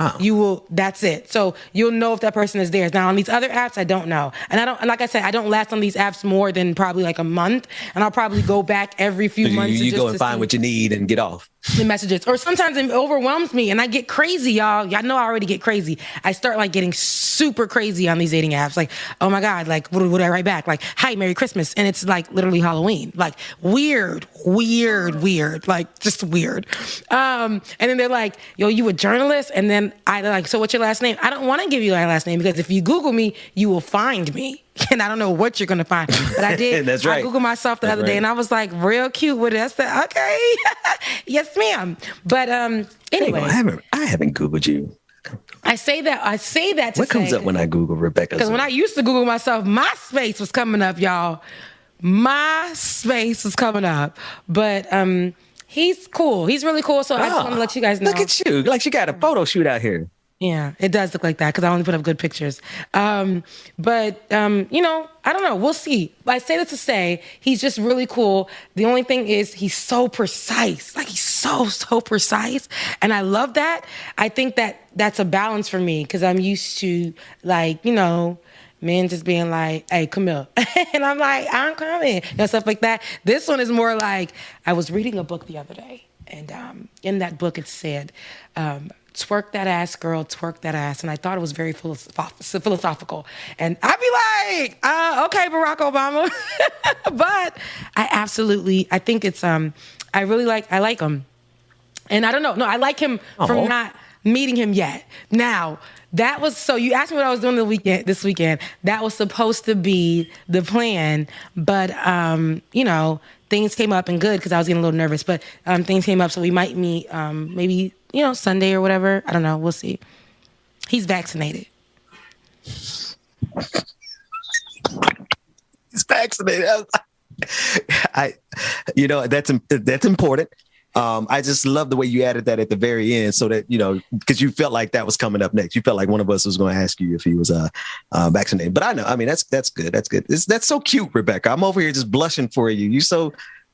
that's it. So you'll know if that person is there. Now on these other apps, I don't know. And like I said, I don't last on these apps more than probably like a month. And I'll probably go back every few months.
You go and find what you need and get off.
The messages. Or sometimes it overwhelms me and I get crazy, y'all. Y'all know I already get crazy. I start like getting super crazy on these dating apps. Like, oh my God, like what would I write back? Like, hi, Merry Christmas. And it's like literally Halloween. Like weird, like just weird. And then they're like, yo, you a journalist? And then I like, so what's your last name? I don't want to give you my last name because if you Google me, you will find me. And I don't know what you're going to find. But I did.
That's right.
I Googled myself the other day and I was like real cute with it. I said, okay. Yes, ma'am. But anyway.
I haven't Googled you.
I say that to
what comes up when I Google Rebecca?
Because when I used to Google myself, MySpace was coming up, y'all. MySpace was coming up. But he's cool. He's really cool. So I just want to let you guys know.
Look at you. Like you got a photo shoot out here.
Yeah, it does look like that because I only put up good pictures. But I don't know. We'll see. I say that to say he's just really cool. The only thing is he's so precise. Like he's so precise. And I love that. I think that's a balance for me because I'm used to like, men just being like, hey, come here. And I'm like, I'm coming. Stuff like that. This one is more like I was reading a book the other day. And in that book it said, twerk that ass, girl, twerk that ass. And I thought it was very philosophical. And I'd be like, okay, Barack Obama. But I think it's, I like him. And I don't know. No, I like him from not meeting him yet. Now, that was, so you asked me what I was doing this weekend. That was supposed to be the plan. But, things came up and good because I was getting a little nervous. But things came up, so we might meet maybe, Sunday or whatever. I don't know. We'll see. He's vaccinated.
He's vaccinated. That's important. I just love the way you added that at the very end so that, because you felt like that was coming up next. You felt like one of us was going to ask you if he was vaccinated. But I know, that's good. That's good. That's so cute, Rebecca. I'm over here just blushing for you.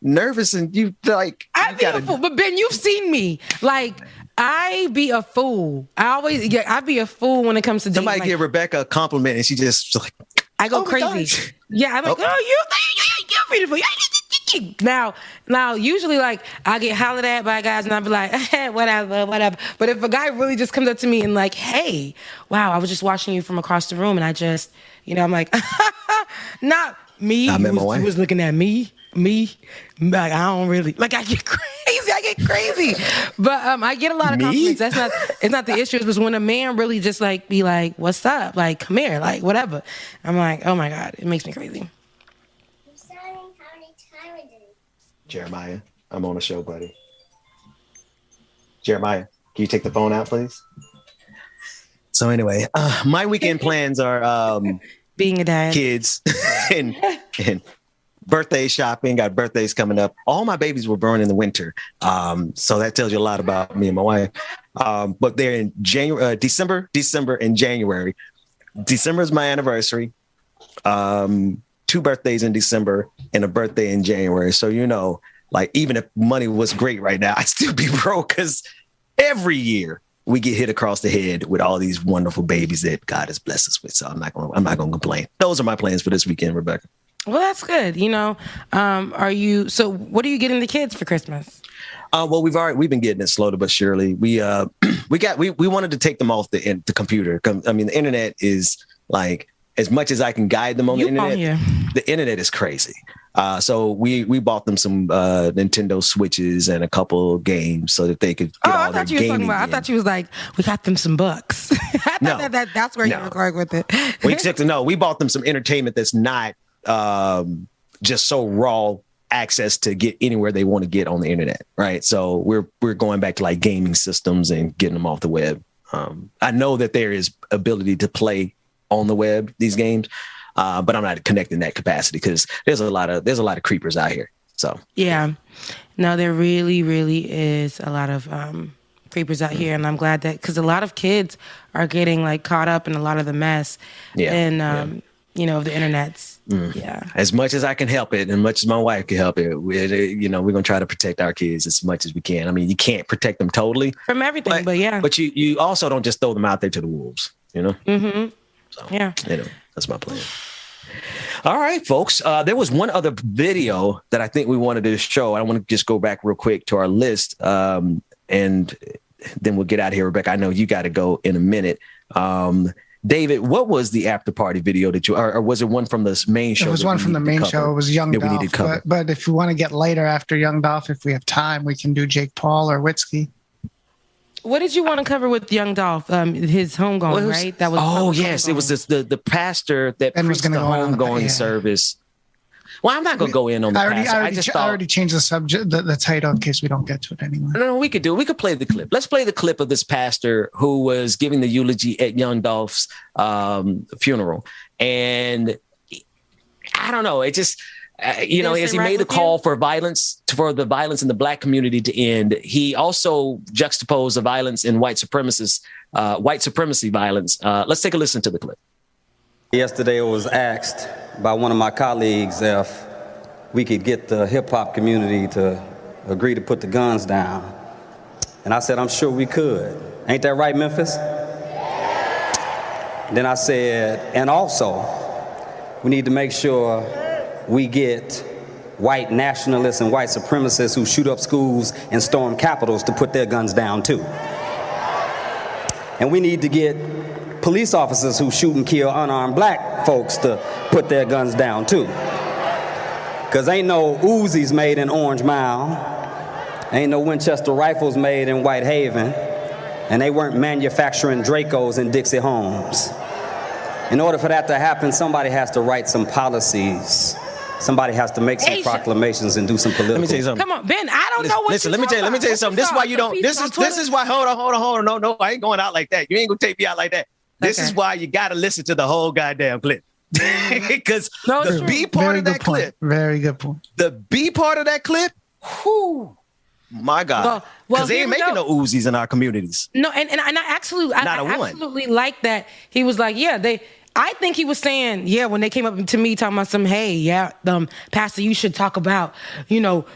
nervous and you like.
I be a fool, but Ben, you've seen me. Like I be a fool. I be a fool when it comes to dating.
Somebody give Rebecca a compliment and she just like.
I go crazy. Yeah, I'm like, you're beautiful. Now, usually, like, I get hollered at by guys, and I'll be like, whatever. But if a guy really just comes up to me and like, hey, wow, I was just watching you from across the room, and I just, I'm like, not me. He was looking at me. Like, I don't really, like, I get crazy. But I get a lot of compliments. It's not the issue. It's when a man really just like be like, what's up? Like, come here, like, whatever. I'm like, oh my God, it makes me crazy.
Jeremiah, I'm on a show, buddy. Jeremiah, can you take the phone out, please? So anyway, my weekend plans are
being a dad,
kids, and birthday shopping. Got birthdays coming up. All my babies were born in the winter, so that tells you a lot about me and my wife. But they're in December, and January. December is my anniversary. 2 birthdays in December and a birthday in January. So, like even if money was great right now, I'd still be broke because every year we get hit across the head with all these wonderful babies that God has blessed us with. So I'm not gonna complain. Those are my plans for this weekend, Rebecca.
Well, that's good. So what are you getting the kids for Christmas?
Well, we've been getting it slowly but surely. We wanted to take them off the computer. I mean, the internet is like, as much as I can guide them on the internet, the internet is crazy. So we bought them some Nintendo Switches and a couple games so that they could get all their gaming.
I thought you was like, we got them some books. That's where you were going with it.
We bought them some entertainment that's not just so raw access to get anywhere they want to get on the internet, right? So we're going back to like gaming systems and getting them off the web. I know that there is ability to play on the web these games, but I'm not connecting that capacity because there's a lot of creepers out here. So
yeah, no, there really, really is a lot of creepers out here, and I'm glad that because a lot of kids are getting like caught up in a lot of the mess. The internet's. Yeah.
As much as I can help it, and much as my wife can help it, we're gonna try to protect our kids as much as we can. I mean, you can't protect them totally
from everything, but
you also don't just throw them out there to the wolves,
Mm-hmm.
So, that's my plan. All right, folks. There was one other video that I think we wanted to show. I want to just go back real quick to our list, and then we'll get out of here. Rebecca, I know you got to go in a minute. David, what was the after party video that or was it one from the main show?
It was one from the main show. It was Young Dolph.
We need to cover.
But if we want to get later after Young Dolph, if we have time, we can do Jake Paul or Witzke.
What did you want to cover with Young Dolph? His homegoing, right? That was.
Yes, it was the pastor that preached the homegoing service. Well, I'm not going to go in on the pastor.
I already changed the subject, the title, in case we don't get to it anymore.
No, we could do it. We could play the clip. Let's play the clip of this pastor who was giving the eulogy at Young Dolph's funeral. And I don't know. It just, as he made a call for the violence in the Black community to end, he also juxtaposed the violence in white supremacy violence. Let's take a listen to the clip.
Yesterday I was asked by one of my colleagues if we could get the hip-hop community to agree to put the guns down. And I said, I'm sure we could. Ain't that right, Memphis? Then I said, and also, we need to make sure we get white nationalists and white supremacists who shoot up schools and storm capitals to put their guns down too. And we need to get police officers who shoot and kill unarmed Black folks to put their guns down too. Because ain't no Uzis made in Orange Mound, ain't no Winchester rifles made in Whitehaven, and they weren't manufacturing Dracos in Dixie Homes. In order for that to happen, somebody has to write some policies. Somebody has to make some proclamations and do some political.
Let me tell you something.
Come on, Ben, I don't know what
Listen, let me tell you something. This is why you don't, this is why, hold on. No, I ain't going out like that. You ain't gonna take me out like that. This is why you got to listen to the whole goddamn clip. Because the B part of that clip.
Very good point.
The B part of that clip, whew, my God. Because they ain't making no Uzis in our communities.
No, and I absolutely like that. He was like, I think he was saying, yeah, when they came up to me talking about some, hey, yeah, Pastor, you should talk about,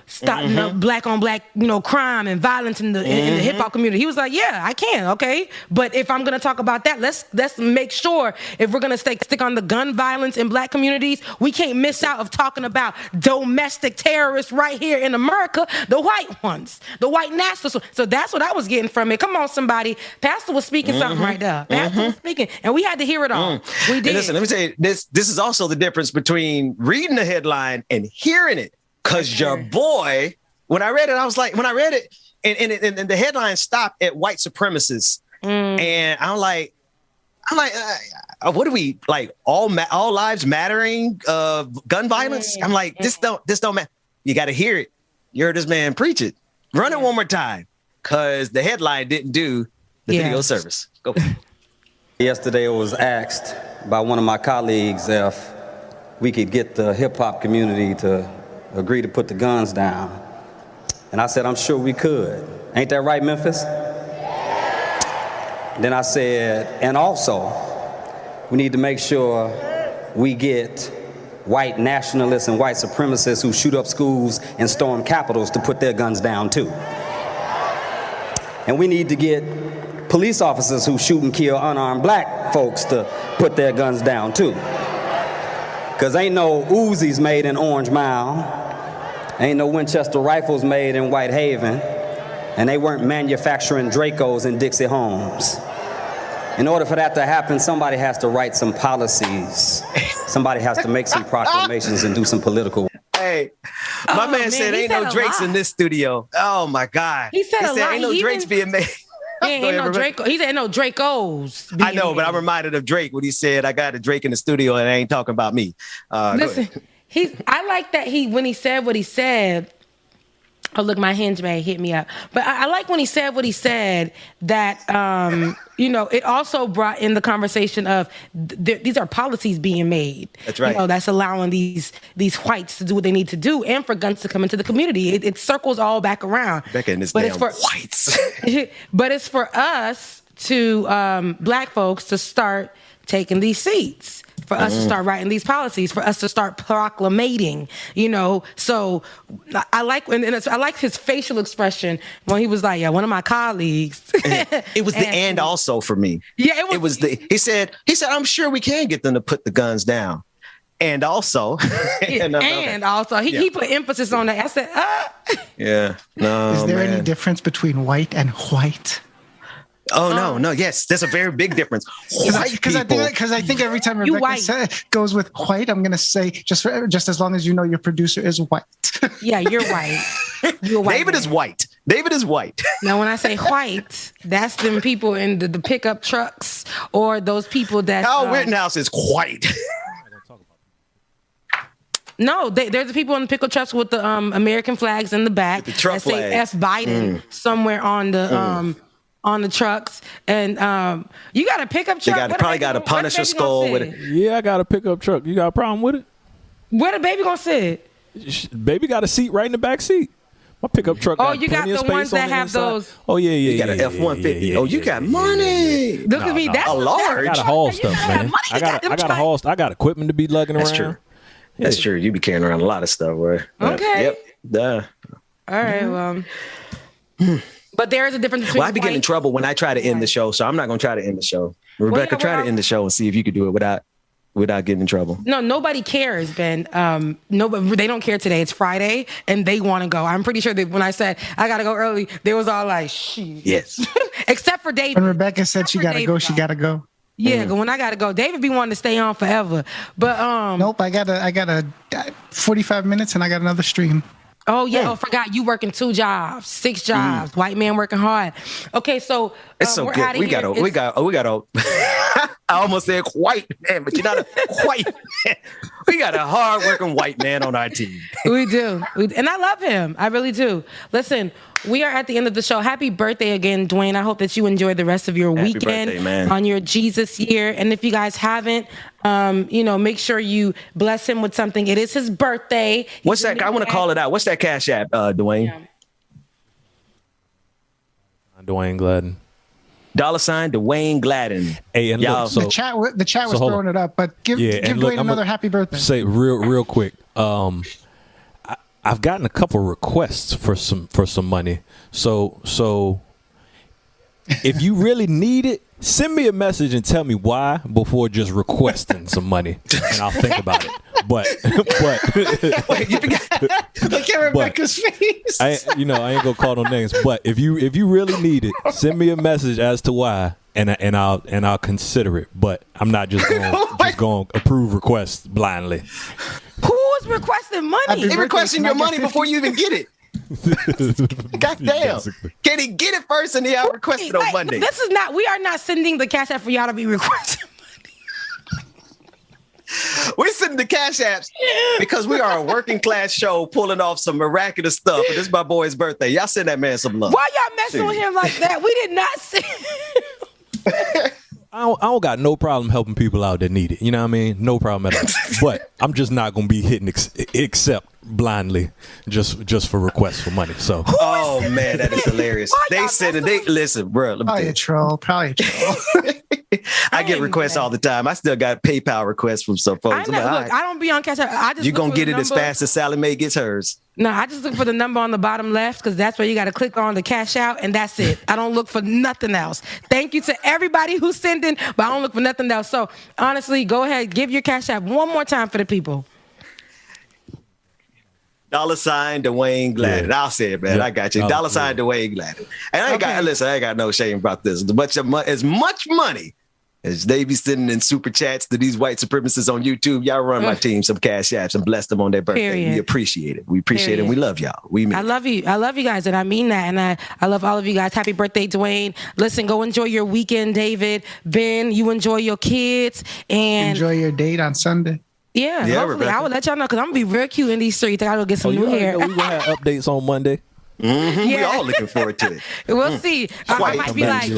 stopping black on black, crime and violence in the hip hop community. He was like, yeah, I can, okay. But if I'm gonna talk about that, let's make sure if we're gonna stick on the gun violence in black communities, we can't miss out of talking about domestic terrorists right here in America, the white ones, the white nationalists. So that's what I was getting from it. Come on, somebody. Pastor was speaking something right there. Pastor was speaking, and we had to hear it all. We did.
And listen, let me tell you, this is also the difference between reading the headline and hearing it. Because your boy, when I read it, I was like, when I read it, and the headline stopped at white supremacists, and I'm like, what are we like? All lives mattering? Gun violence? I'm like, this don't matter. You got to hear it. You heard this man preach it. Run it one more time, because the headline didn't do the video service. Go.
Yesterday, I was asked by one of my colleagues if we could get the hip hop community to agree to put the guns down. And I said, I'm sure we could. Ain't that right, Memphis? Then I said, and also, we need to make sure we get white nationalists and white supremacists who shoot up schools and storm capitals to put their guns down too. And we need to get police officers who shoot and kill unarmed black folks to put their guns down too. Because ain't no Uzis made in Orange Mound, ain't no Winchester rifles made in Whitehaven, and they weren't manufacturing Dracos in Dixie Homes. In order for that to happen, somebody has to write some policies. Somebody has to make some proclamations and do some political.
Hey, my man said ain't no Drakes in this studio. Oh my God.
He said a lot.
Ain't no Drakes being made.
Ain't no Draco. He said no Dracos.
I know, but I'm reminded of Drake when he said, I got a Drake in the studio and I ain't talking about me.
Listen, I like that when he said what he said. Oh, look, my hinge may hit me up. But I like when he said what he said, that, it also brought in the conversation of these are policies being made.
That's right.
That's allowing these whites to do what they need to do and for guns to come into the community. It circles all back around.
Back in this damn whites.
But it's for us to, black folks, to start taking these seats. For us to start writing these policies, for us to start proclamating, So I like I like his facial expression when he was like, "Yeah, one of my colleagues."
It was the and also for me.
Yeah,
it was the. He said, I'm sure we can get them to put the guns down, and also,
also, he put emphasis on that. I said,
yeah, no.
Is there any difference between white and white?
Oh no! Yes, there's a very big difference.
Because I think every time Rebecca goes with white, I'm going to say just as long as you know your producer is white.
Yeah, you're white. You're white.
David is white. David is white.
Now, when I say white, that's them people in the pickup trucks or those people that.
Kyle Rittenhouse is white.
No, there's the people in the pickup trucks with the American flags in the back
the truck
that say F Biden somewhere on the. On the trucks, and you got a pickup truck.
They probably got a Punisher skull with it.
Yeah, I got a pickup truck. You got a problem with it?
Where the baby gonna sit?
Baby got a seat right in the back seat. My pickup truck.
Oh, you got the ones that have those.
Oh yeah.
You got an F-150. Oh, you got money.
Look at me. That's
a large.
I got to haul stuff, man. I got to haul. I got equipment to be lugging around.
That's true. That's true. You be carrying around a lot of stuff, boy.
Okay.
Yep. Duh.
All right. Well. But there is a difference between.
Well, I be getting in trouble when I try to end the show, so I'm not going to try to end the show. Rebecca, try to end the show and see if you could do it without getting in trouble.
No, nobody cares, Ben. Nobody. They don't care today. It's Friday, and they want to go. I'm pretty sure that when I said I got to go early, they was all like, "Shit."
Yes.
Except for David.
When Rebecca said she got to go, she got to go.
Yeah, when I got to go, David be wanting to stay on forever. But
nope, I got a 45 minutes, and I got another stream.
Oh yeah, I forgot you working 2 jobs, 6 jobs. White man working hard. Okay, so
it's so good. We got. I almost said white man, but you're not a white man. We got a hard working white man on our team.
We do, and I love him. I really do. Listen, we are at the end of the show. Happy birthday again, Dwayne. I hope that you enjoy the rest of your weekend on your Jesus year. And if you guys haven't, make sure you bless him with something. It is his birthday.
What's that? I want to call it out. What's that Cash App, Dwayne?
Yeah. Dwayne Gladden.
$ Dwayne Gladden.
Hey, and
y'all,
look,
the chat was throwing it up, but give Dwayne another happy birthday.
Say real quick. I've gotten a couple requests for some money. So if you really need it, send me a message and tell me why before just requesting some money, and I'll think about it. But
wait, you look at Rebecca's face.
I ain't gonna call no names. But if you really need it, send me a message as to why, and I'll consider it. But I'm not just going to approve requests blindly.
Who's requesting money?
They're requesting your money before you even get it. God damn. Can he get it first and then I'll request it on Monday?
We are not sending the cash app for y'all to be requesting money.
We're sending the cash apps because we are a working class show pulling off some miraculous stuff. And this is my boy's birthday. Y'all send that man some love.
Why y'all messing with him like that? We did not send
I don't got no problem helping people out that need it. You know what I mean? No problem at all. But I'm just not going to be hitting accept blindly just for requests for money. So.
Oh, man, that is hilarious. They said it. Listen, bro.
Probably a troll.
I get requests all the time. I still got PayPal requests from some folks.
I don't be on Cash App.
You're going to get it as fast as Sally Mae gets hers.
No, I just look for the number on the bottom left because that's where you got to click on the cash out, and that's it. I don't look for nothing else. Thank you to everybody who's sending, but I don't look for nothing else. So honestly, go ahead, give your cash out one more time for the people. $$
Dwayne Gladden. I'll say it, man. I got you. $, Dwayne Gladden. And I ain't got no shame about this. As much money as they be sending in super chats to these white supremacists on YouTube, y'all run my team some cash apps and bless them on their birthday.
Period.
We appreciate it. We appreciate it. And we love y'all.
I love you. I love you guys, and I mean that. And I love all of you guys. Happy birthday, Dwayne. Listen, go enjoy your weekend, David. Ben, you enjoy your kids. And
enjoy your date on Sunday.
Yeah, hopefully Rebecca. I will let y'all know because I'm going to be real cute in these streets. I got to go get some new hair.
We're going to have updates on Monday.
Mm-hmm. Yeah. We all looking forward to it.
We'll see. I might be like,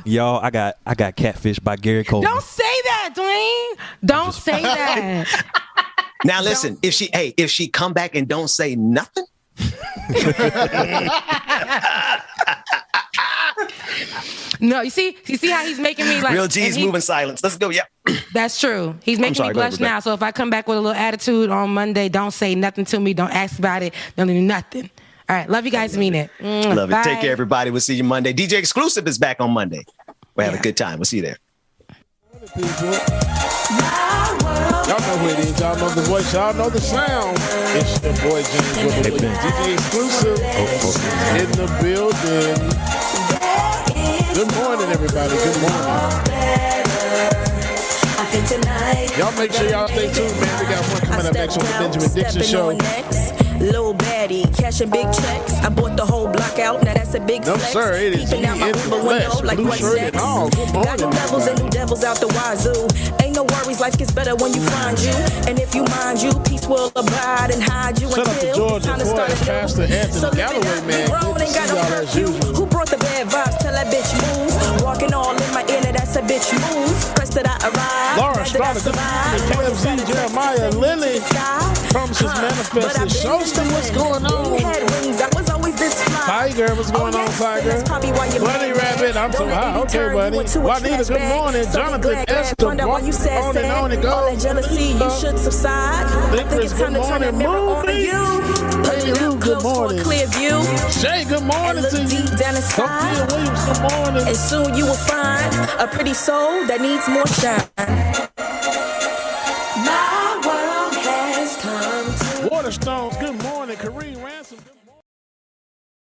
y'all, I got Catfish by Gary Coleman.
Don't say that, Dwayne. Don't say that.
Now listen, if she come back and don't say nothing.
No, you see how he's making me like
real G's moving silence. Let's go. Yep.
That's true. He's making me blush now. So if I come back with a little attitude on Monday, don't say nothing to me. Don't ask about it. Don't do nothing. All right. Love you guys. Mean it.
Love
Bye.
it. Take care, everybody. We'll see you Monday. DJ Exclusive is back on Monday. We'll have a good time. We'll see you there.
Y'all know who it is. Y'all know the voice. Y'all know the sound. It's your boy James with the DJ Exclusive in the building. Good morning, everybody. Good morning. Y'all make sure y'all stay tuned, man. We got one coming up next on the Benjamin Dixon Show.
Little baddie, cashing big checks. I bought the whole block out. Now that's a big flex.
No, sir, it is
Peeping out my Uber window like what's next. Got new levels and new devils out the wazoo. Ain't no worries, life gets better when you find you. And if you mind you, peace will abide and hide you
until
it's time to start a
Pastor Anthony Galloway, man.
Grown, ain't got no curfew. Who brought the bad vibes? Tell that bitch move. Walking all in my ear, that's a bitch move. Press that I arrive.
Laura Strada, good morning. KFC, Jeremiah, Lily. Promises manifested. Show them what's going on. Tiger, what's going on, Tiger? Bunny Rabbit, I'm so high. Okay, buddy. Juanita, good morning. Jonathan, Esther, on and it goes.
Jealousy, you should subside. I think it's time to turn that mirror on you. Put it up close for a clear view.
Shay, good morning to you.
Deep down inside.
Williams, good morning.
And soon you will find a pretty soul that needs more shine.
Waterstones, good morning. Kareem Ransom, good morning.